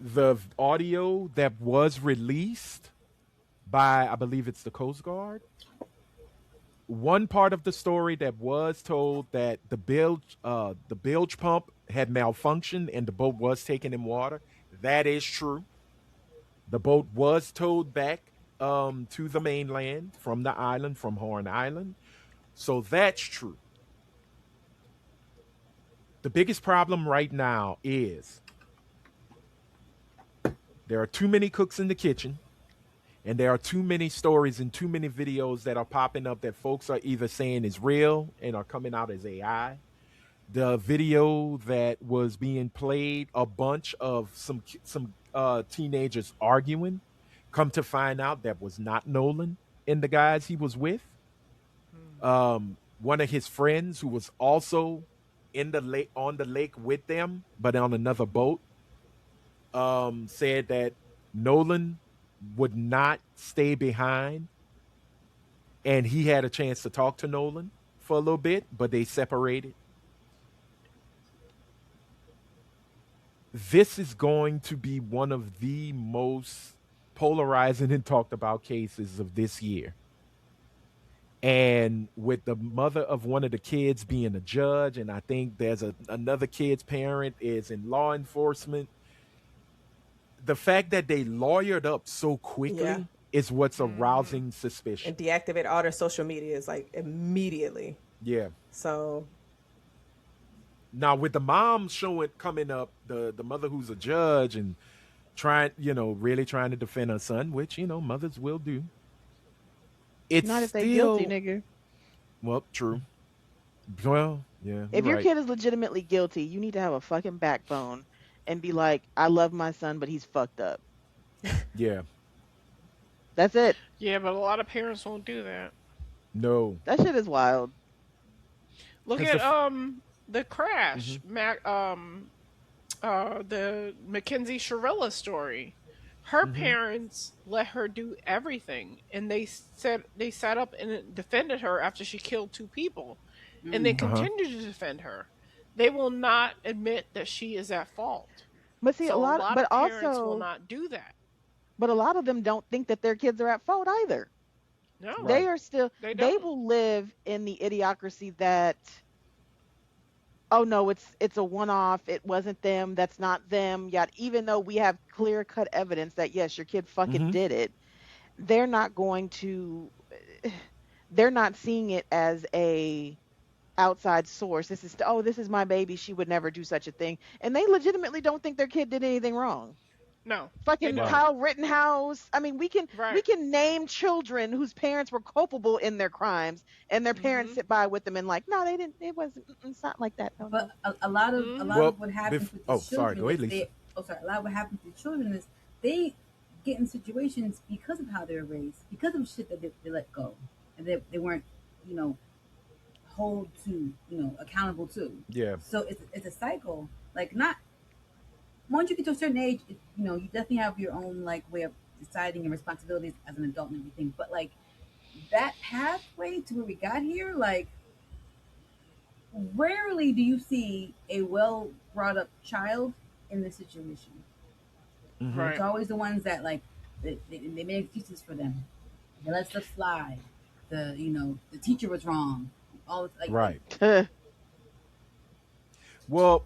The audio that was released by, I believe it's the Coast Guard. One part of the story that was told that the bilge pump had malfunctioned and the boat was taken in water. That is true. The boat was towed back to the mainland from the island, from Horn Island. So that's true. The biggest problem right now is there are too many cooks in the kitchen, and there are too many stories and too many videos that are popping up that folks are either saying is real and are coming out as AI. The video that was being played, a bunch of some teenagers arguing, come to find out that was not Nolan and the guys he was with. One of his friends who was also in the lake, on the lake with them, but on another boat, said that Nolan would not stay behind, and he had a chance to talk to Nolan for a little bit, but they separated. This is going to be one of the most polarizing and talked about cases of this year. And with the mother of one of the kids being a judge, and I think there's another kid's parent is in law enforcement, the fact that they lawyered up so quickly Yeah. is what's arousing suspicion. And deactivate all their social medias like immediately. Yeah. So Now with the mom showing coming up, the mother who's a judge and trying, really trying to defend her son, which mothers will do. It's Not if they still guilty, nigga. well, true. Well, yeah. If you're your right. kid is legitimately guilty, you need to have a fucking backbone and be like, I love my son, but he's fucked up. Yeah, That's it. Yeah, but a lot of parents won't do that. no, That shit is wild. Look 'Cause at the crash, the Mackenzie Shirella story. Her parents let her do everything, and they sat up and defended her after she killed 2 people, and they continue to defend her. They will not admit that she is at fault. But see, So a lot of parents will also, not do that. but a lot of them don't think that their kids are at fault either. No, Right. They are still, They they don't. will live in the idiocracy that, oh no, it's a one-off. It wasn't them. That's not them. Yet, even though we have clear-cut evidence that yes, your kid fucking did it, they're not going to. They're not seeing it as a outside source. This is my baby. She would never do such a thing, and they legitimately don't think their kid did anything wrong. no, Fucking don't. Kyle Rittenhouse. I mean, we can Right. name children whose parents were culpable in their crimes, and their parents sit by with them and like, no, they didn't. It wasn't. It's not like that. No, But a lot of Well, what happens with the oh, children sorry, go ahead, is Lisa. a lot of what happens to children is they get in situations because of how they were raised, because of shit that they let go, and they weren't, hold to, accountable to. Yeah. So it's a cycle. Like, not once you get to a certain age, you definitely have your own like way of deciding your responsibilities as an adult and everything. But like that pathway to where we got here, like rarely do you see a well brought up child in this situation. Right. It's always the ones that like they make excuses for them. They let stuff slide. The teacher was wrong. All like Right. Well,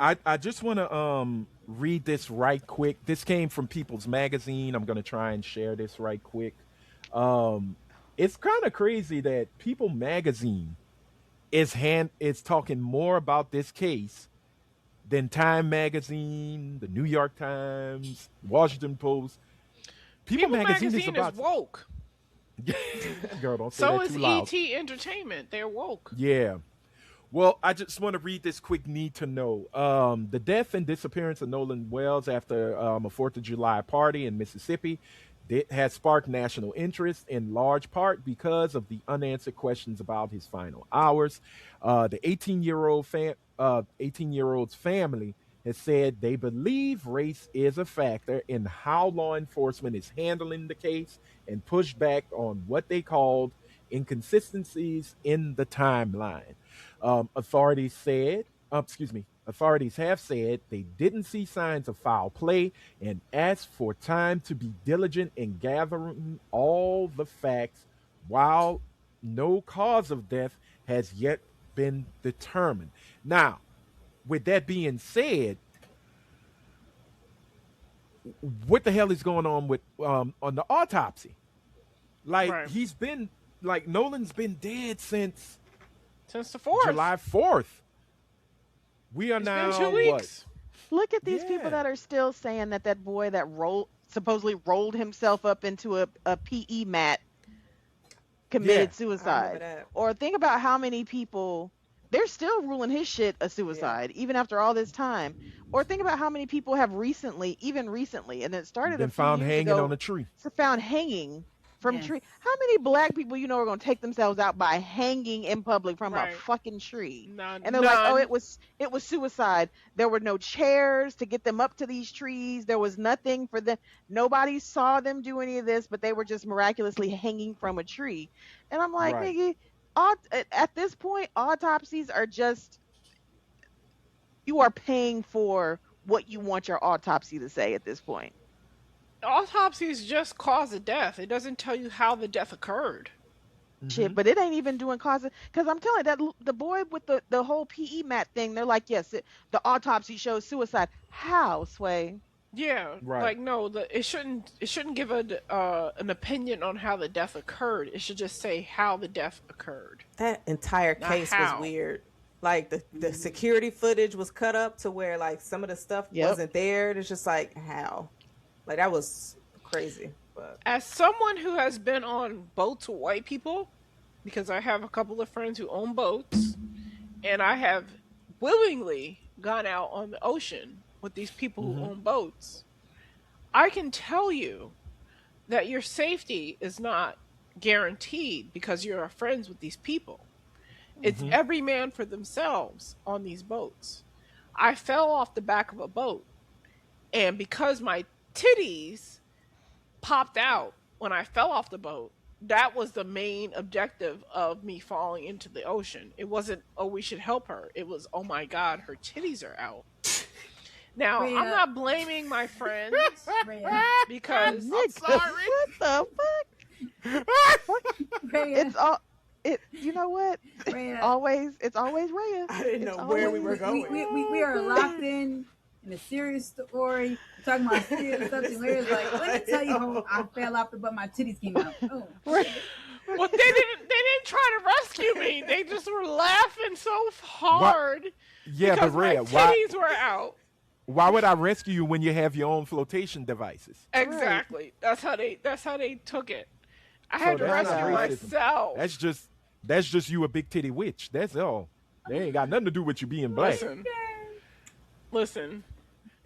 I just want to read this right quick. This came from People's Magazine. I'm going to try and share this right quick. It's kind of crazy that People Magazine is talking more about this case than Time Magazine, the New York Times, Washington Post. People Magazine is about woke. Girl, don't say So that is too loud. ET Entertainment. They're woke. Yeah. Well, I just want to read this quick need to know. The death and disappearance of Nolan Wells after a 4th of July party in Mississippi has sparked national interest in large part because of the unanswered questions about his final hours. The 18-year-old's family has said they believe race is a factor in how law enforcement is handling the case and pushed back on what they called inconsistencies in the timeline. Authorities have said they didn't see signs of foul play and asked for time to be diligent in gathering all the facts while no cause of death has yet been determined. Now, with that being said, what the hell is going on with on the autopsy? Like Right. he's been like Nolan's been dead since Since the 4th. July 4th. We are It's now been 2 weeks. Look at these Yeah. people that are still saying that boy that supposedly rolled himself up into a PE mat committed Yeah. I remember suicide. that. Or think about how many people they're still ruling his shit a suicide even after all this time. Or think about how many people have recently, and it started been a few found years hanging ago, on a tree. found hanging from Yes. tree. How many black people you know are gonna take themselves out by hanging in public from a Right. fucking tree? None. And they're like, oh, None. it was suicide. There were no chairs to get them up to these trees. There was nothing for them. Nobody saw them do any of this, but they were just miraculously hanging from a tree. And I'm like, Right. nigga, at this point, autopsies are just, you are paying for what you want your autopsy to say at this point. Autopsies just cause a death. It doesn't tell you how the death occurred. Shit, but it ain't even doing causes. Because I'm telling you, that the boy with the whole PE mat thing, they're like, yes, the autopsy shows suicide. How, Sway? Yeah, Right. like no, it shouldn't give an opinion on how the death occurred. It should just say how the death occurred. That entire Not case was how. weird. Like the security footage was cut up to where like some of the stuff Yep. wasn't there. It's just like how, like that was crazy. But As someone who has been on boats with white people, because I have a couple of friends who own boats, and I have willingly gone out on the ocean with these people who own boats, I can tell you that your safety is not guaranteed because you're friends with these people. It's every man for themselves on these boats. I fell off the back of a boat, and because my titties popped out when I fell off the boat, that was the main objective of me falling into the ocean. It wasn't, oh, we should help her. It was, oh my God, her titties are out. Now, Rhea. I'm not blaming my friends Rhea, because I'm Nigga, sorry. what the fuck? Rhea, It's all it. You know what? Rhea. It's always Rhea. I didn't It's know where we always- were going. We are locked in a serious story. We're talking about serious stuff. And Rhea's like, let me tell you how I fell off the butt. My titties came out. Oh. Well, they didn't try to rescue me. They just were laughing so hard Yeah, because but Rhea, my titties were out. why would I rescue you when you have your own flotation devices? Exactly. That's how they took it. I had to that's rescue not racism. myself. That's just you a big titty witch. That's all. They ain't got nothing to do with you being black. Listen.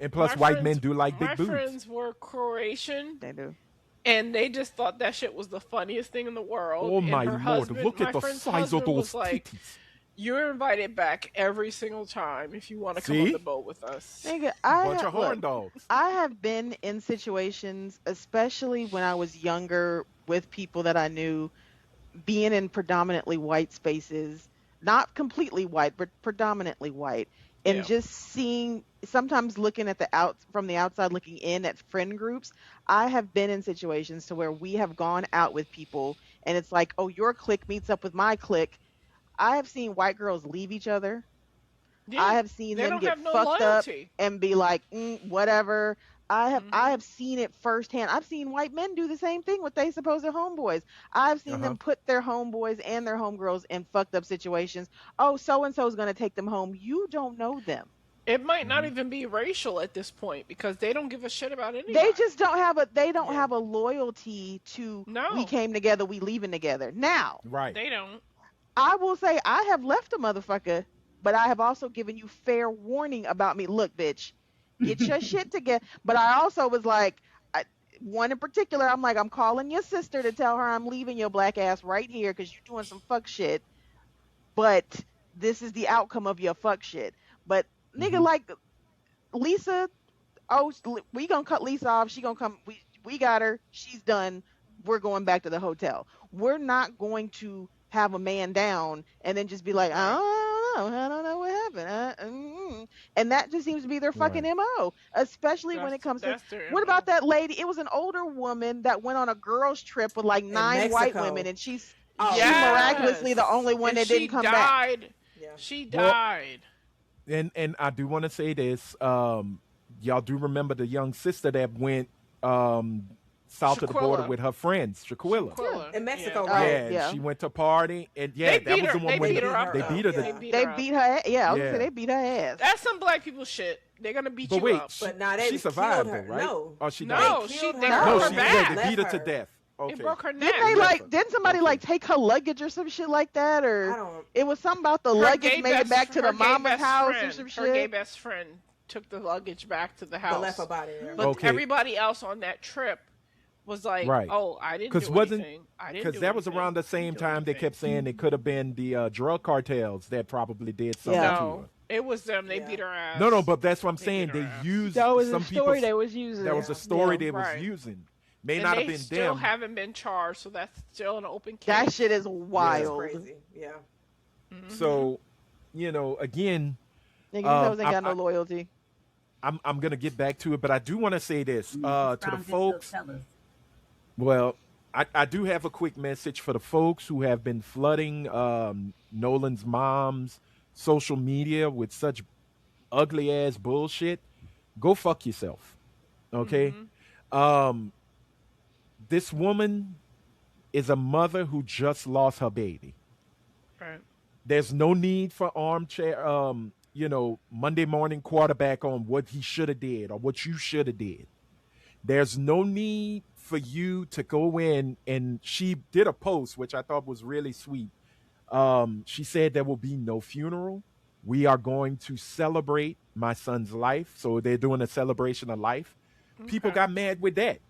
And plus, My white friends- men do like big My boobs. friends were Croatian, They do. and they just thought that shit was the funniest thing in the world. Oh And my her lord! husband- Look my at the friend's size of husband those was like, titties. "You're invited back every single time if you want to come on See? the boat with us." Nigga, Bunch of horn dogs. I have been in situations, especially when I was younger, with people that I knew, being in predominantly white spaces, not completely white, but predominantly white, and Yeah. just seeing, sometimes looking at from the outside looking in at friend groups. I have been in situations to where we have gone out with people, and it's like, oh, your clique meets up with my clique. I have seen white girls leave each other. Yeah, I have seen they them don't get have no fucked loyalty. up and be like, whatever. I have seen it firsthand. I've seen white men do the same thing with they supposed homeboys. I've seen them put their homeboys and their homegirls in fucked up situations. Oh, so and so is gonna take them home. You don't know them. It might not even be racial at this point because they don't give a shit about anybody. They just don't have a loyalty to No. we came together, we leaving together. Now, Right. They don't. I will say I have left a motherfucker, but I have also given you fair warning about me. Look, bitch, get your shit together. But I also was like, one in particular, I'm like, I'm calling your sister to tell her I'm leaving your black ass right here because you're doing some fuck shit. But this is the outcome of your fuck shit. But nigga, like Lisa, oh, we gonna cut Lisa off. She gonna come. We got her. She's done. We're going back to the hotel. We're not going to have a man down and then just be like, I don't know what happened. And that just seems to be their fucking MO, especially when it comes to, That's their what MO. about that lady? It was an older woman that went on a girls trip with like 9 white Mexico. women, and she's Yes. miraculously the only one And that she didn't come back. died. Yeah. She Well- died. And I do want to say this. Y'all do remember the young sister that went south of the border Shaquilla. with her friends, Shaquilla. Quilla. In Mexico, Yeah. right? Yeah, yeah. she went to party, and They that beat was her- the one they when beat her up, they though. beat her. Yeah. They beat her. Yeah, I was gonna Yeah. say they beat her ass. That's some black people shit. They're gonna beat But you wait, up. But now they she survived, killed her. though, right? No. Oh, she No, died. she killed they her. broke No, her she back. they beat her to Left her. death. They Okay. broke her neck. Didn't they Left her. didn't somebody Okay. like take her luggage or some shit like that, I or don't. it was something about the Her luggage gay made it best- back to her the gay mama's best house or friend- some Her gay shit? best friend took the luggage back to the house. But left her body there. But Okay. everybody else on that trip was like, Right. "Oh, I didn't do anything. I didn't do because that was anything. around the I didn't same do time they anything." kept saying it could have been the drug cartels that probably did something Yeah. to her. No, it was them. They Yeah. beat her ass. No, but that's what I'm They saying. beat her They ass. used That was some a story people. they was using. That was a story Yeah. they was Right. using. May And not they have been still them. haven't been charged, so that's still an open case. That shit is That's wild. crazy. Yeah. Mhm. So, again, Niggas those ain't I- got no I- loyalty. I'm gonna get back to it, but I do want to say this to the Brown just folks. still tell us. Well, I do have a quick message for the folks who have been flooding Nolan's mom's social media with such ugly ass bullshit. Go fuck yourself. Okay? This woman is a mother who just lost her baby. Right. There's no need for armchair Monday morning quarterback on what he should have did or what you should have did. There's no need for you to go in, and she did a post which I thought was really sweet. She said there will be no funeral. We are going to celebrate my son's life. So they're doing a celebration of life. People Okay. got mad with that.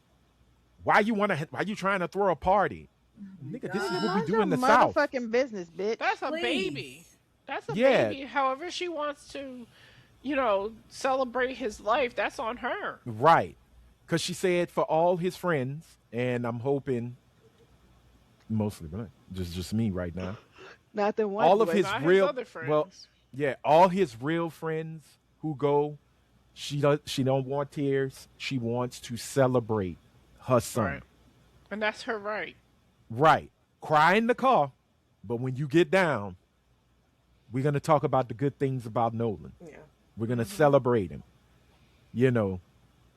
Why you trying to throw a party? Nigga, this is what we Mind do your in the South. motherfucking business, bitch. That's a Please. baby. That's a Yeah. baby. However she wants to, celebrate his life, that's on her. Right. Because she said for all his friends, and I'm hoping mostly black, just me right now. Not the one. All of boy. his Not real, his other friends. well, yeah, all his real friends who go, she don't want tears. She wants to celebrate her son. Right. And that's her right. Right. Cry in the car, but when you get down, we're gonna talk about the good things about Nolan. Yeah. We're gonna celebrate him.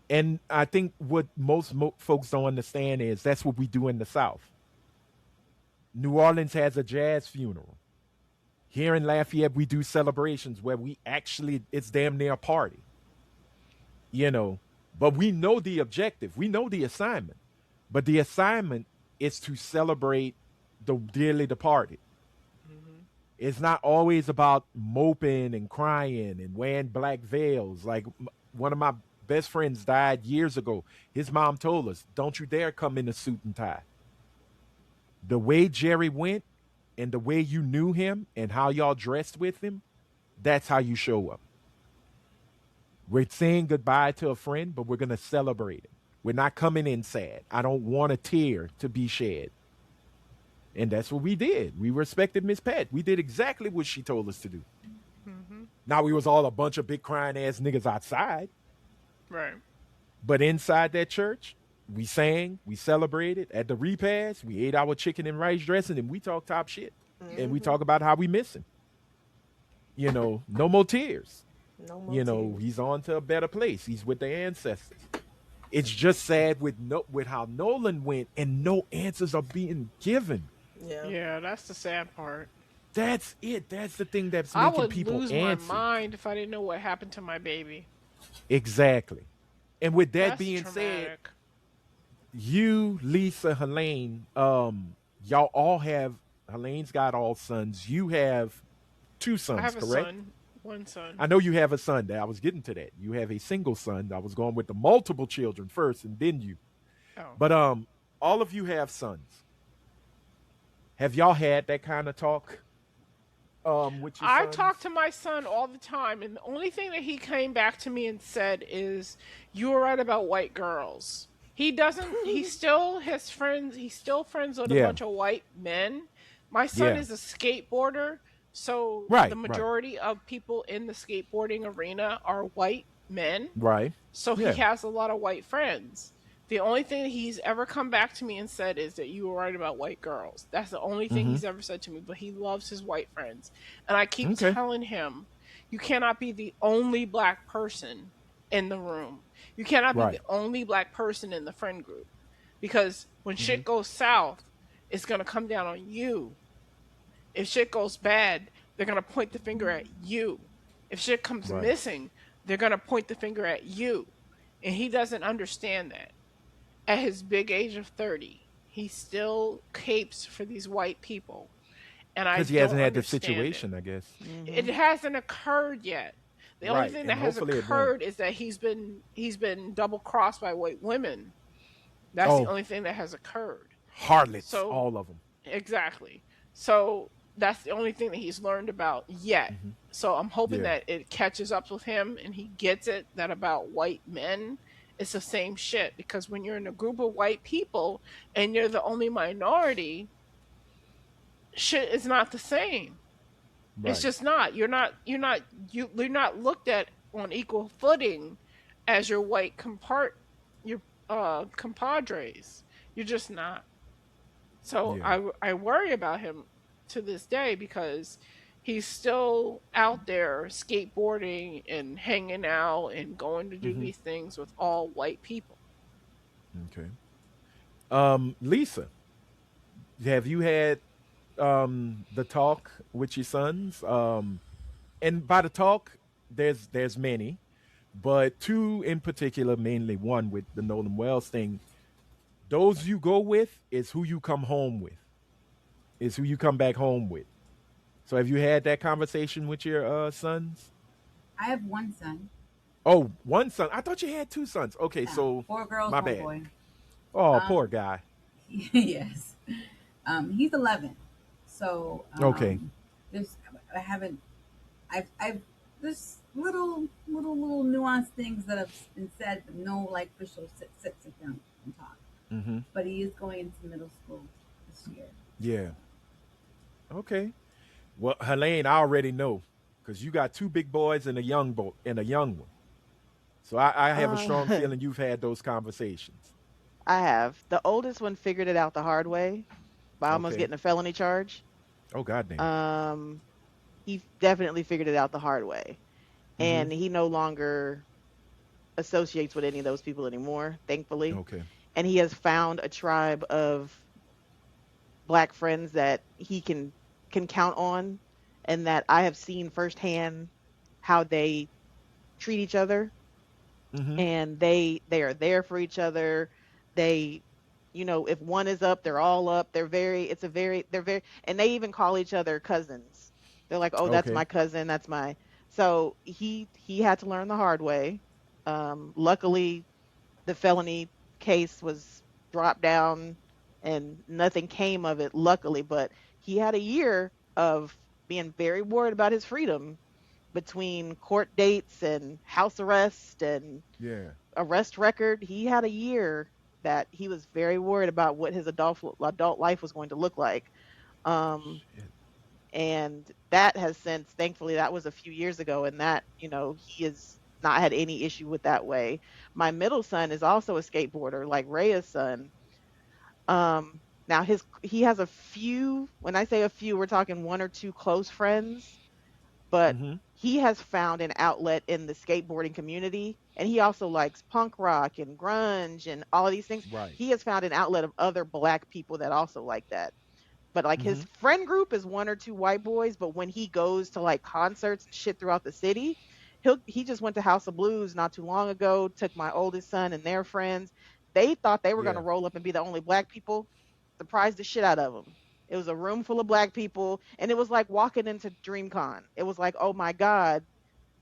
And I think what most folks don't understand is that's what we do in the South. New Orleans has a jazz funeral. Here in Lafayette, we do celebrations where it's damn near a party. But we know the objective. We know the assignment. But the assignment is to celebrate the dearly departed. It's not always about moping and crying and wearing black veils. Like one of my best friends died years ago. His mom told us, don't you dare come in a suit and tie. The way Jerry went and the way you knew him and how y'all dressed with him, that's how you show up. We're saying goodbye to a friend, but we're going to celebrate it. We're not coming in sad. I don't want a tear to be shed. And that's what we did. We respected Miss Pat. We did exactly what she told us to do. Now we was all a bunch of big crying ass niggas outside. Right. But inside that church, we sang, we celebrated. At the repast, we ate our chicken and rice dressing, and we talk top shit. And we talk about how we miss him. No more tears. No more tears. He's on to a better place. He's with the ancestors. It's just sad with how Nolan went, and no answers are being given. Yeah. Yeah, that's the sad part. That's it. That's the thing that's I making would people lose antsy. my mind if I didn't know what happened to my baby. Exactly. And with that That's being said, traumatic. you, Lisa, Helene, y'all all have. Helene's got all sons. You have two sons, I have a correct? son. One son. I know you have a son. I was getting to that. You have a single son. I was going with the multiple children first, and then you. Oh. But all of you have sons. Have y'all had that kind of talk? With your I sons? talk to my son all the time, and the only thing that he came back to me and said is, "You were right about white girls." He doesn't. He's still his friends. He's still friends with a Yeah. bunch of white men. My son Yeah. is a skateboarder, so Right, the right. majority of people in the skateboarding arena are white men. Right. So Yeah. he has a lot of white friends. The only thing that he's ever come back to me and said is that you were right about white girls. That's the only thing he's ever said to me, but he loves his white friends. And I keep Okay. telling him, you cannot be the only black person in the room. You cannot be Right. the only black person in the friend group. Because when shit goes south, it's going to come down on you. If shit goes bad, they're going to point the finger at you. If shit comes Right. missing, they're going to point the finger at you. And he doesn't understand that. At his big age of 30, he still capes for these white people. And I Because he hasn't don't had the understand situation, I guess. It hasn't occurred yet. The only Right, thing and that has hopefully it won't. occurred is that he's been double crossed by white women. That's the Oh, only thing that has occurred. harlots, So all of them. exactly. So that's the only thing that he's learned about yet. Hmm. So I'm hoping Yeah. that it catches up with him and he gets it that about white men it's the same shit because when you're in a group of white people and you're the only minority, shit is not the same. It's Right. just not. You're not looked at on equal footing as your white your compadres. You're just not. So Yeah. I worry about him to this day because he's still out there skateboarding and hanging out and going to do Hmm. these things with all white people. Okay. Lisa, have you had the talk with your sons? And by the talk, there's many, but two in particular, mainly one with the Nolan Wells thing. Those you go with is who you come home with, is who you come back home with. So have you had that conversation with your sons? I have one son. Oh, one son. I thought you had two sons. Okay, Yeah, so four girls, my one bad. boy. Oh, poor Um, guy. yes. He's 11. So Okay. there's I haven't I've there's little nuanced things that have been said, but no like official sit down and talk. Mm-hmm. But he is going into middle school this year. Yeah. Okay. Well, Helene, I already know because you got two big boys and a young boy and a young one. So I have a strong Uh, feeling you've had those conversations. I have. The oldest one figured it out the hard way by almost Okay. getting a felony charge. Oh, goddamn. Um, he definitely figured it out the hard way, Mm-hmm. and he no longer associates with any of those people anymore, thankfully. Okay. And he has found a tribe of black friends that he can count on, and that I have seen firsthand how they treat each other, Mm-hmm. and they are there for each other. They, if one is up, they're all up. They're very, and they even call each other cousins. They're like, oh, that's Okay. my cousin, that's my. So he had to learn the hard way. Luckily, the felony case was dropped down and nothing came of it, luckily, but he had a year of being very worried about his freedom between court dates and house arrest and Yeah. arrest record. He had a year that he was very worried about what his adult life was going to look like. Um, Shit. and that has since, thankfully, that was a few years ago, and that, he has not had any issue with that way. My middle son is also a skateboarder, like Rhea's son. Now he has a few. When I say a few, we're talking one or two close friends, but Mm-hmm. he has found an outlet in the skateboarding community, and he also likes punk rock and grunge and all of these things. Right. He has found an outlet of other black people that also like that. But like Mm-hmm. his friend group is one or two white boys, but when he goes to like concerts and shit throughout the city, he just went to House of Blues not too long ago, took my oldest son and their friends. They thought they were going to Yeah. roll up and be the only black people. Surprised the shit out of them. It was a room full of black people, and it was like walking into DreamCon. It was like, oh my God,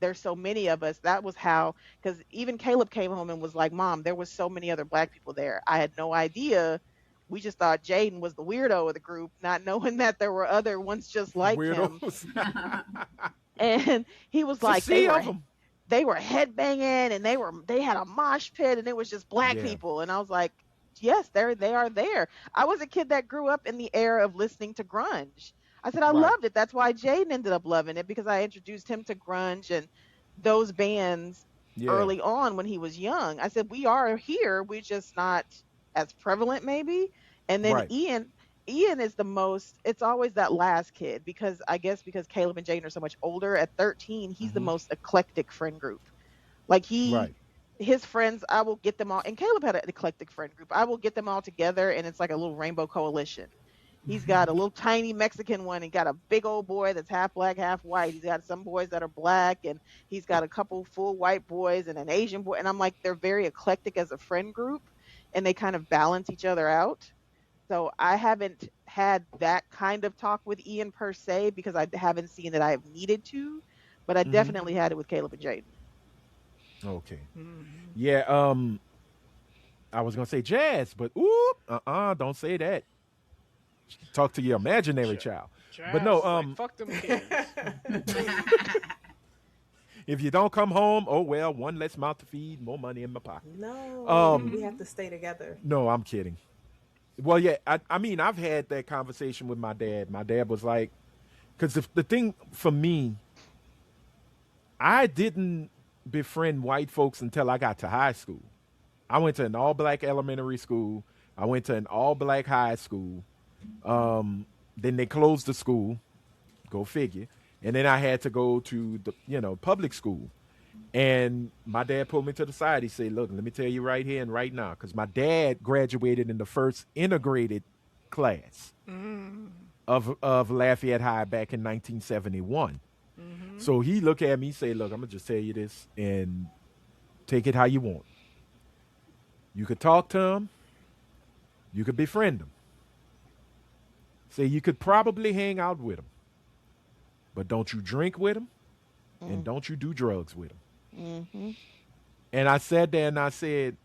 there's so many of us. That was how, because even Caleb came home and was like, Mom, there was so many other black people there. I had no idea. We just thought Jaden was the weirdo of the group, not knowing that there were other ones just like him. Weirdos. And he was It's a like, sea of them. they were headbanging, and they had a mosh pit, and it was just black Yeah. people. And I was like, yes, they are there. I was a kid that grew up in the era of listening to grunge. I said I Right. loved it. That's why Jaden ended up loving it, because I introduced him to grunge and those bands Yeah. early on when he was young. I said we are here, we're just not as prevalent maybe. And then Right. Ian is the most, it's always that last kid, because I guess because Caleb and Jaden are so much older. At 13, he's the Mm-hmm. most eclectic friend group. Like Right. his friends, I will get them all, and Caleb had an eclectic friend group. I will get them all together, and it's like a little rainbow coalition. He's got a little tiny Mexican one. He got a big old boy that's half black, half white. He's got some boys that are black, and he's got a couple full white boys and an Asian boy. And I'm like, they're very eclectic as a friend group, and they kind of balance each other out. So I haven't had that kind of talk with Ian per se, because I haven't seen that I've needed to, but I Mm-hmm. definitely had it with Caleb and Jaden. Okay. Mhm. Yeah. I was gonna say Jazz, but don't say that. Talk to your imaginary child. But no, like, fuck them kids. if you don't come home, oh well, one less mouth to feed, more money in my pocket. No, we have to stay together. No, I'm kidding. Well, yeah, I mean, I've had that conversation with my dad. My dad was like, because the thing for me, I didn't befriend white folks until I got to high school. I went to an all-black elementary school. I went to an all-black high school. Then they closed the school. Go figure. And then I had to go to the public school. And my dad pulled me to the side. He said, look, let me tell you right here and right now, because my dad graduated in the first integrated class of Lafayette High back in 1971. So he looked at me and said, look, I'm going to just tell you this and take it how you want. You could talk to him. You could befriend him. Say you could probably hang out with him. But don't you drink with him. And don't you do drugs with him. And I sat there and I said,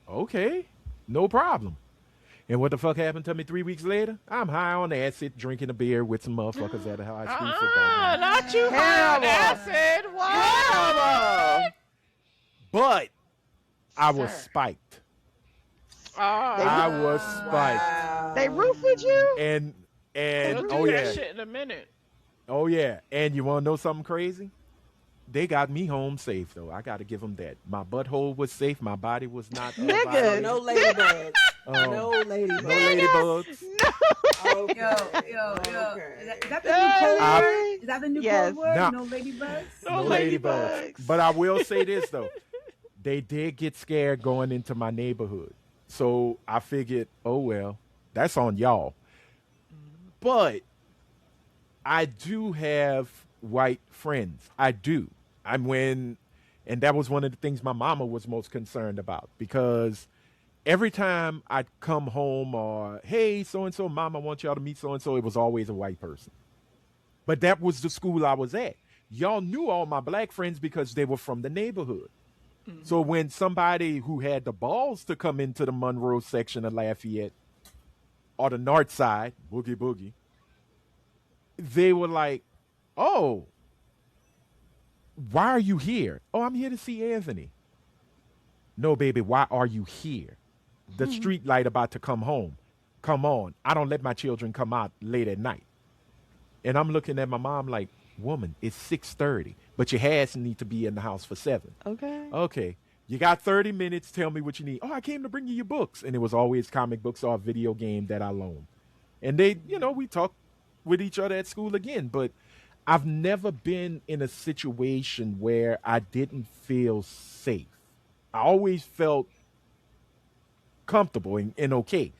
okay, no problem. And what the fuck happened to me 3 weeks later? I'm high on acid, drinking a beer with some motherfuckers at a high school football game. Not you high on acid. What? But I was spiked. I was spiked. Wow. They roofed you? And They'll do that shit in a minute. Oh yeah. And you want to know something crazy? They got me home safe though. I got to give them that. My butthole was safe. My body was not. Nigga. No ladybugs. No ladybugs. No ladybugs. Okay. Yo. Okay. Is that the new code word? Is that the new Yes. code word? No. No ladybugs? No ladybugs. But I will say this though. They did get scared going into my neighborhood. So I figured, oh well, that's on y'all. But I do have white friends. I do. And that was one of the things my mama was most concerned about, because every time I'd come home or, hey, so-and-so, mama, I want y'all to meet so-and-so, it was always a white person. But that was the school I was at. Y'all knew all my black friends because they were from the neighborhood. So when somebody who had the balls to come into the Monroe section of Lafayette or the north side, boogie, they were like, oh, why are you here? Oh, I'm here to see Anthony. No, baby, why are you here? The street light about to come home. Come on. I don't let my children come out late at night. And I'm looking at my mom like, woman, it's 6:30, but your ass need to be in the house for 7. Okay. You got 30 minutes. Tell me what you need. Oh, I came to bring you your books. And it was always comic books or a video game that I loaned. And they, we talked with each other at school again. But I've never been in a situation where I didn't feel safe. I always felt comfortable and okay.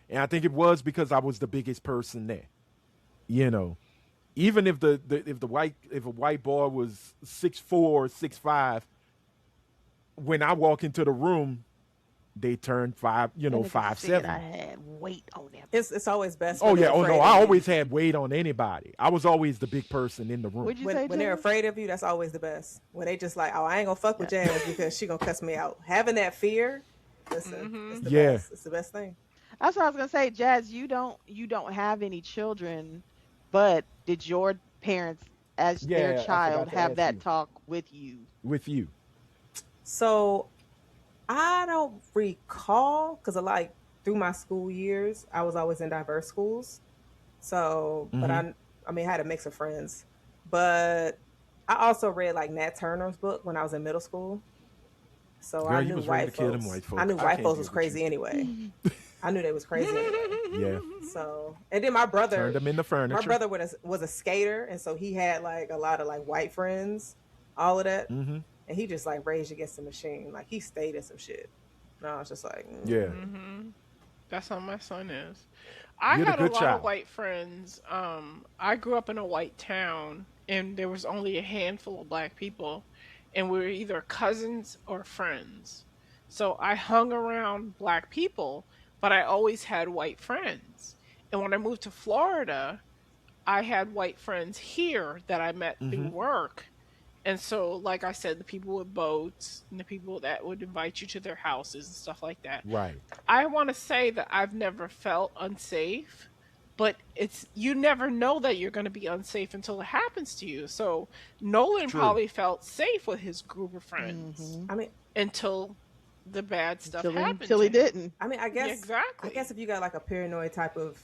And I think it was because I was the biggest person there. Even if if a white boy was 6'4", 6'5", when I walk into the room, they turn 5'7". I had weight on them. It's always best. Oh when yeah. they're Oh afraid no. of I you. always had weight on anybody. I was always the big person in the room. What'd you say, When they're Taylor? afraid of you, that's always the best. When they just like, oh, I ain't gonna fuck with Jazz because she gonna cuss me out. Having that fear, listen, it's the best. It's the best thing. That's what I was gonna say, Jazz. You don't have any children, but did your parents, as Yeah, I their forgot child, to have ask that you. talk with you? With you. So I don't recall because through my school years, I was always in diverse schools. So, but I had a mix of friends. But I also read like Nat Turner's book when I was in middle school. So Girl, I you knew was ready white to kill folks. them white folks. I knew I white can't folks deal was with crazy you. anyway. I knew they was crazy anyway. Yeah. So, and then my brother Turned them into furniture. My brother was a skater, and so he had like a lot of like white friends, all of that, and he just like raged against the machine. Like he stayed in some shit. No, I was just like, Yeah. That's how my son is. I You're the had a good lot child. of white friends. I grew up in a white town, and there was only a handful of black people, and we were either cousins or friends. So I hung around black people, but I always had white friends. And when I moved to Florida, I had white friends here that I met through work. And so, like I said, the people with boats and the people that would invite you to their houses and stuff like that. Right. I want to say that I've never felt unsafe, but you never know that you're going to be unsafe until it happens to you. So Nolan True. probably felt safe with his group of friends Mhm. I mean, until the bad stuff happened. Until he to him. didn't. I mean, I Yeah, guess exactly. I guess if you got like a paranoid type of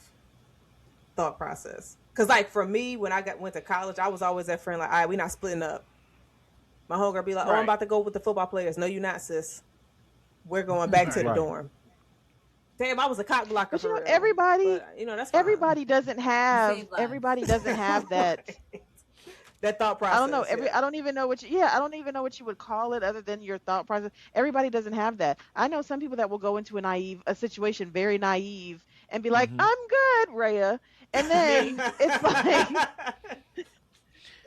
thought process, because like for me, when I went to college, I was always that friend like, all right, we're not splitting up. My homegirl be like, oh, I'm Right. about to go with the football players. No, you're not, sis. We're going back to the Right. dorm. Damn, I was a cock blocker But you for know, real. everybody, But, you know, that's fine. everybody doesn't have. Save lives. Everybody doesn't have that. That thought process. I don't know. yeah. I don't even know what you. Yeah, I don't even know what you would call it other than your thought process. Everybody doesn't have that. I know some people that will go into a situation very naive and be like, Mhm. "I'm good, Rhea," and then it's like,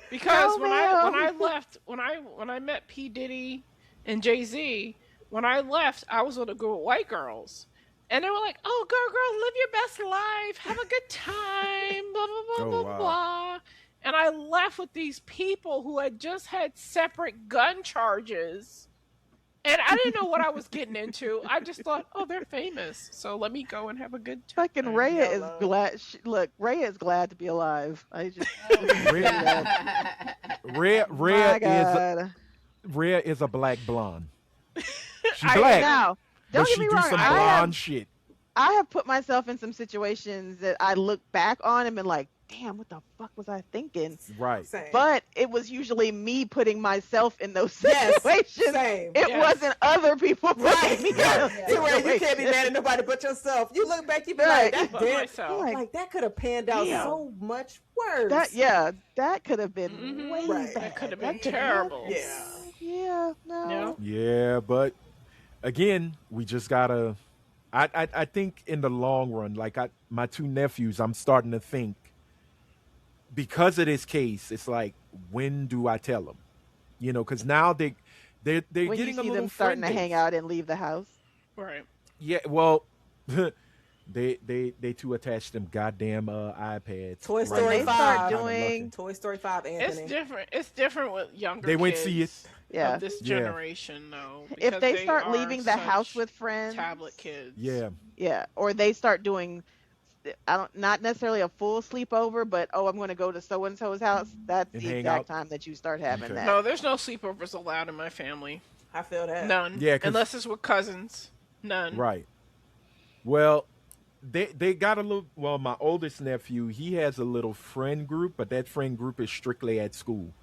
Because No, when ma'am. I left, when I met P Diddy and Jay Z, when I left, I was with a group of white girls, and they were like, "Oh, girl, live your best life, have a good time, blah blah blah Oh, blah wow. blah." And I left with these people who had just had separate gun charges, and I didn't know what I was getting into. I just thought, "Oh, they're famous, so let me go and have a good time." fucking Rhea is Yellow. glad. Look, Rhea is glad to be alive. I just. Rhea My is God. Rhea is a black blonde. She's I- black, Now, but don't get she me do wrong. some I blonde have shit. I have put myself in some situations that I look back on and been like, damn, what the fuck was I thinking? Right. Same. But it was usually me putting myself in those Yes, situations. same. It Yes. wasn't other people putting Right. me in Right. those To where you can't be situations. mad at nobody but yourself. You look back, you be Right. like, But that damn, myself. Like, like that could have panned out damn. so much worse. That could have been Mhm. way Right. bad. That could have That been could have- terrible. Yeah. Yeah, no. Yeah, but again, we just gotta. I think in the long run, like my two nephews, I'm starting to think because of this case, it's like, when do I tell them? You know, because now they're When you getting a see little them starting to friend hang base. out and leave the house. Right. Yeah, well, they too attached them goddamn iPads. Toy right Story When they now. start 5. Kinda doing- lucky. Toy Story 5, It's Anthony. different. It's different with younger. They went kids see it. Yeah. Of this Yeah. generation, though. If because they start are leaving the house such with friends, tablet kids. Yeah, yeah, or they start doing, not necessarily a full sleepover, but I'm going to go to so and so's house. That's And the hang exact out. time that you start having Okay. that. No, there's no sleepovers allowed in my family. I feel that. None. Yeah, 'cause- unless it's with cousins. None. right. Well, they got a little. Well, my oldest nephew, he has a little friend group, but that friend group is strictly at school.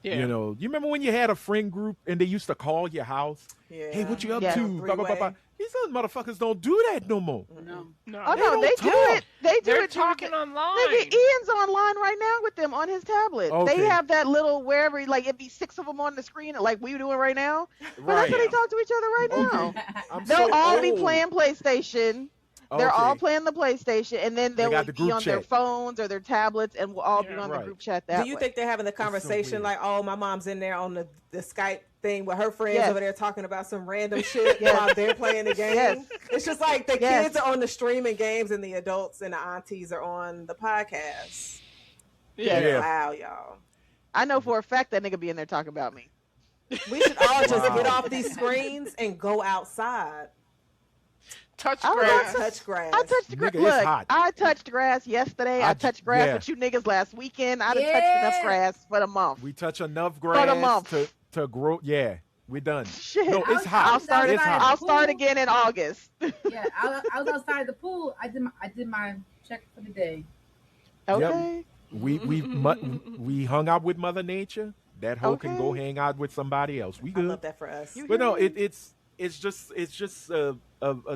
Yeah. You know, you remember when you had a friend group and they used to call your house? Yeah. Hey, what you up Yeah. to? Blah, blah, blah, blah. Three-way. These other motherfuckers don't do that no more. No. No. Oh They no, don't they do talk. it. They do They're it. talking online. Nigga, Ian's online right now with them on his tablet. Okay. They have that little wherever, like it'd be 6 of them on the screen, like we doing right now. But that's how they Right. talk to each other right now. Okay. I'm They'll so all be old. playing PlayStation. They're all Okay. playing the PlayStation, and then They they got will the be group on their chat. phones or their tablets, and we'll all be Yeah. on Right. the group chat that Do you way. think they're having a so conversation weird. like, oh, my mom's in there on the Skype thing with her friends Yes. over there talking about some random shit Yes. while they're playing the game? Yes. It's just like the Yes. kids are on the streaming games and the adults and the aunties are on the podcast. Yeah. Yeah. Wow, y'all. I know for a fact that nigga be in there talking about me. We should all just Wow. get off these screens and go outside. Touch I was grass. Touch grass. I touched grass. Nigga, it's Look, hot. I touched grass yesterday. I touched grass yeah. with you niggas last weekend. I done touched Yeah. enough grass for the month. We touch enough the grass month. to grow. Yeah, we're done. Shit. No, it's hot. I'll start. It's hot. I'll start again in August. Yeah, I was outside the pool. I did my check for the day. Okay. We hung out with Mother Nature. That hoe can go Okay. hang out with somebody else. We I good. love that for us. You But no, hear me? it's just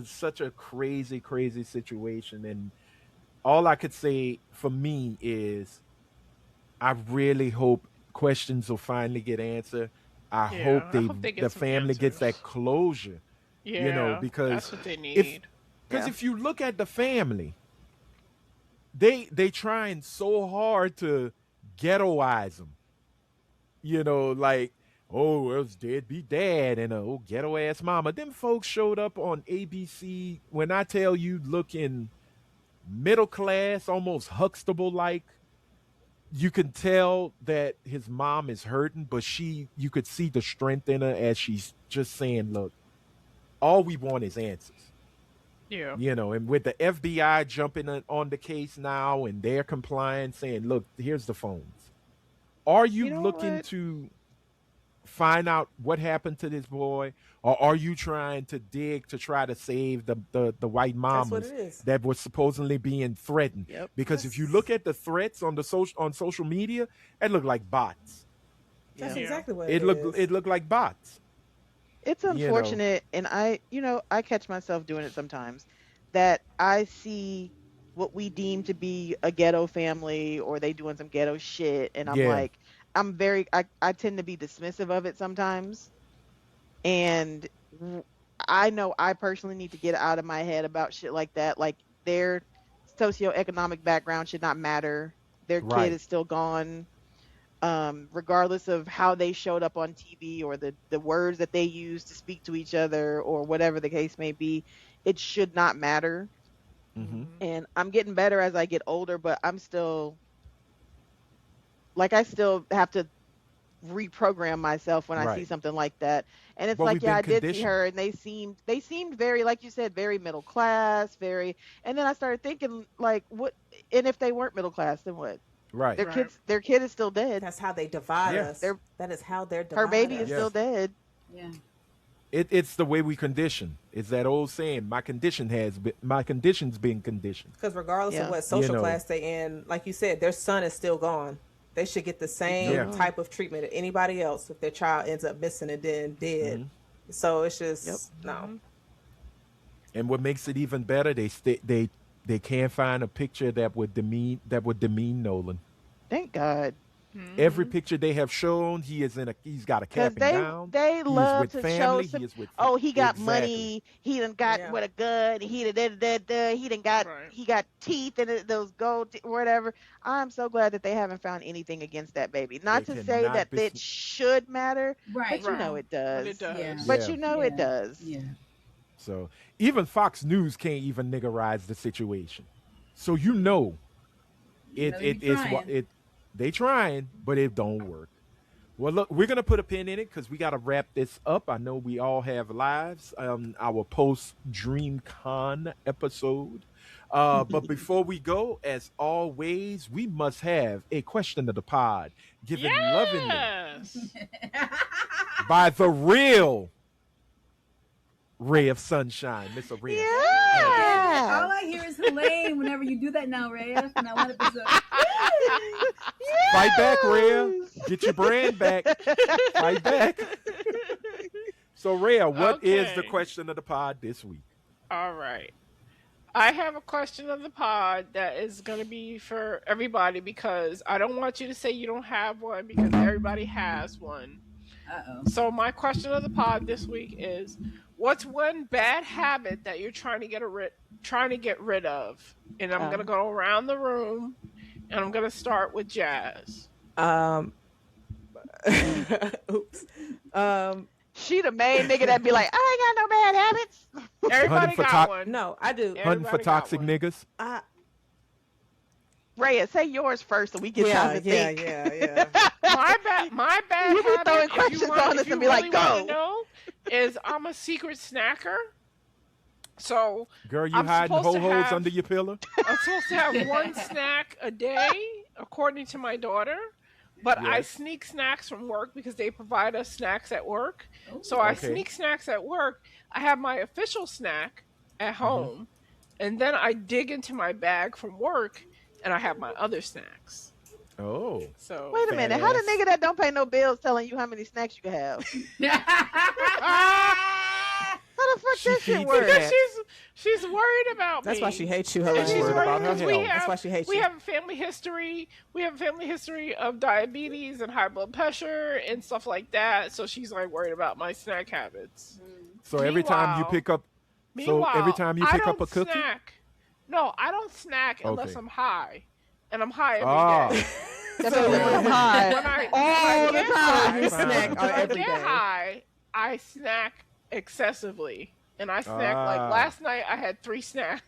such a crazy situation, and all I could say for me is, I really hope questions will finally get answered. I Yeah, hope I hope they get the some family gets answers. that closure. Yeah. because that's what they need. Because Yeah. if you look at the family, they trying so hard to ghettoize them. You know, like, oh, it was deadbeat dad and a ghetto ass mama. Them folks showed up on ABC when I tell you, looking middle class, almost Huxtable like. you can tell that his mom is hurting, but you could see the strength in her as she's just saying, look, all we want is answers. Yeah. And with the FBI jumping on the case now and they're complying, saying, look, here's the phones. Are you, You know looking what? to find out what happened to this boy? Or are you trying to dig to try to save the white That's what mamas it is. that were supposedly being threatened? Yep. Because if you look at the threats on social media, it looked like bots. That's Yeah. exactly what It it looked is. it looked like bots. It's unfortunate, and I catch myself doing it sometimes, that I see what we deem to be a ghetto family or they doing some ghetto shit, and I'm Yeah. like, I tend to be dismissive of it sometimes, and I know I personally need to get out of my head about shit like that. Like, their socioeconomic background should not matter. Their kid Right. is still gone, regardless of how they showed up on TV or the words that they used to speak to each other or whatever the case may be. It should not matter. Hmm. And I'm getting better as I get older, but I'm still like, I still have to reprogram myself when I see Right. something like that. And it's Well, like, we've yeah, been I did see conditioned. her, and they seemed very, like you said, very middle class, very. And then I started thinking, like, what? And if they weren't middle class, then what? Right. Their Right. their kid is still dead. That's how they divide Yeah. us. Their That is how they're her divide baby us. is Yeah. still dead. Yeah. It's the way we condition. It's that old saying, my condition's been conditioned. Because regardless Yeah. of what social know. class they in, like you said, their son is still gone. They should get the same Yeah. type of treatment that anybody else if their child ends up missing and then dead. Mhm. So it's just Yep. no. And what makes it even better, they can't find a picture that would demean Nolan. Thank God. Every picture they have shown, he's got a cap Because and they gown. they He is love with to family. show some. He is with Oh, he got exactly. money. He done got Yeah. with a gun. He done he done got Right. he got teeth and those gold whatever. I'm so glad that they haven't found anything against that baby. Not They to say cannot that be it should matter, Right. but you know Right. it does. But it does. Yeah. But Yeah. you know yeah. it does. Yeah. So even Fox News can't even niggerize the situation. So you know You know they it be is trying. what it they trying, but it don't work. Well, look, we're gonna put a pin in it because we gotta wrap this up. I know we all have lives. Our post DreamCon episode. But before we go, as always, we must have a question of the pod given lovingly Yes. by the real ray of sunshine, Miss Arena. Yeah. All I hear is Helene whenever you do that now, Reyes. And I want to Fight back, Rhea. Get your brand back. Fight back. So, Rhea, what is the Okay. question of the pod this week? All right. I have a question of the pod that is going to be for everybody because I don't want you to say you don't have one because everybody has one. Uh-oh. So my question of the pod this week is, what's one bad habit that you're trying to get rid of? And I'm going to go around the room, and I'm going to start with Jazz. Oops. She the main nigga that be like, I ain't got no bad habits. Everybody Hunting for got one. No, I do. Yeah. Hunting for Everybody got toxic one. niggas. Rhea, say yours first so we get Yeah, time to yeah, think. yeah. My bad You be habit, throwing if you questions want- on if us you and be like, really wanna "Go." know, is I'm a secret snacker. So Girl, you I'm hiding supposed to ho-hos have- under your pillow? I'm supposed to have one snack a day, according to my daughter. But I Yes. sneak snacks from work because they provide us snacks at work. So I Okay. sneak snacks at work. I have my official snack at home, and then I dig into my bag from work, and I have my other snacks. Oh. So Wait a minute. How the Fast. nigga that don't pay no bills telling you how many snacks you can have? How the fuck She that shit feeds work? the because she's worried about That's me. why she hates you, And Helene. she's Worried worried about her because we health. have That's why she hates we you. have a family history. We have a family history of diabetes and high blood pressure and stuff like that. So she's like worried about my snack habits. So every time you Meanwhile- pick up Meanwhile, every time you I pick up don't a cookie? snack. No, I don't snack unless Okay. I'm high, and I'm high every Ah. day. That's So what when- I'm high. When I All the get time. high- You snack when on I every get day. high, I snack excessively, and I snack like Ah. last night. I had 3 snacks.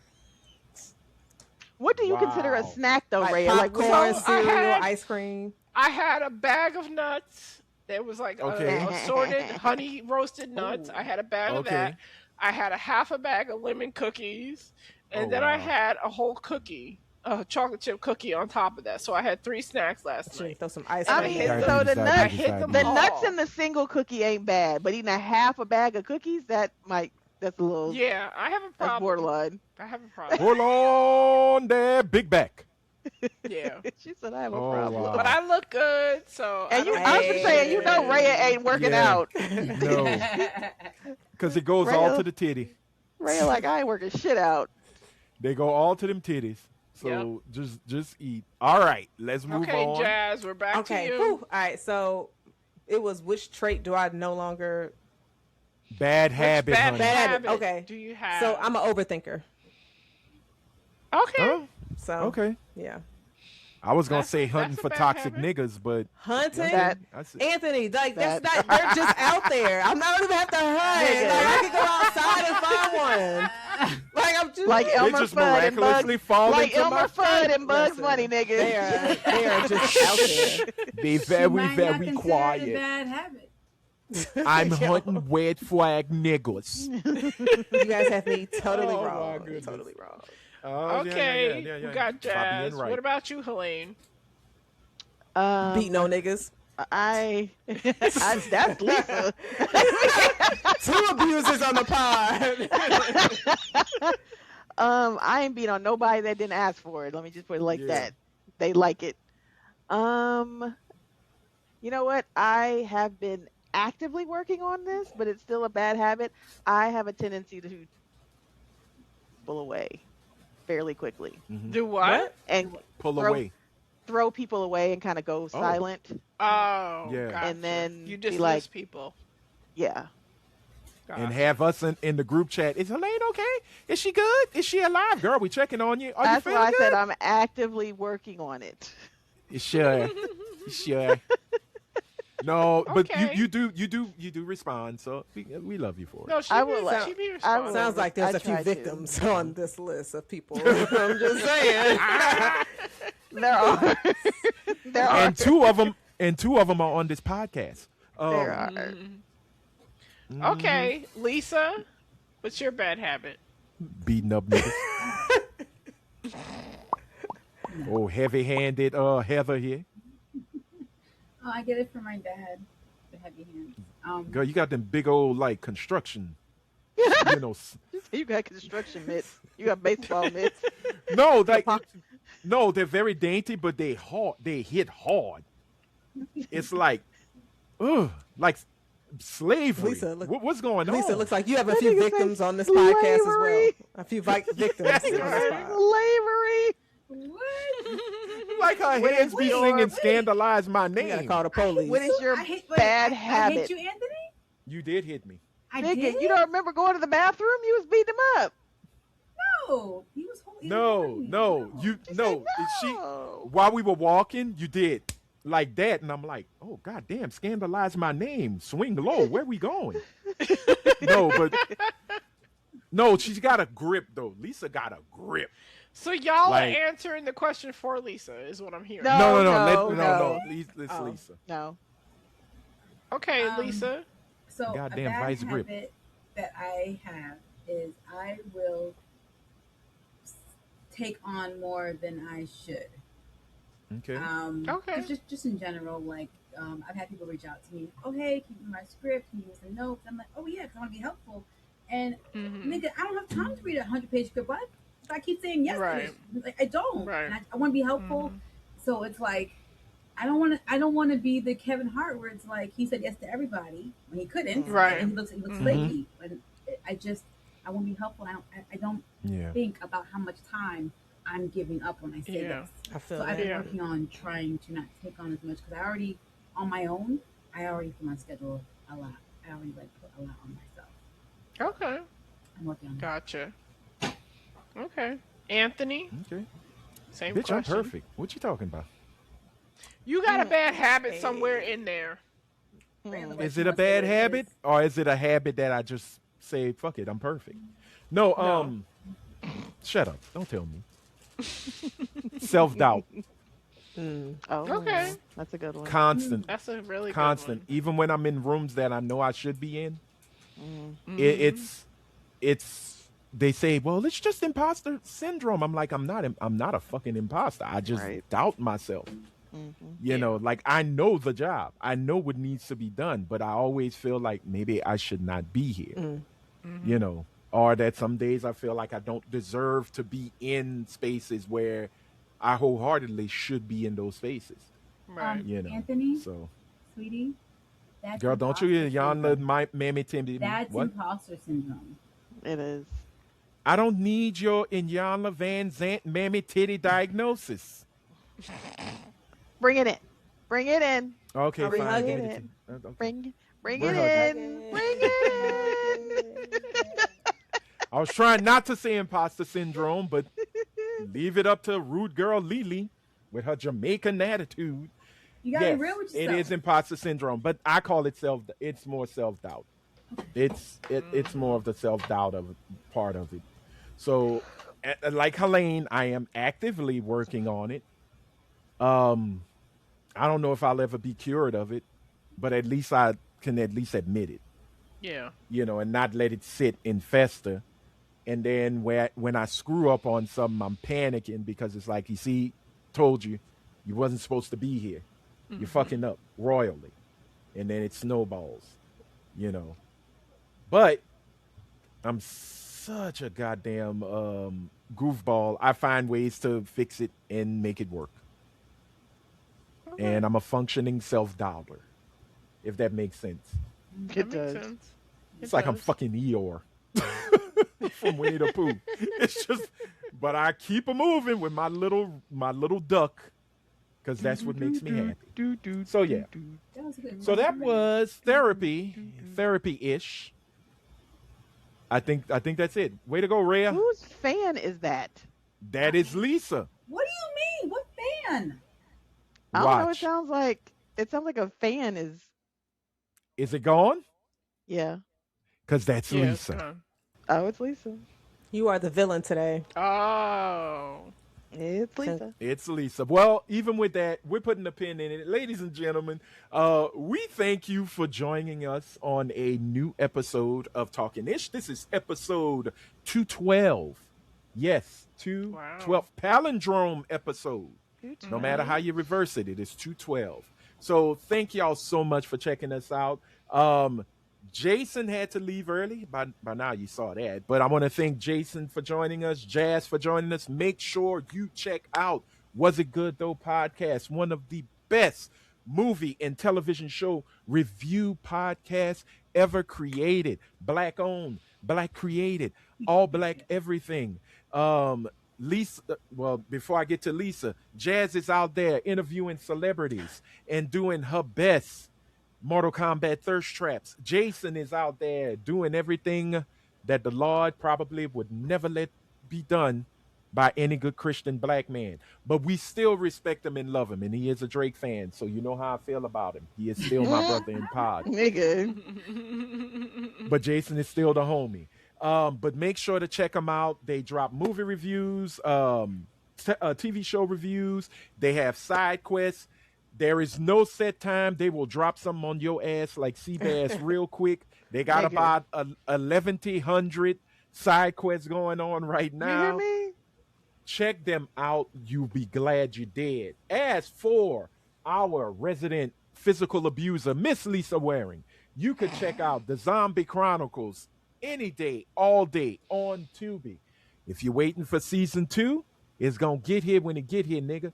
What do you consider a Wow. snack though, Like Rhea? Like popcorn, what? So, cereal, had- ice cream. I had a bag of nuts. There was like Okay. assorted honey roasted nuts. Ooh. I had a bag of Okay. that. I had a half a bag of lemon cookies, and Oh, then I wow. had a whole cookie, a chocolate chip cookie on top of that. So I had 3 snacks last Should night. throw some ice I cream. mean, in there. so the Diabetes, nuts, I hit them the all. nuts in the single cookie ain't bad, but eating a half a bag of cookies, that's a little, Yeah, I have a that's problem. borderline. I have a problem. Hold on there, big back. Yeah, She said I have a Oh, problem. wow. but I look good, so And you, don't I was just saying, you know, Rhea ain't working Yeah. out. No, because it goes all Real. to the titty. Rhea like I ain't working shit out. They go all to them titties. So just eat. All right, let's move Okay, on. Jazz, we're back Okay. to you. Whew. All right. So it was which trait do I no longer? Bad Which habit, bad honey. Bad habit okay. do you have? So I'm an overthinker. okay. Oh, So okay. yeah, I was gonna That's say a- hunting that's a for bad toxic habit. niggas, but hunting. That- I said, Anthony, like that's That- not. They're just out there. I'm not even have to hunt. Nigga. Like I can go outside and find one. Like I'm just Like they Elmer just Fudd and miraculously Bugs, fall like into Elmer my Fudd and Bugs Listen, Bunny, nigga. they are just out there. Be She very, might not very consider it a quiet. bad habit. I'm Yo. hunting red flag niggas. You guys have me totally Oh, my wrong. goodness. Totally wrong. Oh, Okay, we got Bobby Jazz. and right. What about you, Helene? Beating on niggas. That's Lisa. 2 abusers on the pod. I ain't beat on nobody that didn't ask for it. Let me just put it like Yeah. that. They like it. You know what? I have been actively working on this, but it's still a bad habit. I have a tendency to pull away fairly quickly Do what? and Pull throw- away. throw people away and kind of go silent. Oh, Yeah. gotcha. And then you be dismiss like- people. Yeah. Gotcha. And have us in the group chat. Is Helene okay? Is she good? Is she alive? Girl, we checking on you. Are That's you why I feeling said good? I'm actively working on it. Sure. Sure. No, but Okay. you do respond, so we love you for it. No, she I be, will- she be I will- responsible. Sounds like there's I a few try to. victims on this list of people. I'm just saying. There are. There are. And two of them are on this podcast. There are. Okay, Lisa, what's your bad habit? Beating up niggas. Oh, heavy-handed Heather here. Oh, I get it from my dad. The heavy hands. Girl, you got them big old like construction. You know, You got construction mitts. You got baseball mitts. no, like no, they're very dainty, but they hard. They hit hard. It's like, like slavery. Lisa, look- What's going Lisa, on? it looks like you have a That few nigga victims said on this podcast as well. slavery. A few victims on this pod. Slavery. What? like her What hands is be your- singing "Scandalize My You gotta Name." call the police. What is your I hit, bad I habit? hit you, Anthony? You did hit me. I Nigga, did? you don't remember going to the bathroom? You was beating him up. No. He was holding No. You no. She No. while we were walking, you did like that, and I'm like, oh god damn, scandalize my name. Swing low. Where we going? No, she's got a grip though. Lisa got a grip. So y'all Like- are answering the question for Lisa, is what I'm hearing. No. No. no. It's Oh. Lisa. No. Okay, Lisa. So Goddamn a bad vice grip. habit that I have is I will take on more than I should. Okay. Okay. Just in general, like I've had people reach out to me. Oh, hey, can you do my script? Can you use some notes? I'm like, oh yeah, because I want to be helpful. And Mhm. nigga, I don't have time to read a 100-page script. Why? If I keep saying yes Right. to this, like, I don't. Right. And I want to be helpful. So it's like I don't want to be the Kevin Hart where it's like he said yes to everybody when he couldn't. Right. And he looks Mhm. flaky. But I want to be helpful. I don't Yeah. think about how much time I'm giving up when I say Yeah. yes. I feel So I've that. been Yeah. working on trying to not take on as much because I already, on my own, I already put my schedule a lot. I already like put a lot on myself. Okay. I'm working on that. Gotcha. Okay. Anthony, Okay. same Bitch, I'm question. perfect. What you talking about? You got a bad habit somewhere in there. Hmm. Is it a bad habit or is it a habit that I just say fuck it, I'm perfect? No, shut up. Don't tell me. Self-doubt. Oh, Okay. that's a good one. Constant. That's a really Constant. good Even when I'm in rooms that I know I should be in, Mm. one. it's they say, well, it's just imposter syndrome. I'm like, I'm not a fucking imposter. I just Right. doubt myself. You know, like I know the job. I know what needs to be done, but I always feel like maybe I should not be here. You know, or that some days I feel like I don't deserve to be in spaces where I wholeheartedly should be in those spaces. Right. You know, Anthony, so sweetie, that's girl, don't you imposter yawn the syndrome. mammy Timmy? That's What? imposter syndrome. It is. I don't need your Inyana Van Zant mammy titty diagnosis. Bring it in. Bring it in. Okay, Are we fine. hugging Give it it? to you. Okay. Bring We're it hugging. in. Bring it in. I was trying not to say imposter syndrome, but leave it up to rude girl Lily with her Jamaican attitude. You gotta Yes, be real with it yourself. is imposter syndrome, but I call it self. It's more self doubt. It's more of the self doubt of part of it. So, like Helene, I am actively working on it. Um, I don't know if I'll ever be cured of it, but at least I can at least admit it, Yeah. you know, and not let it sit and fester. And then when I screw up on something, I'm panicking because it's like, you see, told you, you wasn't supposed to be here. You're fucking up royally. And then it snowballs, you know. But I'm such a goddamn goofball. I find ways to fix it and make it work. And I'm a functioning self-doubter, if that makes sense. That It makes does. sense. It's like I'm fucking Eeyore from Winnie the Pooh. It's just, but I keep it moving with my little duck, because that's what makes me happy. So yeah, That was a good so that one. was therapy-ish. I think that's it. Way to go, Rhea. Whose fan is that? That is Lisa. What do you mean? What fan? I don't know. It Watch. sounds like a fan is. Is it gone? Yeah. Because that's Yeah, it's Lisa. gone. Oh, it's Lisa. You are the villain today. Oh. It's Lisa. It's Lisa. Well, even with that, we're putting a pin in it. Ladies and gentlemen, we thank you for joining us on a new episode of Talkin' Ish. This is episode 212. Yes, 212. Wow. Palindrome episode. No matter how you reverse it, it is 212. So thank y'all so much for checking us out. Jason had to leave early. By now you saw that. But I want to thank Jason for joining us, Jazz for joining us. Make sure you check out Was It Good Though podcast, one of the best movie and television show review podcasts ever created. Black owned, black created, all black everything. Lisa, well, before I get to Lisa, Jazz is out there interviewing celebrities and doing her best Mortal Kombat thirst traps. Jason is out there doing everything that the Lord probably would never let be done by any good Christian black man. But we still respect him and love him, and he is a Drake fan, so you know how I feel about him. He is still my brother in pod. Nigga. But Jason is still the homie. But make sure to check them out. They drop movie reviews, TV show reviews. They have side quests. There is no set time. They will drop something on your ass like Seabass real quick. They got Nigga. about 1,100 side quests going on right You now. hear me? Check them out. You'll be glad you did. As for our resident physical abuser, Miss Lisa Waring, you could check out the Zombie Chronicles any day, all day on Tubi. If you're waiting for season 2, it's gonna get here when it get here, nigga.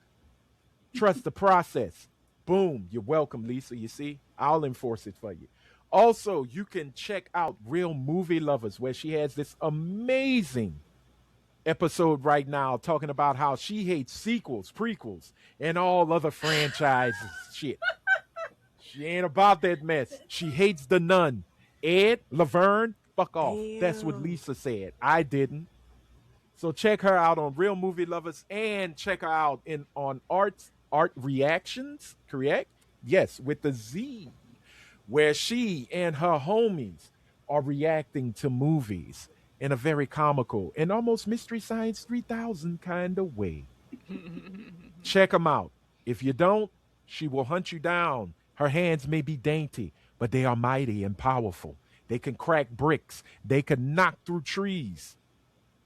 Trust the process. Boom. You're welcome, Lisa. You see, I'll enforce it for you. Also, you can check out Real Movie Lovers, where she has this amazing episode right now talking about how she hates sequels, prequels, and all other franchises. Shit. She ain't about that mess. She hates The Nun. Ed, Laverne, fuck off. That's what Damn. Lisa said. I didn't. So check her out on Real Movie Lovers, and check her out on Art Reactions, correct? Yes, with the Z, where she and her homies are reacting to movies in a very comical and almost Mystery Science 3000 kind of way. Check them out. If you don't, she will hunt you down. Her hands may be dainty, but they are mighty and powerful. They can crack bricks, they can knock through trees,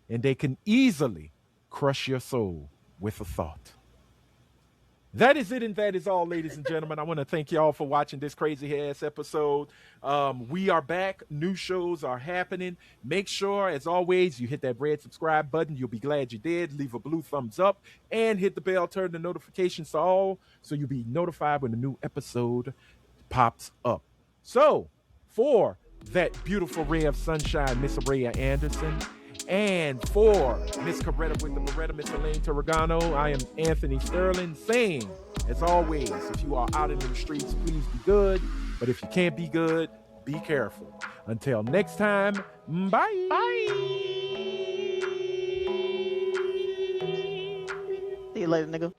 and they can easily crush your soul with a thought. That is it, and that is all, ladies and gentlemen. I want to thank y'all for watching this crazy ass episode. We are back. New shows are happening. Make sure, as always, you hit that red subscribe button. You'll be glad you did. Leave a blue thumbs up and hit the bell, turn the notifications to all so you'll be notified when a new episode pops up. So, for that beautiful ray of sunshine, Miss Araya Anderson, and for Miss Coretta with the Beretta, Miss Elaine Torregano, I am Anthony Sterling saying, as always, if you are out in the streets, please be good. But if you can't be good, be careful. Until next time, bye. Bye. See you later, nigga.